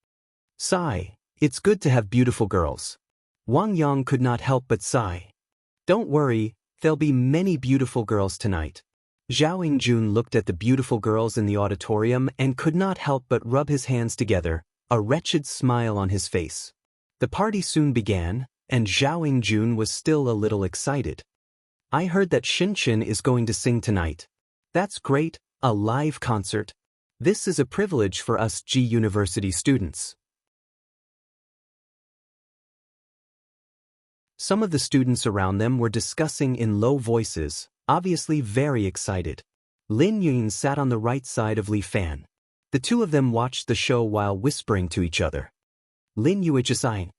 Sigh, it's good to have beautiful girls. Wang Yang could not help but sigh. Don't worry, there'll be many beautiful girls tonight. Zhao Yingjun looked at the beautiful girls in the auditorium and could not help but rub his hands together, a wretched smile on his face. The party soon began, and Zhao Yingjun was still a little excited. I heard that Xinchen is going to sing tonight. That's great, a live concert. This is a privilege for us G University students. Some of the students around them were discussing in low voices, obviously very excited. Lin Yun sat on the right side of Li Fan. The two of them watched the show while whispering to each other. Lin Yue just sighing.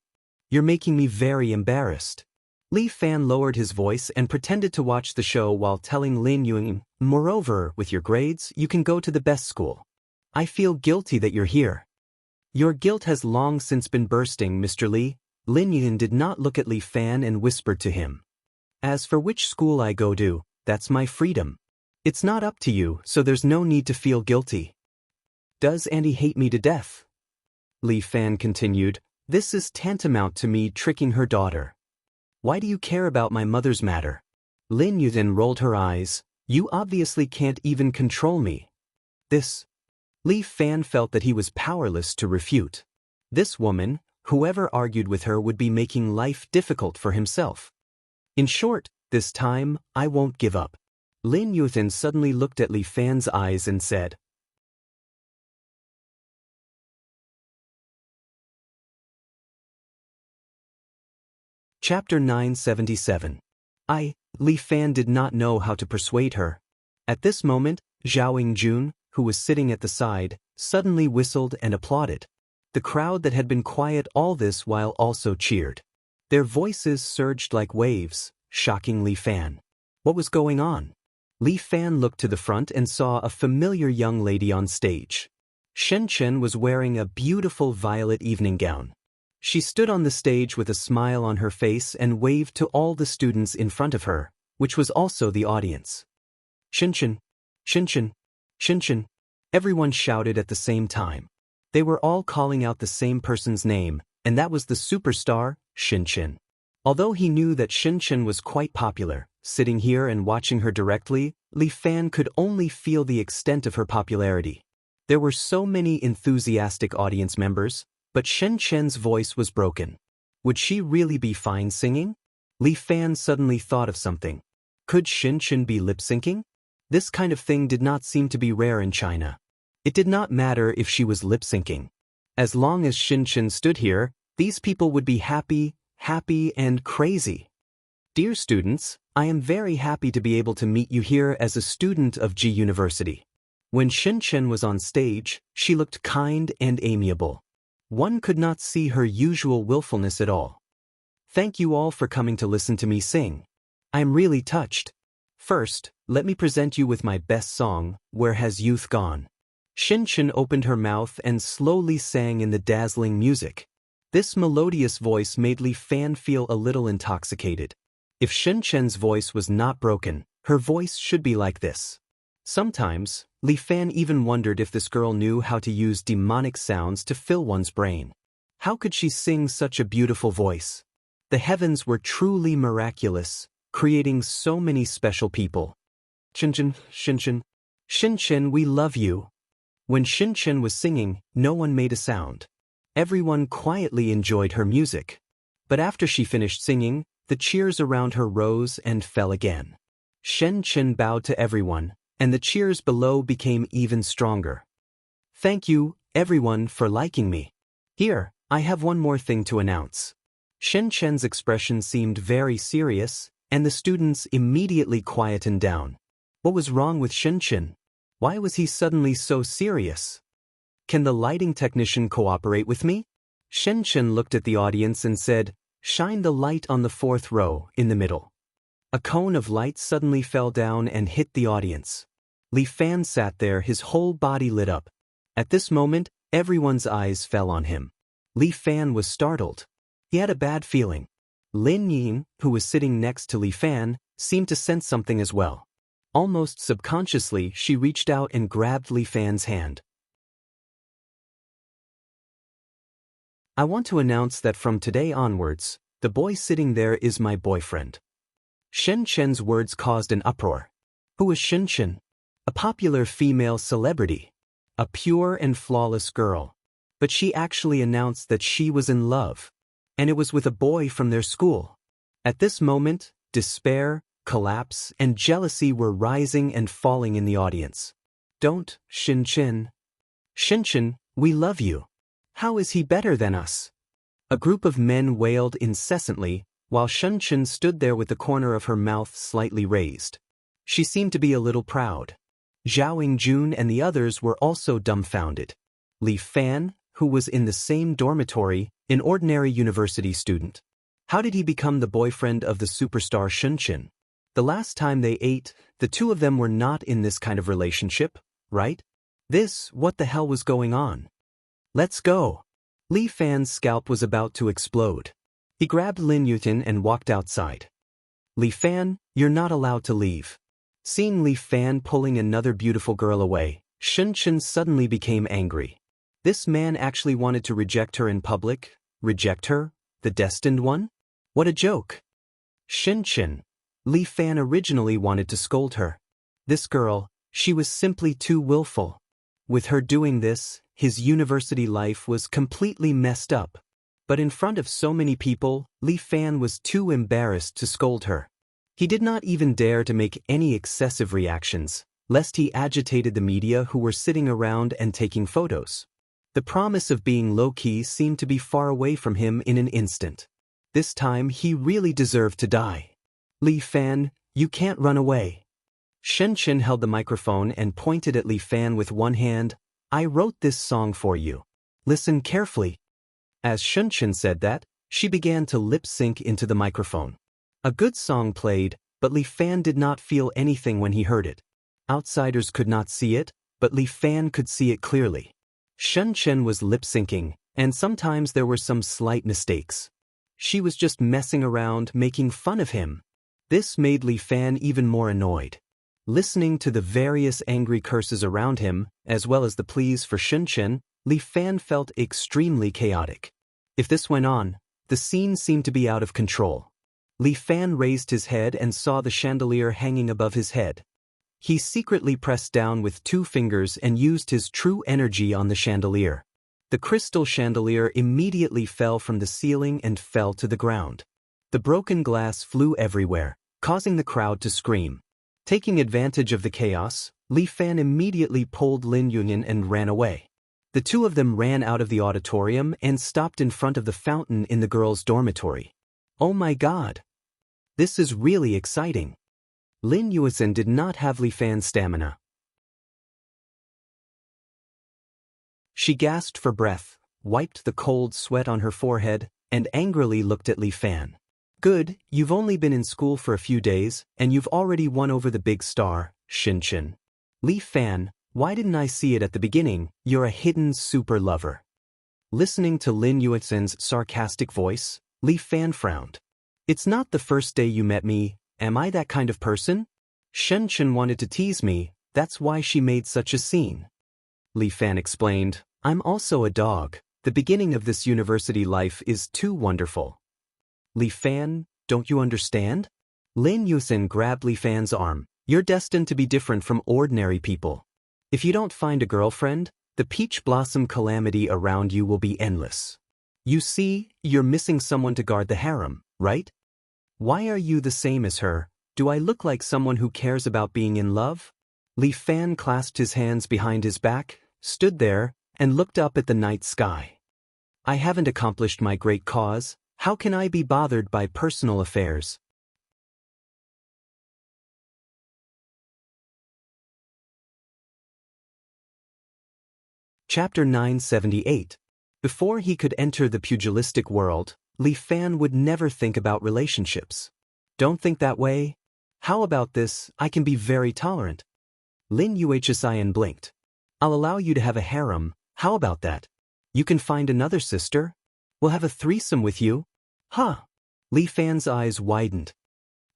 You're making me very embarrassed. Li Fan lowered his voice and pretended to watch the show while telling Lin Yun, moreover, with your grades, you can go to the best school. I feel guilty that you're here. Your guilt has long since been bursting, Mr. Li. Lin Yun did not look at Li Fan and whispered to him. As for which school I go to, that's my freedom. It's not up to you, so there's no need to feel guilty. Does Auntie hate me to death? Li Fan continued, this is tantamount to me tricking her daughter. Why do you care about my mother's matter? Lin Yun rolled her eyes, you obviously can't even control me. This. Li Fan felt that he was powerless to refute. This woman, whoever argued with her would be making life difficult for himself. In short, this time, I won't give up. Lin Yun suddenly looked at Li Fan's eyes and said. Chapter 977. Li Fan did not know how to persuade her. At this moment, Zhao Yingjun, who was sitting at the side, suddenly whistled and applauded. The crowd that had been quiet all this while also cheered. Their voices surged like waves, shocking Li Fan. What was going on? Li Fan looked to the front and saw a familiar young lady on stage. Xinchen was wearing a beautiful violet evening gown. She stood on the stage with a smile on her face and waved to all the students in front of her, which was also the audience. Xinchen, Xinchen, Xinchen. Everyone shouted at the same time. They were all calling out the same person's name, and that was the superstar, Xinchen. Although he knew that Xinchen was quite popular, sitting here and watching her directly, Li Fan could only feel the extent of her popularity. There were so many enthusiastic audience members, but Xinchen's voice was broken. Would she really be fine singing? Li Fan suddenly thought of something. Could Xinchen be lip-syncing? This kind of thing did not seem to be rare in China. It did not matter if she was lip-syncing. As long as Xinchen stood here, these people would be happy and crazy. Dear students, I am very happy to be able to meet you here as a student of G University. When Xinchen was on stage, she looked kind and amiable. One could not see her usual willfulness at all. Thank you all for coming to listen to me sing. I am really touched. First, let me present you with my best song, Where Has Youth Gone? Xinchen opened her mouth and slowly sang in the dazzling music. This melodious voice made Li Fan feel a little intoxicated. If Xinchen's voice was not broken, her voice should be like this. Sometimes, Li Fan even wondered if this girl knew how to use demonic sounds to fill one's brain. How could she sing such a beautiful voice? The heavens were truly miraculous, creating so many special people. Xinchen, Xinchen, Xinchen, we love you. When Xinchen was singing, no one made a sound. Everyone quietly enjoyed her music. But after she finished singing, the cheers around her rose and fell again. Xinchen bowed to everyone, and the cheers below became even stronger. Thank you, everyone, for liking me. Here, I have one more thing to announce. Xinchen's expression seemed very serious, and the students immediately quietened down. What was wrong with Xinchen? Why was he suddenly so serious? Can the lighting technician cooperate with me? Shen Chen looked at the audience and said, "Shine the light on the fourth row, in the middle." A cone of light suddenly fell down and hit the audience. Li Fan sat there, his whole body lit up. At this moment, everyone's eyes fell on him. Li Fan was startled. He had a bad feeling. Lin Yin, who was sitting next to Li Fan, seemed to sense something as well. Almost subconsciously, she reached out and grabbed Li Fan's hand. "I want to announce that from today onwards, the boy sitting there is my boyfriend." Shen Chen's words caused an uproar. Who was Shen Chen? A popular female celebrity. A pure and flawless girl. But she actually announced that she was in love. And it was with a boy from their school. At this moment, despair, collapse, and jealousy were rising and falling in the audience. "Don't, Shen Chen. Shen Chen, we love you. How is he better than us?" A group of men wailed incessantly, while Shen Chen stood there with the corner of her mouth slightly raised. She seemed to be a little proud. Zhao Yingjun and the others were also dumbfounded. Li Fan, who was in the same dormitory, an ordinary university student. How did he become the boyfriend of the superstar Shen Chen? The last time they ate, the two of them were not in this kind of relationship, right? What the hell was going on? "Let's go." Li Fan's scalp was about to explode. He grabbed Lin Yutin and walked outside. "Li Fan, you're not allowed to leave." Seeing Li Fan pulling another beautiful girl away, Shen Chen suddenly became angry. This man actually wanted to reject her in public? Reject her? The destined one? What a joke. Shen Chen. Li Fan originally wanted to scold her. This girl, she was simply too willful. With her doing this, his university life was completely messed up. But in front of so many people, Li Fan was too embarrassed to scold her. He did not even dare to make any excessive reactions, lest he agitated the media who were sitting around and taking photos. The promise of being low-key seemed to be far away from him in an instant. This time he really deserved to die. "Li Fan, you can't run away." Shen Chen held the microphone and pointed at Li Fan with one hand. "I wrote this song for you. Listen carefully." As Shen Chen said that, she began to lip-sync into the microphone. A good song played, but Li Fan did not feel anything when he heard it. Outsiders could not see it, but Li Fan could see it clearly. Shen Chen was lip-syncing, and sometimes there were some slight mistakes. She was just messing around, making fun of him. This made Li Fan even more annoyed. Listening to the various angry curses around him, as well as the pleas for Shen Chen, Li Fan felt extremely chaotic. If this went on, the scene seemed to be out of control. Li Fan raised his head and saw the chandelier hanging above his head. He secretly pressed down with 2 fingers and used his true energy on the chandelier. The crystal chandelier immediately fell from the ceiling and fell to the ground. The broken glass flew everywhere, causing the crowd to scream. Taking advantage of the chaos, Li Fan immediately pulled Lin Yunin and ran away. The two of them ran out of the auditorium and stopped in front of the fountain in the girls' dormitory. "Oh my God! This is really exciting." Lin Yuisen did not have Li Fan's stamina. She gasped for breath, wiped the cold sweat on her forehead, and angrily looked at Li Fan. "Good, you've only been in school for a few days, and you've already won over the big star, Shen Chen. Li Fan, why didn't I see it at the beginning? You're a hidden super lover." Listening to Lin Yuisen's sarcastic voice, Li Fan frowned. "It's not the first day you met me. Am I that kind of person? Shen Chen wanted to tease me, that's why she made such a scene." Li Fan explained, "I'm also a dog. The beginning of this university life is too wonderful." "Li Fan, don't you understand?" Lin Yusen grabbed Li Fan's arm. "You're destined to be different from ordinary people. If you don't find a girlfriend, the peach blossom calamity around you will be endless. You see, you're missing someone to guard the harem, right? Why are you the same as her? Do I look like someone who cares about being in love?" Li Fan clasped his hands behind his back, stood there, and looked up at the night sky. "I haven't accomplished my great cause. How can I be bothered by personal affairs?" Chapter 978. Before he could enter the pugilistic world, Li Fan would never think about relationships. Don't think that way? How about this? I can be very tolerant. Lin Yuhsin blinked. I'll allow you to have a harem, how about that? You can find another sister? We'll have a threesome with you? Huh? Li Fan's eyes widened.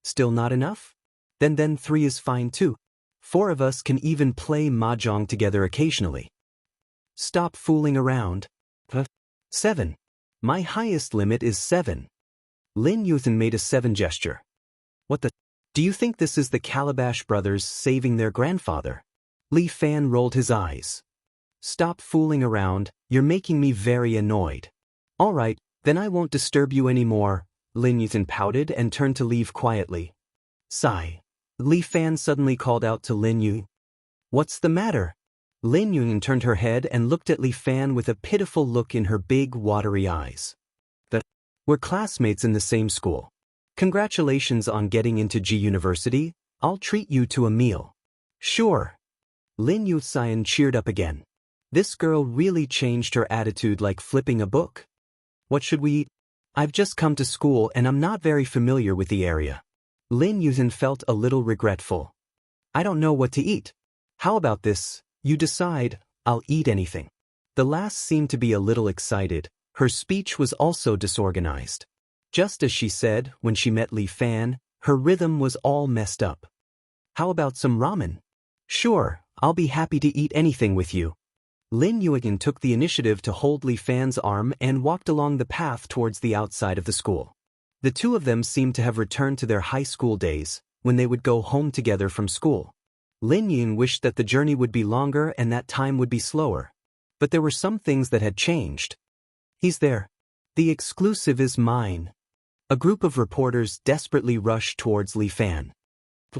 Still not enough? Then 3 is fine too. 4 of us can even play mahjong together occasionally. Stop fooling around. 7. My highest limit is 7. Lin Yuhsin made a 7 gesture. What the? Do you think this is the Calabash brothers saving their grandfather? Li Fan rolled his eyes. Stop fooling around, you're making me very annoyed. All right, then I won't disturb you anymore. Lin Yuhsin pouted and turned to leave quietly. Sigh. Li Fan suddenly called out to Lin Yu. What's the matter? Lin Yuhsin turned her head and looked at Li Fan with a pitiful look in her big, watery eyes. We're classmates in the same school. Congratulations on getting into G University. I'll treat you to a meal. Sure. Lin Yuhsin cheered up again. This girl really changed her attitude like flipping a book. What should we eat? I've just come to school and I'm not very familiar with the area. Lin Yuhsin felt a little regretful. I don't know what to eat. How about this? You decide, I'll eat anything. The last seemed to be a little excited. Her speech was also disorganized. Just as she said when she met Li Fan, her rhythm was all messed up. How about some ramen? Sure, I'll be happy to eat anything with you. Lin Yuhsin took the initiative to hold Li Fan's arm and walked along the path towards the outside of the school. The two of them seemed to have returned to their high school days, when they would go home together from school. Lin Yuhsin wished that the journey would be longer and that time would be slower. But there were some things that had changed. He's there. The exclusive is mine. A group of reporters desperately rushed towards Li Fan.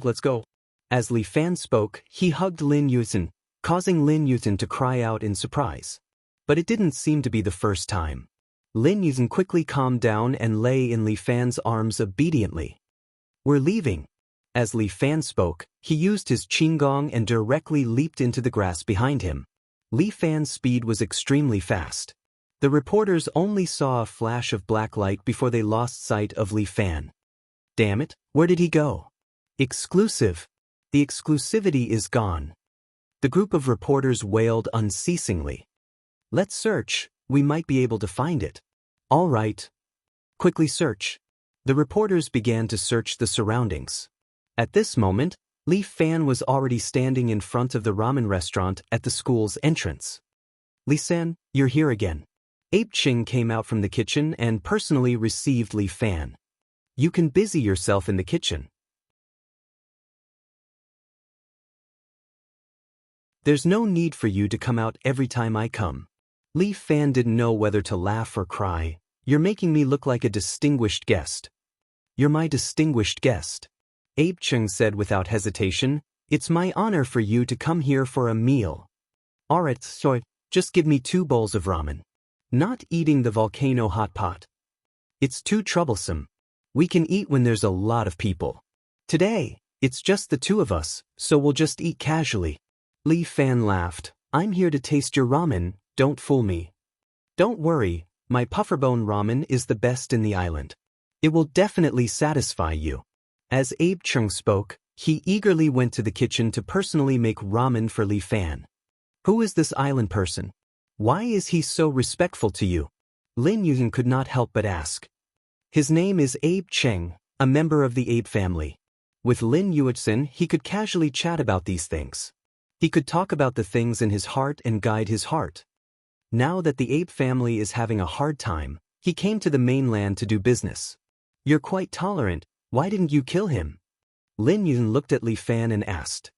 Let's go. As Li Fan spoke, he hugged Lin Yuhsin, causing Lin Yuhsin to cry out in surprise. But it didn't seem to be the first time. Lin Yuhsin quickly calmed down and lay in Li Fan's arms obediently. We're leaving. As Li Fan spoke, he used his qinggong and directly leaped into the grass behind him. Li Fan's speed was extremely fast. The reporters only saw a flash of black light before they lost sight of Li Fan. Damn it, where did he go? Exclusive. The exclusivity is gone. The group of reporters wailed unceasingly. Let's search, we might be able to find it. All right. Quickly search. The reporters began to search the surroundings. At this moment, Li Fan was already standing in front of the ramen restaurant at the school's entrance. Li San, you're here again. Ape Ching came out from the kitchen and personally received Li Fan. You can busy yourself in the kitchen. There's no need for you to come out every time I come. Li Fan didn't know whether to laugh or cry. You're making me look like a distinguished guest. You're my distinguished guest. Ape Ching said without hesitation, it's my honor for you to come here for a meal. Alright, so just give me 2 bowls of ramen. Not eating the volcano hot pot. It's too troublesome. We can eat when there's a lot of people. Today, it's just the 2 of us, so we'll just eat casually. Li Fan laughed. I'm here to taste your ramen, don't fool me. Don't worry, my pufferbone ramen is the best in the island. It will definitely satisfy you. As Abe Chung spoke, he eagerly went to the kitchen to personally make ramen for Li Fan. Who is this island person? Why is he so respectful to you? Lin Yuhsin could not help but ask. His name is Abe Cheng, a member of the Abe family. With Lin Yuhsin, he could casually chat about these things. He could talk about the things in his heart and guide his heart. Now that the Abe family is having a hard time, he came to the mainland to do business. You're quite tolerant, why didn't you kill him? Lin Yuhsin looked at Li Fan and asked.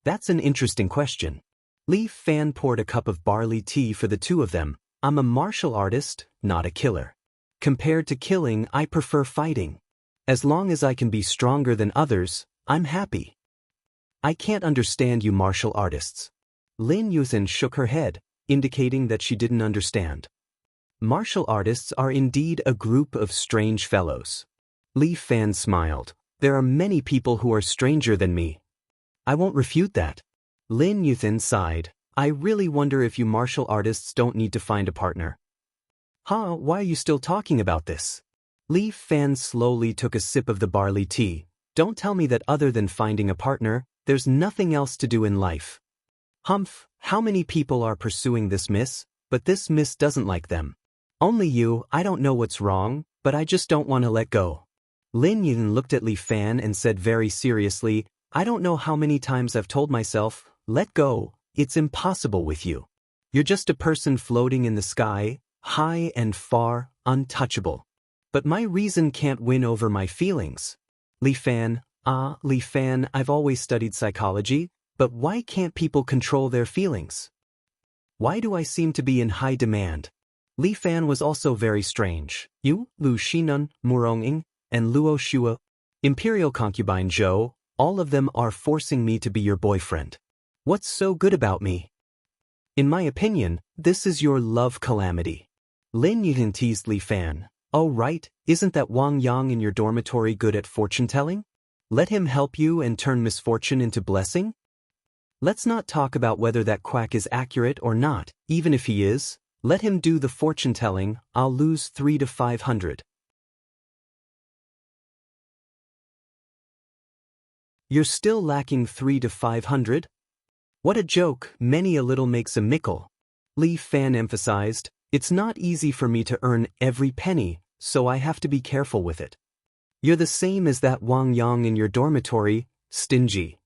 That's an interesting question. Li Fan poured a cup of barley tea for the 2 of them. I'm a martial artist, not a killer. Compared to killing, I prefer fighting. As long as I can be stronger than others, I'm happy. I can't understand you martial artists. Lin Yuhsin shook her head, indicating that she didn't understand. Martial artists are indeed a group of strange fellows. Li Fan smiled. There are many people who are stranger than me. I won't refute that. Lin Yuhsin sighed. I really wonder if you martial artists don't need to find a partner. Huh, why are you still talking about this? Li Fan slowly took a sip of the barley tea. Don't tell me that other than finding a partner, there's nothing else to do in life. Humph, how many people are pursuing this miss, but this miss doesn't like them. Only you. I don't know what's wrong, but I just don't want to let go. Lin Yun looked at Li Fan and said very seriously, I don't know how many times I've told myself, let go, it's impossible with you. You're just a person floating in the sky, high and far, untouchable. But my reason can't win over my feelings. Li Fan, I've always studied psychology, but why can't people control their feelings? Why do I seem to be in high demand? Li Fan was also very strange. You, Lu Xinun, Muronging, and Luo Shua, Imperial concubine Zhou, all of them are forcing me to be your boyfriend. What's so good about me? In my opinion, this is your love calamity. Lin Yun teased Li Fan. Oh right, isn't that Wang Yang in your dormitory good at fortune-telling? Let him help you and turn misfortune into blessing? Let's not talk about whether that quack is accurate or not. Even if he is, let him do the fortune-telling. I'll lose 300 to 500. You're still lacking 300 to 500? What a joke, many a little makes a mickle. Li Fan emphasized, it's not easy for me to earn every penny, so I have to be careful with it. You're the same as that Wang Yang in your dormitory, stingy.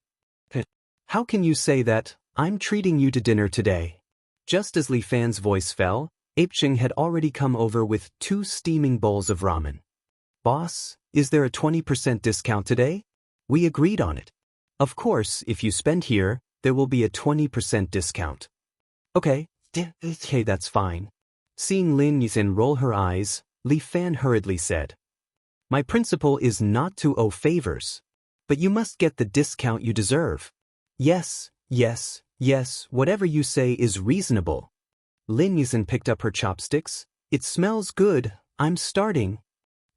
How can you say that? I'm treating you to dinner today. Just as Li Fan's voice fell, Apecheng had already come over with 2 steaming bowls of ramen. Boss, is there a 20% discount today? We agreed on it. Of course, if you spend here, there will be a 20% discount. Okay, that's fine. Seeing Lin Yuzhen roll her eyes, Li Fan hurriedly said, my principle is not to owe favors. But you must get the discount you deserve. Yes, whatever you say is reasonable. Lin Yuzhen picked up her chopsticks. It smells good, I'm starting.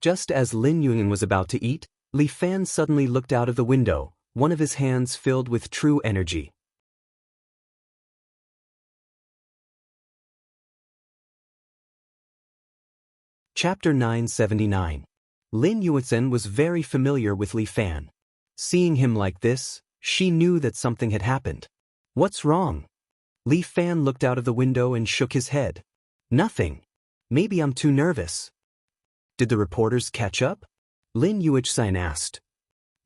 Just as Lin Yuzhen was about to eat, Li Fan suddenly looked out of the window, one of his hands filled with true energy. Chapter 979. Lin Yuzhen was very familiar with Li Fan. Seeing him like this, she knew that something had happened. What's wrong? Li Fan looked out of the window and shook his head. Nothing. Maybe I'm too nervous. Did the reporters catch up? Lin Yuzhen asked.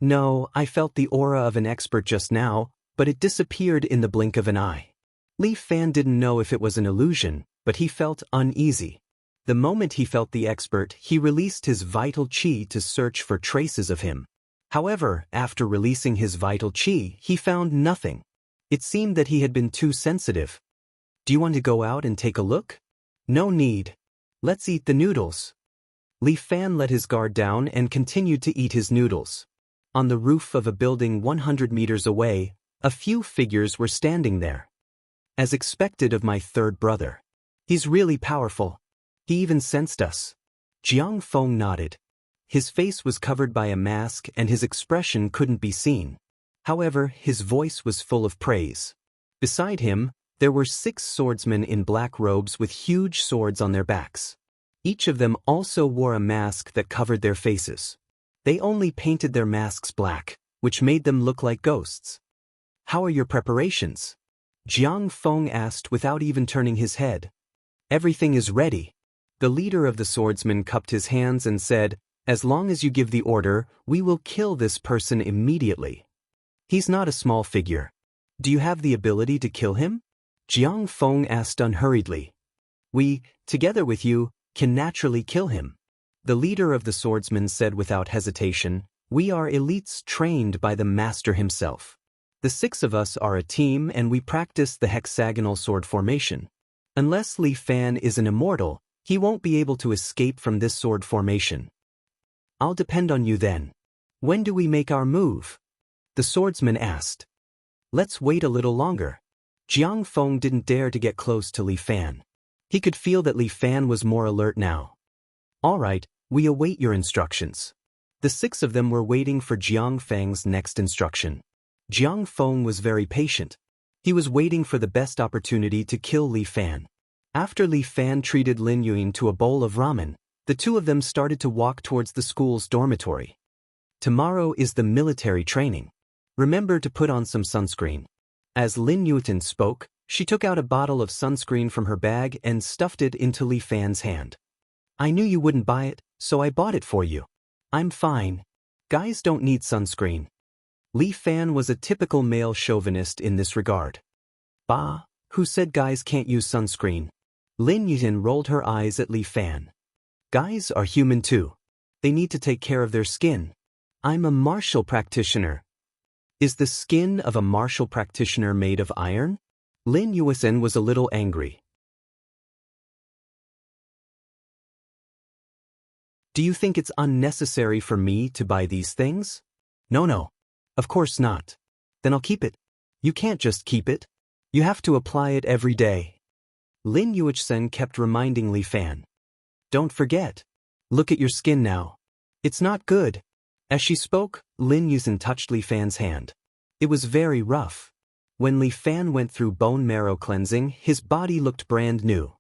No, I felt the aura of an expert just now, but it disappeared in the blink of an eye. Li Fan didn't know if it was an illusion, but he felt uneasy. The moment he felt the expert, he released his vital qi to search for traces of him. However, after releasing his vital qi, he found nothing. It seemed that he had been too sensitive. Do you want to go out and take a look? No need. Let's eat the noodles. Li Fan let his guard down and continued to eat his noodles. On the roof of a building 100 meters away, a few figures were standing there. As expected of my third brother. He's really powerful. He even sensed us. Jiang Feng nodded. His face was covered by a mask and his expression couldn't be seen. However, his voice was full of praise. Beside him, there were 6 swordsmen in black robes with huge swords on their backs. Each of them also wore a mask that covered their faces. They only painted their masks black, which made them look like ghosts. How are your preparations? Jiang Feng asked without even turning his head. Everything is ready. The leader of the swordsmen cupped his hands and said, as long as you give the order, we will kill this person immediately. He's not a small figure. Do you have the ability to kill him? Jiang Feng asked unhurriedly. We, together with you, can naturally kill him. The leader of the swordsmen said without hesitation, we are elites trained by the master himself. The 6 of us are a team and we practice the hexagonal sword formation. Unless Li Fan is an immortal, he won't be able to escape from this sword formation. I'll depend on you then. When do we make our move? The swordsman asked. Let's wait a little longer. Jiang Feng didn't dare to get close to Li Fan. He could feel that Li Fan was more alert now. All right, we await your instructions. The 6 of them were waiting for Jiang Feng's next instruction. Jiang Feng was very patient. He was waiting for the best opportunity to kill Li Fan. After Li Fan treated Lin Yun to a bowl of ramen, the two of them started to walk towards the school's dormitory. Tomorrow is the military training. Remember to put on some sunscreen. As Lin Yun spoke, she took out a bottle of sunscreen from her bag and stuffed it into Li Fan's hand. I knew you wouldn't buy it, so I bought it for you. I'm fine. Guys don't need sunscreen. Li Fan was a typical male chauvinist in this regard. Bah, who said guys can't use sunscreen? Lin Yun rolled her eyes at Li Fan. Guys are human too. They need to take care of their skin. I'm a martial practitioner. Is the skin of a martial practitioner made of iron? Lin Yun was a little angry. Do you think it's unnecessary for me to buy these things? No. Of course not. Then I'll keep it. You can't just keep it. You have to apply it every day. Lin Yun kept reminding Li Fan. Don't forget. Look at your skin now. It's not good. As she spoke, Lin Yun touched Li Fan's hand. It was very rough. When Li Fan went through bone marrow cleansing, his body looked brand new.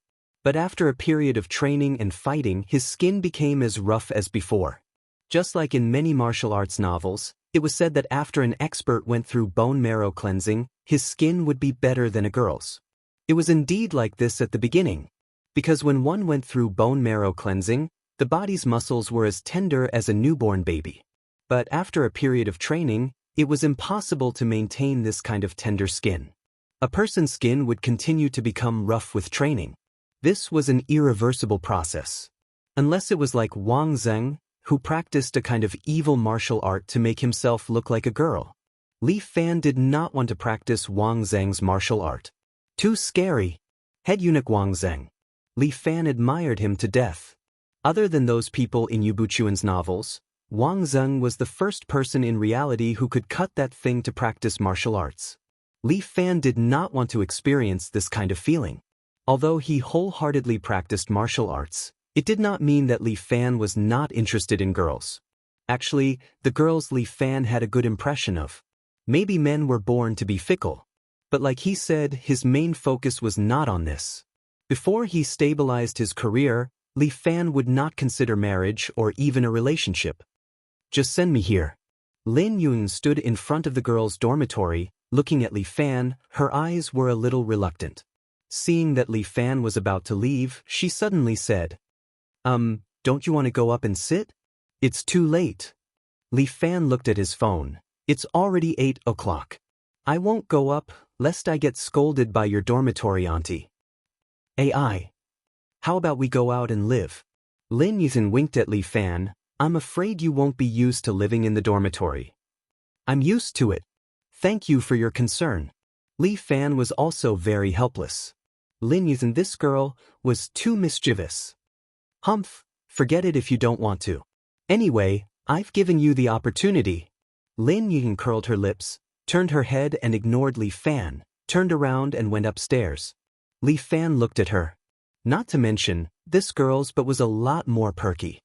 But after a period of training and fighting, his skin became as rough as before. Just like in many martial arts novels, it was said that after an expert went through bone marrow cleansing, his skin would be better than a girl's. It was indeed like this at the beginning. Because when one went through bone marrow cleansing, the body's muscles were as tender as a newborn baby. But after a period of training, it was impossible to maintain this kind of tender skin. A person's skin would continue to become rough with training. This was an irreversible process. Unless it was like Wang Zheng, who practiced a kind of evil martial art to make himself look like a girl. Li Fan did not want to practice Wang Zheng's martial art. Too scary. Head eunuch Wang Zheng. Li Fan admired him to death. Other than those people in Yu Buchuan's novels, Wang Zheng was the first person in reality who could cut that thing to practice martial arts. Li Fan did not want to experience this kind of feeling. Although he wholeheartedly practiced martial arts, it did not mean that Li Fan was not interested in girls. Actually, the girls Li Fan had a good impression of. Maybe men were born to be fickle. But like he said, his main focus was not on this. Before he stabilized his career, Li Fan would not consider marriage or even a relationship. Just send me here. Lin Yun stood in front of the girls' dormitory, looking at Li Fan. Her eyes were a little reluctant. Seeing that Li Fan was about to leave, she suddenly said, don't you want to go up and sit? It's too late. Li Fan looked at his phone. It's already 8 o'clock. I won't go up, lest I get scolded by your dormitory auntie. AI. How about we go out and live? Lin Yun winked at Li Fan. I'm afraid you won't be used to living in the dormitory. I'm used to it. Thank you for your concern. Li Fan was also very helpless. Lin Yun, this girl, was too mischievous. Humph, forget it if you don't want to. Anyway, I've given you the opportunity. Lin Yun curled her lips, turned her head and ignored Li Fan, turned around and went upstairs. Li Fan looked at her. Not to mention, this girl's but was a lot more perky.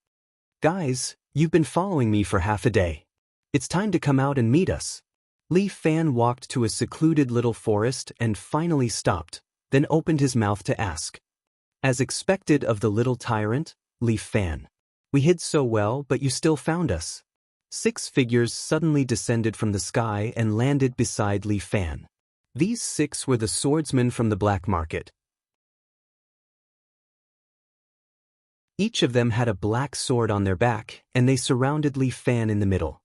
Guys, you've been following me for half a day. It's time to come out and meet us. Li Fan walked to a secluded little forest and finally stopped, then opened his mouth to ask. As expected of the little tyrant, Li Fan. We hid so well, but you still found us. 6 figures suddenly descended from the sky and landed beside Li Fan. These 6 were the swordsmen from the black market. Each of them had a black sword on their back, and they surrounded Li Fan in the middle.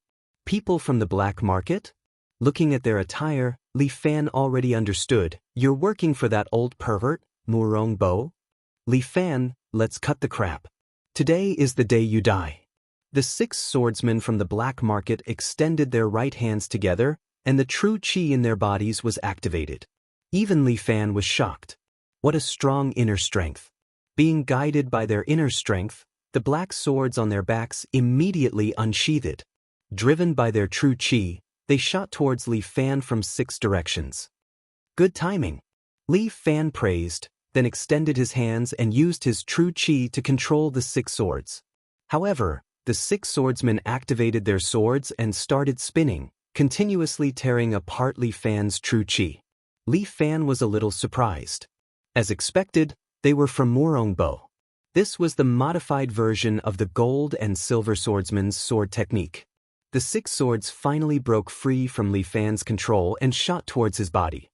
People from the black market? Looking at their attire, Li Fan already understood. You're working for that old pervert, Murong Bo? Li Fan, let's cut the crap. Today is the day you die. The 6 swordsmen from the black market extended their right hands together, and the true qi in their bodies was activated. Even Li Fan was shocked. What a strong inner strength. Being guided by their inner strength, the black swords on their backs immediately unsheathed. Driven by their true qi, they shot towards Li Fan from 6 directions. Good timing. Li Fan praised, then extended his hands and used his true qi to control the 6 swords. However, the 6 swordsmen activated their swords and started spinning, continuously tearing apart Li Fan's true qi. Li Fan was a little surprised. As expected, They were from Morongbo. This was the modified version of the gold and silver swordsman's sword technique. The 6 swords finally broke free from Li Fan's control and shot towards his body.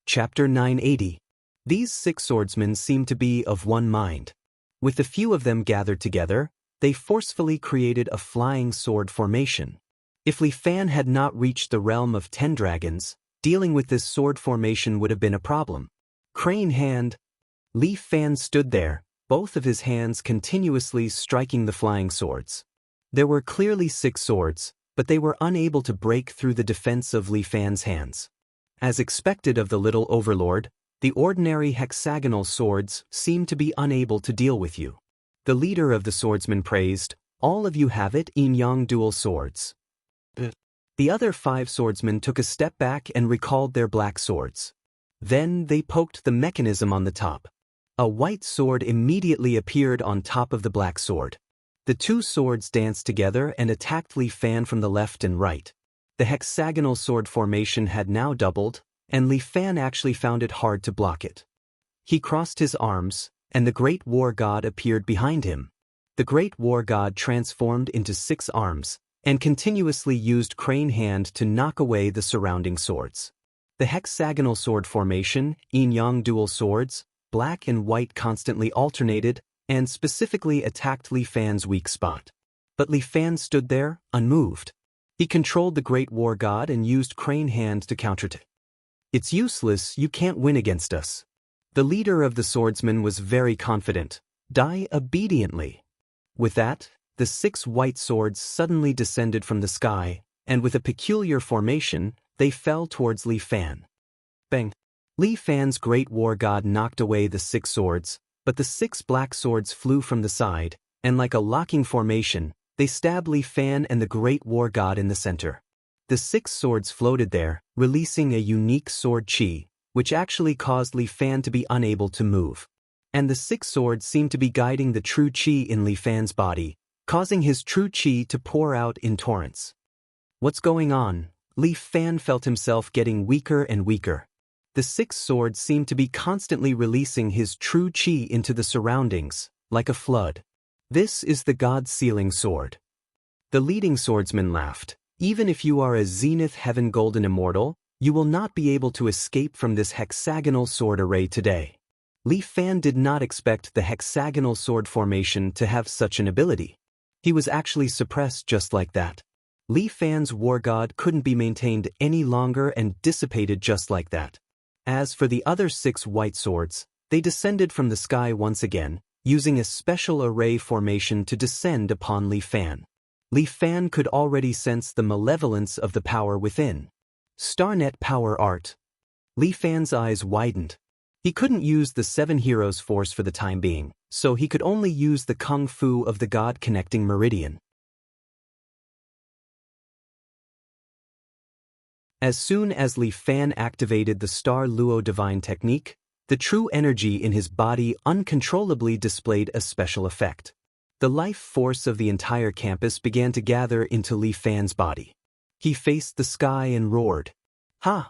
Chapter 980. These 6 swordsmen seemed to be of one mind. With a few of them gathered together, they forcefully created a flying sword formation. If Li Fan had not reached the realm of 10 dragons, dealing with this sword formation would have been a problem. Crane hand. Li Fan stood there, both of his hands continuously striking the flying swords. There were clearly 6 swords, but they were unable to break through the defense of Li Fan's hands. As expected of the little overlord, the ordinary hexagonal swords seemed to be unable to deal with you. The leader of the swordsmen praised, "All of you have it, yin-yang dual swords." The other 5 swordsmen took a step back and recalled their black swords. Then they poked the mechanism on the top. A white sword immediately appeared on top of the black sword. The 2 swords danced together and attacked Li Fan from the left and right. The hexagonal sword formation had now doubled, and Li Fan actually found it hard to block it. He crossed his arms, and the Great War God appeared behind him. The Great War God transformed into 6 arms, and continuously used crane hand to knock away the surrounding swords. The hexagonal sword formation, yin-yang dual swords, black and white constantly alternated, and specifically attacked Li Fan's weak spot. But Li Fan stood there, unmoved. He controlled the Great War God and used crane hand to counter it. "It's useless, you can't win against us." The leader of the swordsmen was very confident. "Die obediently." With that, the 6 white swords suddenly descended from the sky, and with a peculiar formation, they fell towards Li Fan. Bang! Li Fan's Great War God knocked away the 6 swords, but the 6 black swords flew from the side, and like a locking formation, they stabbed Li Fan and the Great War God in the center. The 6 swords floated there, releasing a unique sword chi, which actually caused Li Fan to be unable to move. And the 6 swords seemed to be guiding the true chi in Li Fan's body, causing his true chi to pour out in torrents. What's going on? Li Fan felt himself getting weaker and weaker. The 6 swords seemed to be constantly releasing his true chi into the surroundings, like a flood. This is the God Sealing Sword. The leading swordsman laughed. "Even if you are a Zenith Heaven Golden Immortal, you will not be able to escape from this hexagonal sword array today." Li Fan did not expect the hexagonal sword formation to have such an ability. He was actually suppressed just like that. Li Fan's war god couldn't be maintained any longer and dissipated just like that. As for the other 6 white swords, they descended from the sky once again, using a special array formation to descend upon Li Fan. Li Fan could already sense the malevolence of the power within. Starnet power art. Li Fan's eyes widened. He couldn't use the 7 heroes force for the time being, so he could only use the kung fu of the god connecting meridian. As soon as Li Fan activated the Star Luo Divine Technique, the true energy in his body uncontrollably displayed a special effect. The life force of the entire campus began to gather into Li Fan's body. He faced the sky and roared. "Ha!"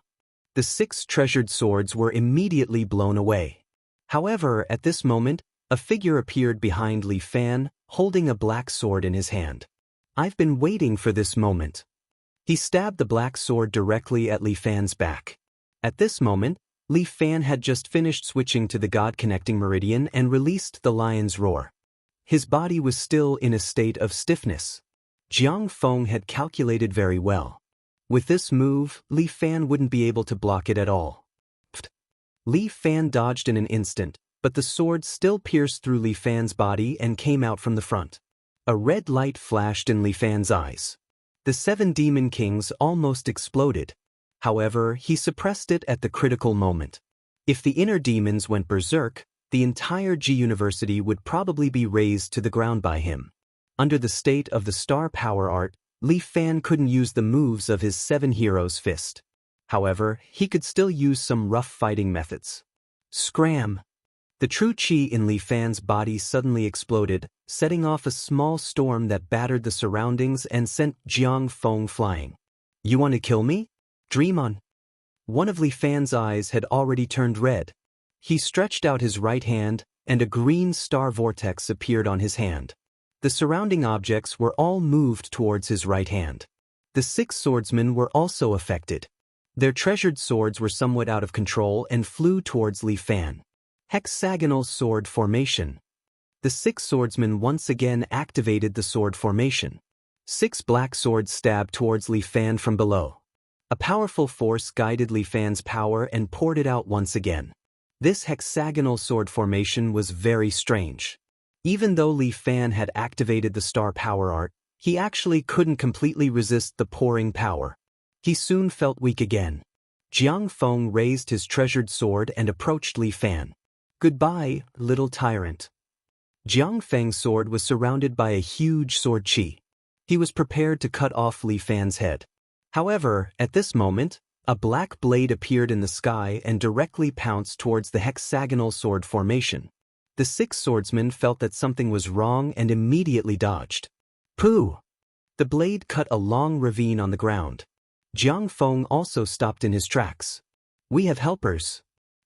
The 6 treasured swords were immediately blown away. However, at this moment, a figure appeared behind Li Fan, holding a black sword in his hand. "I've been waiting for this moment." He stabbed the black sword directly at Li Fan's back. At this moment, Li Fan had just finished switching to the God Connecting Meridian and released the lion's roar. His body was still in a state of stiffness. Jiang Feng had calculated very well. With this move, Li Fan wouldn't be able to block it at all. Pfft. Li Fan dodged in an instant, but the sword still pierced through Li Fan's body and came out from the front. A red light flashed in Li Fan's eyes. The 7 demon kings almost exploded. However, he suppressed it at the critical moment. If the inner demons went berserk, the entire G University would probably be razed to the ground by him. Under the state of the star power art, Li Fan couldn't use the moves of his 7 heroes fist. However, he could still use some rough fighting methods. Scram! The true chi in Li Fan's body suddenly exploded, setting off a small storm that battered the surroundings and sent Jiang Feng flying. You want to kill me? Dream on. One of Li Fan's eyes had already turned red. He stretched out his right hand, and a green star vortex appeared on his hand. The surrounding objects were all moved towards his right hand. The 6 swordsmen were also affected. Their treasured swords were somewhat out of control and flew towards Li Fan. Hexagonal sword formation. The 6 swordsmen once again activated the sword formation. 6 black swords stabbed towards Li Fan from below. A powerful force guided Li Fan's power and poured it out once again. This hexagonal sword formation was very strange. Even though Li Fan had activated the star power art, he actually couldn't completely resist the pouring power. He soon felt weak again. Jiang Feng raised his treasured sword and approached Li Fan. Goodbye, little tyrant. Jiang Feng's sword was surrounded by a huge sword qi. He was prepared to cut off Li Fan's head. However, at this moment, a black blade appeared in the sky and directly pounced towards the hexagonal sword formation. The 6 swordsmen felt that something was wrong and immediately dodged. Pooh! The blade cut a long ravine on the ground. Jiang Feng also stopped in his tracks. We have helpers.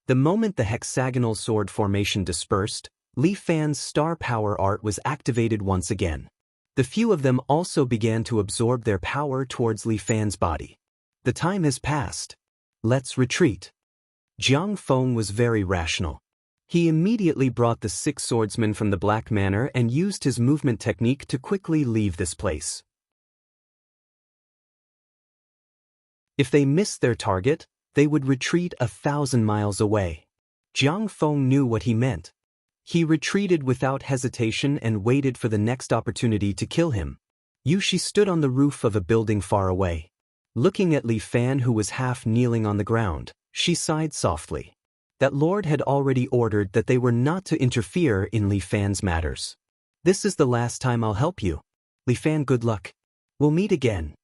The moment the hexagonal sword formation dispersed, Li Fan's star power art was activated once again. The few of them also began to absorb their power towards Li Fan's body. The time has passed. Let's retreat. Jiang Feng was very rational. He immediately brought the 6 swordsmen from the Black Manor and used his movement technique to quickly leave this place. If they missed their target, they would retreat 1,000 miles away. Jiang Feng knew what he meant. He retreated without hesitation and waited for the next opportunity to kill him. Yushi stood on the roof of a building far away. Looking at Li Fan, who was half kneeling on the ground, she sighed softly. That lord had already ordered that they were not to interfere in Li Fan's matters. This is the last time I'll help you. Li Fan, good luck. We'll meet again.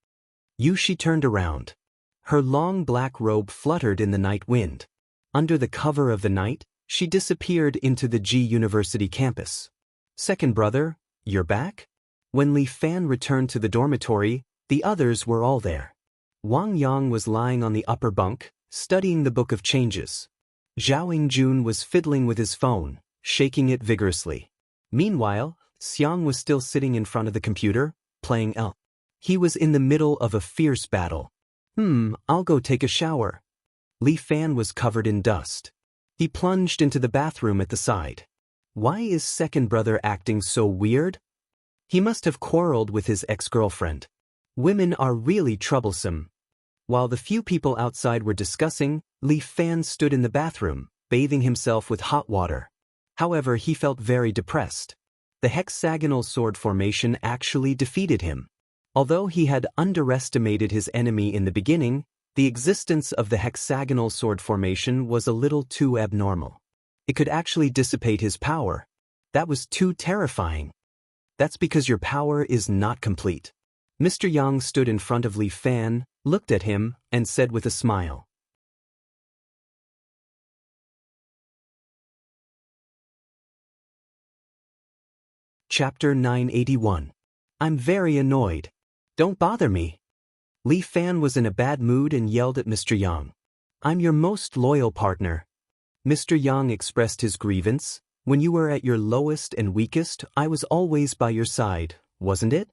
Yushi turned around. Her long black robe fluttered in the night wind. Under the cover of the night, she disappeared into the G University campus. Second brother, you're back? When Li Fan returned to the dormitory, the others were all there. Wang Yang was lying on the upper bunk, studying the Book of Changes. Zhao Yingjun was fiddling with his phone, shaking it vigorously. Meanwhile, Xiang was still sitting in front of the computer, playing L. He was in the middle of a fierce battle. I'll go take a shower. Li Fan was covered in dust. He plunged into the bathroom at the side. Why is second brother acting so weird? He must have quarreled with his ex-girlfriend. Women are really troublesome. While the few people outside were discussing, Li Fan stood in the bathroom, bathing himself with hot water. However, he felt very depressed. The hexagonal sword formation actually defeated him. Although he had underestimated his enemy in the beginning, the existence of the hexagonal sword formation was a little too abnormal. It could actually dissipate his power. That was too terrifying. That's because your power is not complete. Mr. Yang stood in front of Li Fan, looked at him, and said with a smile. Chapter 981. I'm very annoyed. Don't bother me. Li Fan was in a bad mood and yelled at Mr. Yang. I'm your most loyal partner. Mr. Yang expressed his grievance. When you were at your lowest and weakest, I was always by your side, wasn't it?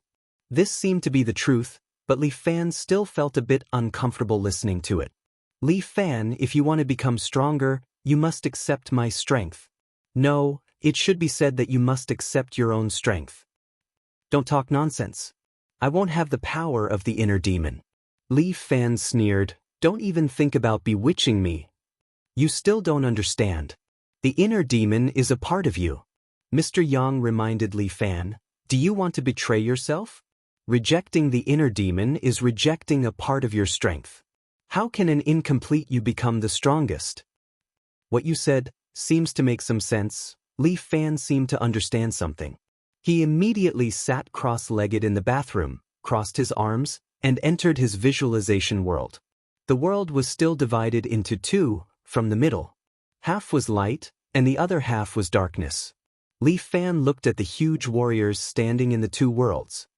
This seemed to be the truth, but Li Fan still felt a bit uncomfortable listening to it. Li Fan, if you want to become stronger, you must accept my strength. No, it should be said that you must accept your own strength. Don't talk nonsense. I won't have the power of the inner demon. Li Fan sneered. Don't even think about bewitching me. You still don't understand. The inner demon is a part of you. Mr. Yang reminded Li Fan. Do you want to betray yourself? Rejecting the inner demon is rejecting a part of your strength. How can an incomplete you become the strongest? What you said seems to make some sense. Li Fan seemed to understand something. He immediately sat cross-legged in the bathroom, crossed his arms, and entered his visualization world. The world was still divided into two, from the middle. Half was light, and the other half was darkness. Li Fan looked at the huge warriors standing in the two worlds.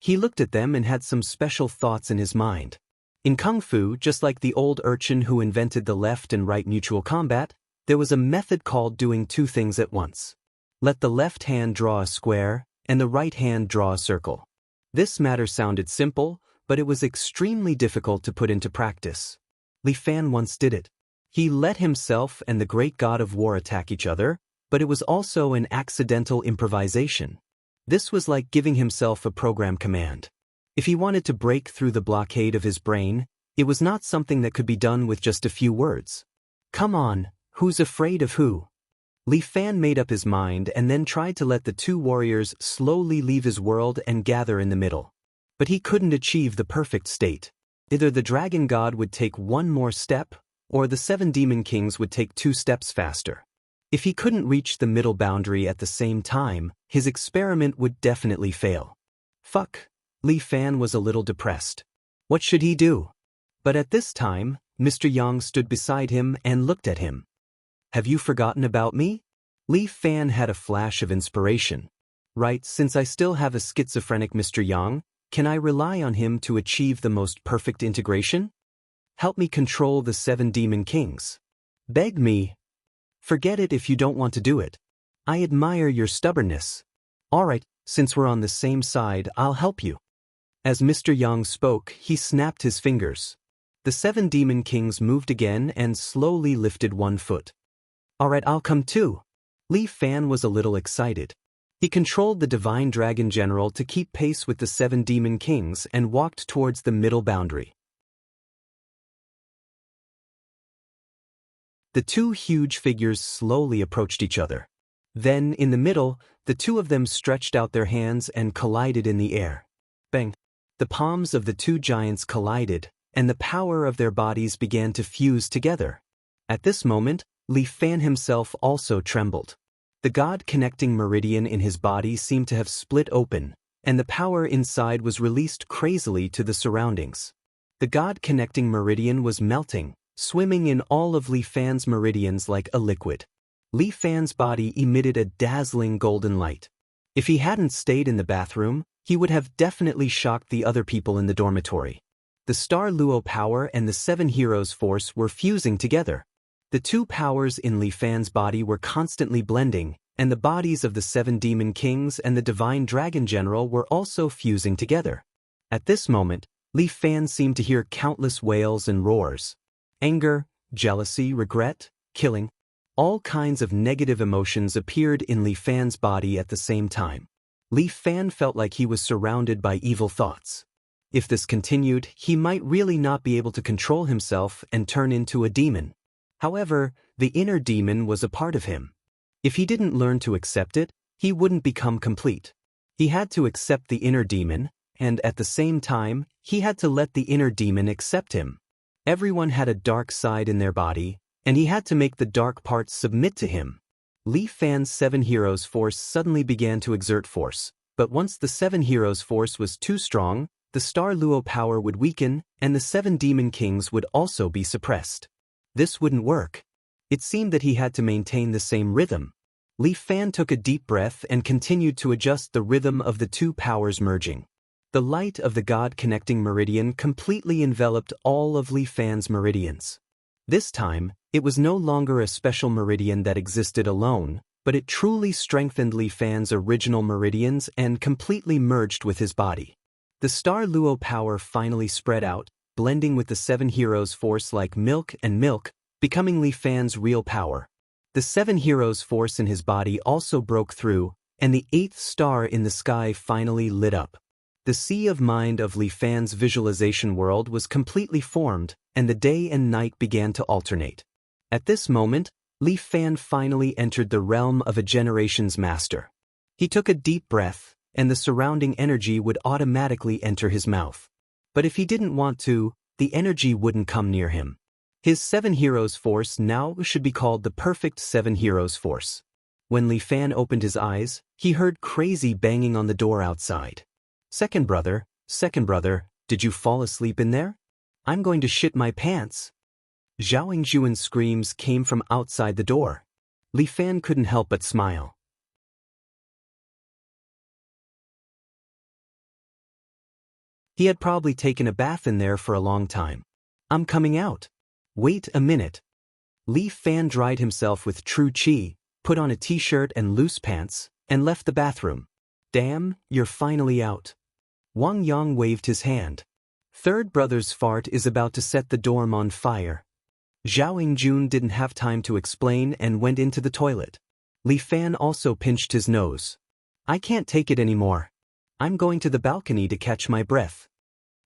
He looked at them and had some special thoughts in his mind. In Kung Fu, just like the old urchin who invented the left and right mutual combat, there was a method called doing two things at once. Let the left hand draw a square, and the right hand draw a circle. This matter sounded simple, but it was extremely difficult to put into practice. Li Fan once did it. He let himself and the great god of war attack each other, but it was also an accidental improvisation. This was like giving himself a program command. If he wanted to break through the blockade of his brain, it was not something that could be done with just a few words. Come on, who's afraid of who? Li Fan made up his mind and then tried to let the two warriors slowly leave his world and gather in the middle. But he couldn't achieve the perfect state. Either the dragon god would take one more step, or the 7 demon kings would take 2 steps faster. If he couldn't reach the middle boundary at the same time, his experiment would definitely fail. Fuck. Li Fan was a little depressed. What should he do? But at this time, Mr. Yang stood beside him and looked at him. Have you forgotten about me? Li Fan had a flash of inspiration. Right, since I still have a schizophrenic Mr. Yang, can I rely on him to achieve the most perfect integration? Help me control the 7 demon kings. Beg me. Forget it if you don't want to do it. I admire your stubbornness. Alright, since we're on the same side, I'll help you. As Mr. Yang spoke, he snapped his fingers. The 7 demon kings moved again and slowly lifted one foot. Alright, I'll come too. Li Fan was a little excited. He controlled the divine dragon general to keep pace with the 7 demon kings and walked towards the middle boundary. The 2 huge figures slowly approached each other. Then, in the middle, the 2 of them stretched out their hands and collided in the air. Bang! The palms of the 2 giants collided, and the power of their bodies began to fuse together. At this moment, Li Fan himself also trembled. The God-connecting meridian in his body seemed to have split open, and the power inside was released crazily to the surroundings. The God-connecting meridian was melting, swimming in all of Li Fan's meridians like a liquid. Li Fan's body emitted a dazzling golden light. If he hadn't stayed in the bathroom, he would have definitely shocked the other people in the dormitory. The Star Luo power and the 7 heroes force were fusing together. The 2 powers in Li Fan's body were constantly blending, and the bodies of the 7 demon kings and the divine dragon general were also fusing together. At this moment, Li Fan seemed to hear countless wails and roars. Anger, jealousy, regret, killing. All kinds of negative emotions appeared in Li Fan's body at the same time. Li Fan felt like he was surrounded by evil thoughts. If this continued, he might really not be able to control himself and turn into a demon. However, the inner demon was a part of him. If he didn't learn to accept it, he wouldn't become complete. He had to accept the inner demon, and at the same time, he had to let the inner demon accept him. Everyone had a dark side in their body, and he had to make the dark parts submit to him. Li Fan's 7 heroes force suddenly began to exert force, but once the 7 heroes force was too strong, the Star Luo power would weaken, and the 7 demon kings would also be suppressed. This wouldn't work. It seemed that he had to maintain the same rhythm. Li Fan took a deep breath and continued to adjust the rhythm of the 2 powers merging. The light of the God-connecting meridian completely enveloped all of Li Fan's meridians. This time, it was no longer a special meridian that existed alone, but it truly strengthened Li Fan's original meridians and completely merged with his body. The Star Luo power finally spread out, blending with the 7 heroes force like milk and milk, becoming Li Fan's real power. The 7 heroes force in his body also broke through, and the 8th star in the sky finally lit up. The sea of mind of Li Fan's visualization world was completely formed, and the day and night began to alternate. At this moment, Li Fan finally entered the realm of a generation's master. He took a deep breath, and the surrounding energy would automatically enter his mouth. But if he didn't want to, the energy wouldn't come near him. His 7 heroes force now should be called the perfect 7 heroes force. When Li Fan opened his eyes, he heard crazy banging on the door outside. Second brother, did you fall asleep in there? I'm going to shit my pants. Zhao Yingjuan's screams came from outside the door. Li Fan couldn't help but smile. He had probably taken a bath in there for a long time. I'm coming out. Wait a minute. Li Fan dried himself with true chi, put on a t-shirt and loose pants, and left the bathroom. Damn, you're finally out. Wang Yang waved his hand. Third brother's fart is about to set the dorm on fire. Zhao Yingjun didn't have time to explain and went into the toilet. Li Fan also pinched his nose. I can't take it anymore. I'm going to the balcony to catch my breath.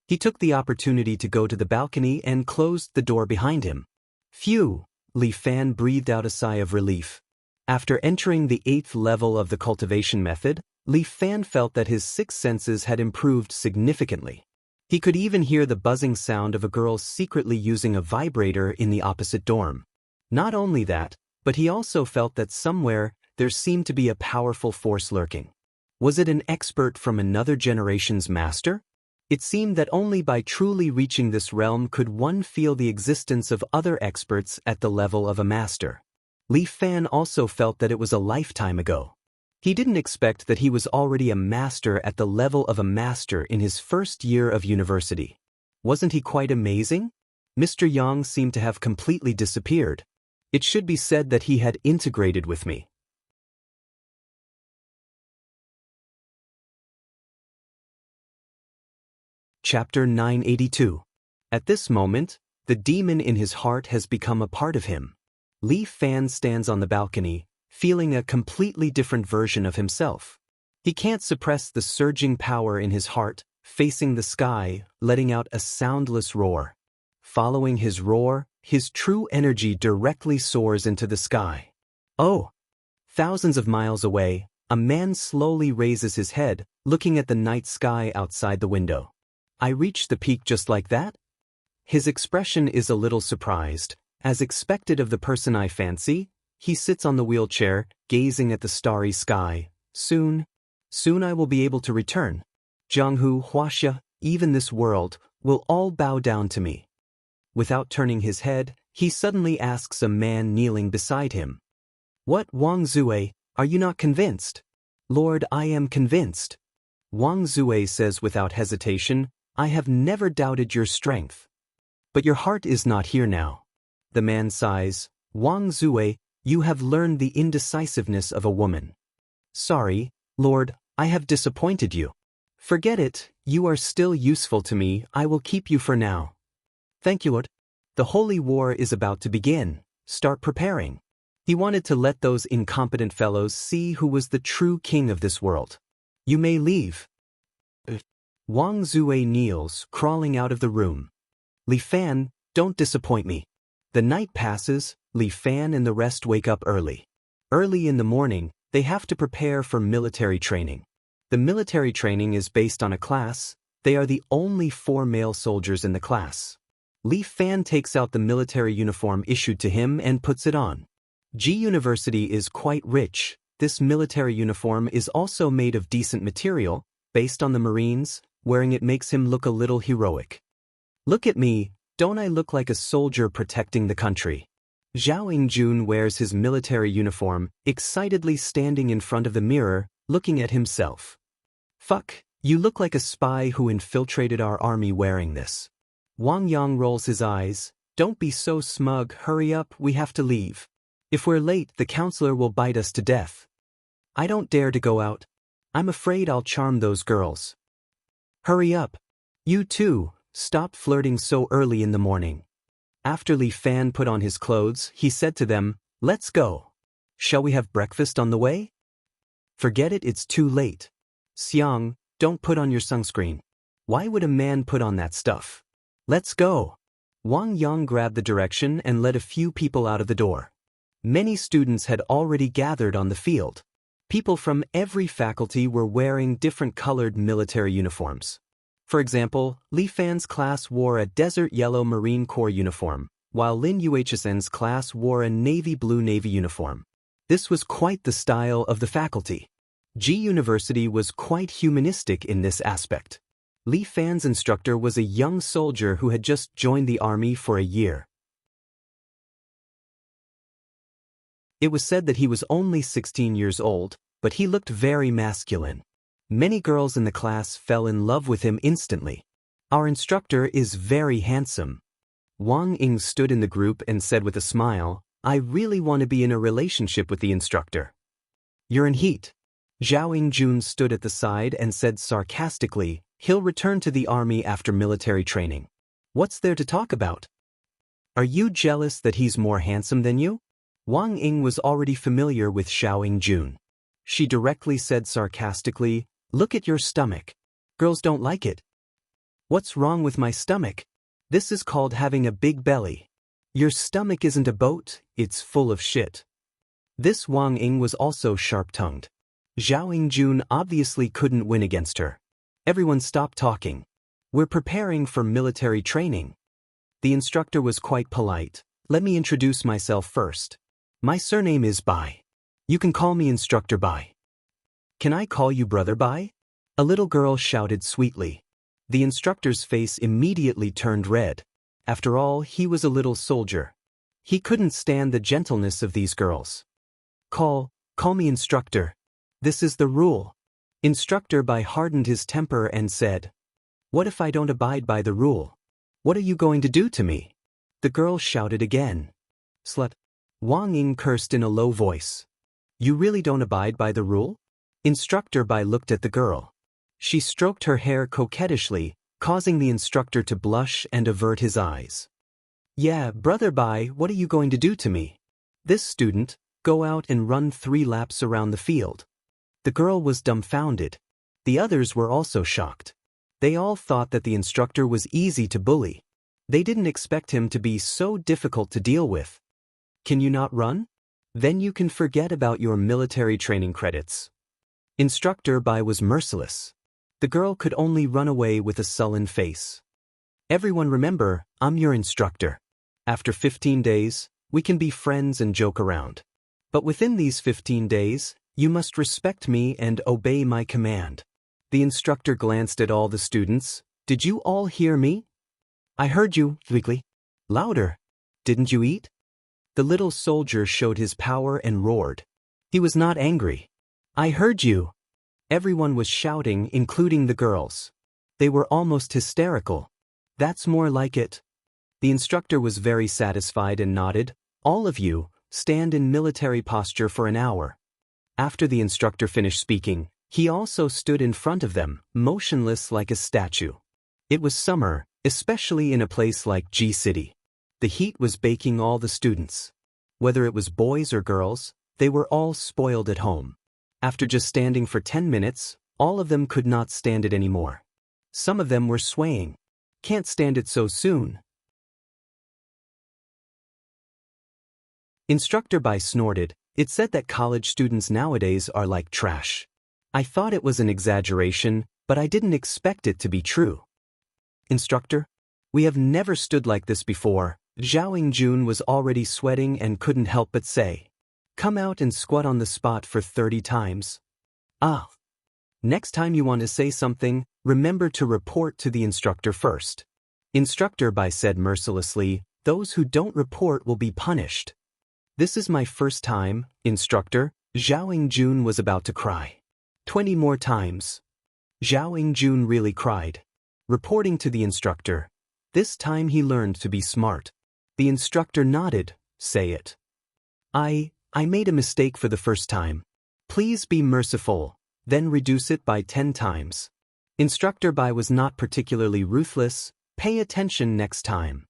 He took the opportunity to go to the balcony and closed the door behind him. Phew, Li Fan breathed out a sigh of relief. After entering the 8th level of the cultivation method, Li Fan felt that his 6 senses had improved significantly. He could even hear the buzzing sound of a girl secretly using a vibrator in the opposite dorm. Not only that, but he also felt that somewhere there seemed to be a powerful force lurking. Was it an expert from another generation's master? It seemed that only by truly reaching this realm could one feel the existence of other experts at the level of a master. Li Fan also felt that it was a lifetime ago. He didn't expect that he was already a master at the level of a master in his first year of university. Wasn't he quite amazing? Mr. Yang seemed to have completely disappeared. It should be said that he had integrated with me. Chapter 982. At this moment, the demon in his heart has become a part of him. Li Fan stands on the balcony, feeling a completely different version of himself. He can't suppress the surging power in his heart, facing the sky, letting out a soundless roar. Following his roar, his true energy directly soars into the sky. Oh! Thousands of miles away, a man slowly raises his head, looking at the night sky outside the window. I reached the peak just like that? His expression is a little surprised. As expected of the person I fancy, he sits on the wheelchair, gazing at the starry sky. Soon I will be able to return. Jianghu, Huaxia, even this world, will all bow down to me. Without turning his head, he suddenly asks a man kneeling beside him. What, Wang Zue, are you not convinced? Lord, I am convinced. Wang Zue says without hesitation, I have never doubted your strength. But your heart is not here now. The man sighs, Wang Zue, you have learned the indecisiveness of a woman. Sorry, Lord, I have disappointed you. Forget it, you are still useful to me, I will keep you for now. Thank you, Lord. The holy war is about to begin. Start preparing. He wanted to let those incompetent fellows see who was the true king of this world. You may leave. Wang Zue kneels, crawling out of the room. Li Fan, don't disappoint me. The night passes, Li Fan and the rest wake up early. Early in the morning, they have to prepare for military training. The military training is based on a class. They are the only 4 male soldiers in the class. Li Fan takes out the military uniform issued to him and puts it on. G University is quite rich. This military uniform is also made of decent material, based on the Marines. Wearing it makes him look a little heroic. Look at me, don't I look like a soldier protecting the country? Zhao Yingjun wears his military uniform, excitedly standing in front of the mirror, looking at himself. Fuck, you look like a spy who infiltrated our army wearing this. Wang Yang rolls his eyes. Don't be so smug, hurry up, we have to leave. If we're late, the counselor will bite us to death. I don't dare to go out. I'm afraid I'll charm those girls. Hurry up. You too, stop flirting so early in the morning. After Li Fan put on his clothes, he said to them, let's go. Shall we have breakfast on the way? Forget it, it's too late. Xiang, don't put on your sunscreen. Why would a man put on that stuff? Let's go. Wang Yang grabbed the direction and led a few people out of the door. Many students had already gathered on the field. People from every faculty were wearing different colored military uniforms. For example, Li Fan's class wore a desert yellow Marine Corps uniform, while Lin Yuhsn's class wore a navy blue Navy uniform. This was quite the style of the faculty. G University was quite humanistic in this aspect. Li Fan's instructor was a young soldier who had just joined the army for a year. It was said that he was only 16 years old, but he looked very masculine. Many girls in the class fell in love with him instantly. Our instructor is very handsome. Wang Ying stood in the group and said with a smile, I really want to be in a relationship with the instructor. You're in heat. Zhao Yingjun stood at the side and said sarcastically, he'll return to the army after military training. What's there to talk about? Are you jealous that he's more handsome than you? Wang Ying was already familiar with Zhao Yingjun. She directly said sarcastically, look at your stomach. Girls don't like it. What's wrong with my stomach? This is called having a big belly. Your stomach isn't a boat, it's full of shit. This Wang Ying was also sharp-tongued. Zhao Yingjun obviously couldn't win against her. Everyone stopped talking. We're preparing for military training. The instructor was quite polite. Let me introduce myself first. My surname is Bai. You can call me Instructor Bai. Can I call you Brother Bai? A little girl shouted sweetly. The instructor's face immediately turned red. After all, he was a little soldier. He couldn't stand the gentleness of these girls. Call me instructor. This is the rule. Instructor Bai hardened his temper and said, what if I don't abide by the rule? What are you going to do to me? The girl shouted again. Slut. Wang Ying cursed in a low voice. You really don't abide by the rule? Instructor Bai looked at the girl. She stroked her hair coquettishly, causing the instructor to blush and avert his eyes. Yeah, Brother Bai, what are you going to do to me? This student, go out and run 3 laps around the field. The girl was dumbfounded. The others were also shocked. They all thought that the instructor was easy to bully. They didn't expect him to be so difficult to deal with. Can you not run? Then you can forget about your military training credits. Instructor Bai was merciless. The girl could only run away with a sullen face. Everyone remember, I'm your instructor. After 15 days, we can be friends and joke around. But within these 15 days, you must respect me and obey my command. The instructor glanced at all the students. Did you all hear me? I heard you, weakly. Louder. Didn't you eat? The little soldier showed his power and roared. He was not angry. I heard you. Everyone was shouting, including the girls. They were almost hysterical. That's more like it. The instructor was very satisfied and nodded. All of you, stand in military posture for an hour. After the instructor finished speaking, he also stood in front of them, motionless like a statue. It was summer, especially in a place like G City. The heat was baking all the students. Whether it was boys or girls, they were all spoiled at home. After just standing for 10 minutes, all of them could not stand it anymore. Some of them were swaying. Can't stand it so soon. Instructor Bai snorted. It said that college students nowadays are like trash. I thought it was an exaggeration, but I didn't expect it to be true. Instructor, we have never stood like this before. Zhao Yingjun was already sweating and couldn't help but say, come out and squat on the spot for 30 times. Ah. Next time you want to say something, remember to report to the instructor first. Instructor Bai said mercilessly, those who don't report will be punished. This is my first time, instructor. Zhao Yingjun was about to cry. 20 more times. Zhao Yingjun really cried. Reporting to the instructor. This time he learned to be smart. The instructor nodded. Say it. I made a mistake for the first time. Please be merciful, then reduce it by 10 times. Instructor Bai was not particularly ruthless. Pay attention next time.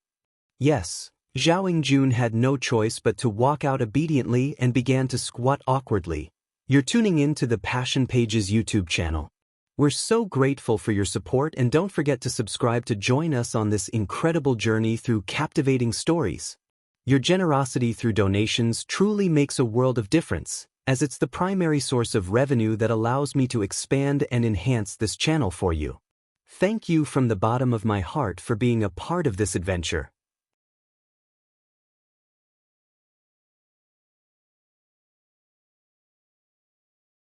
Yes, Zhao Yingjun had no choice but to walk out obediently and began to squat awkwardly. You're tuning in to the Passion Pages YouTube channel. We're so grateful for your support, and don't forget to subscribe to join us on this incredible journey through captivating stories. Your generosity through donations truly makes a world of difference, as it's the primary source of revenue that allows me to expand and enhance this channel for you. Thank you from the bottom of my heart for being a part of this adventure.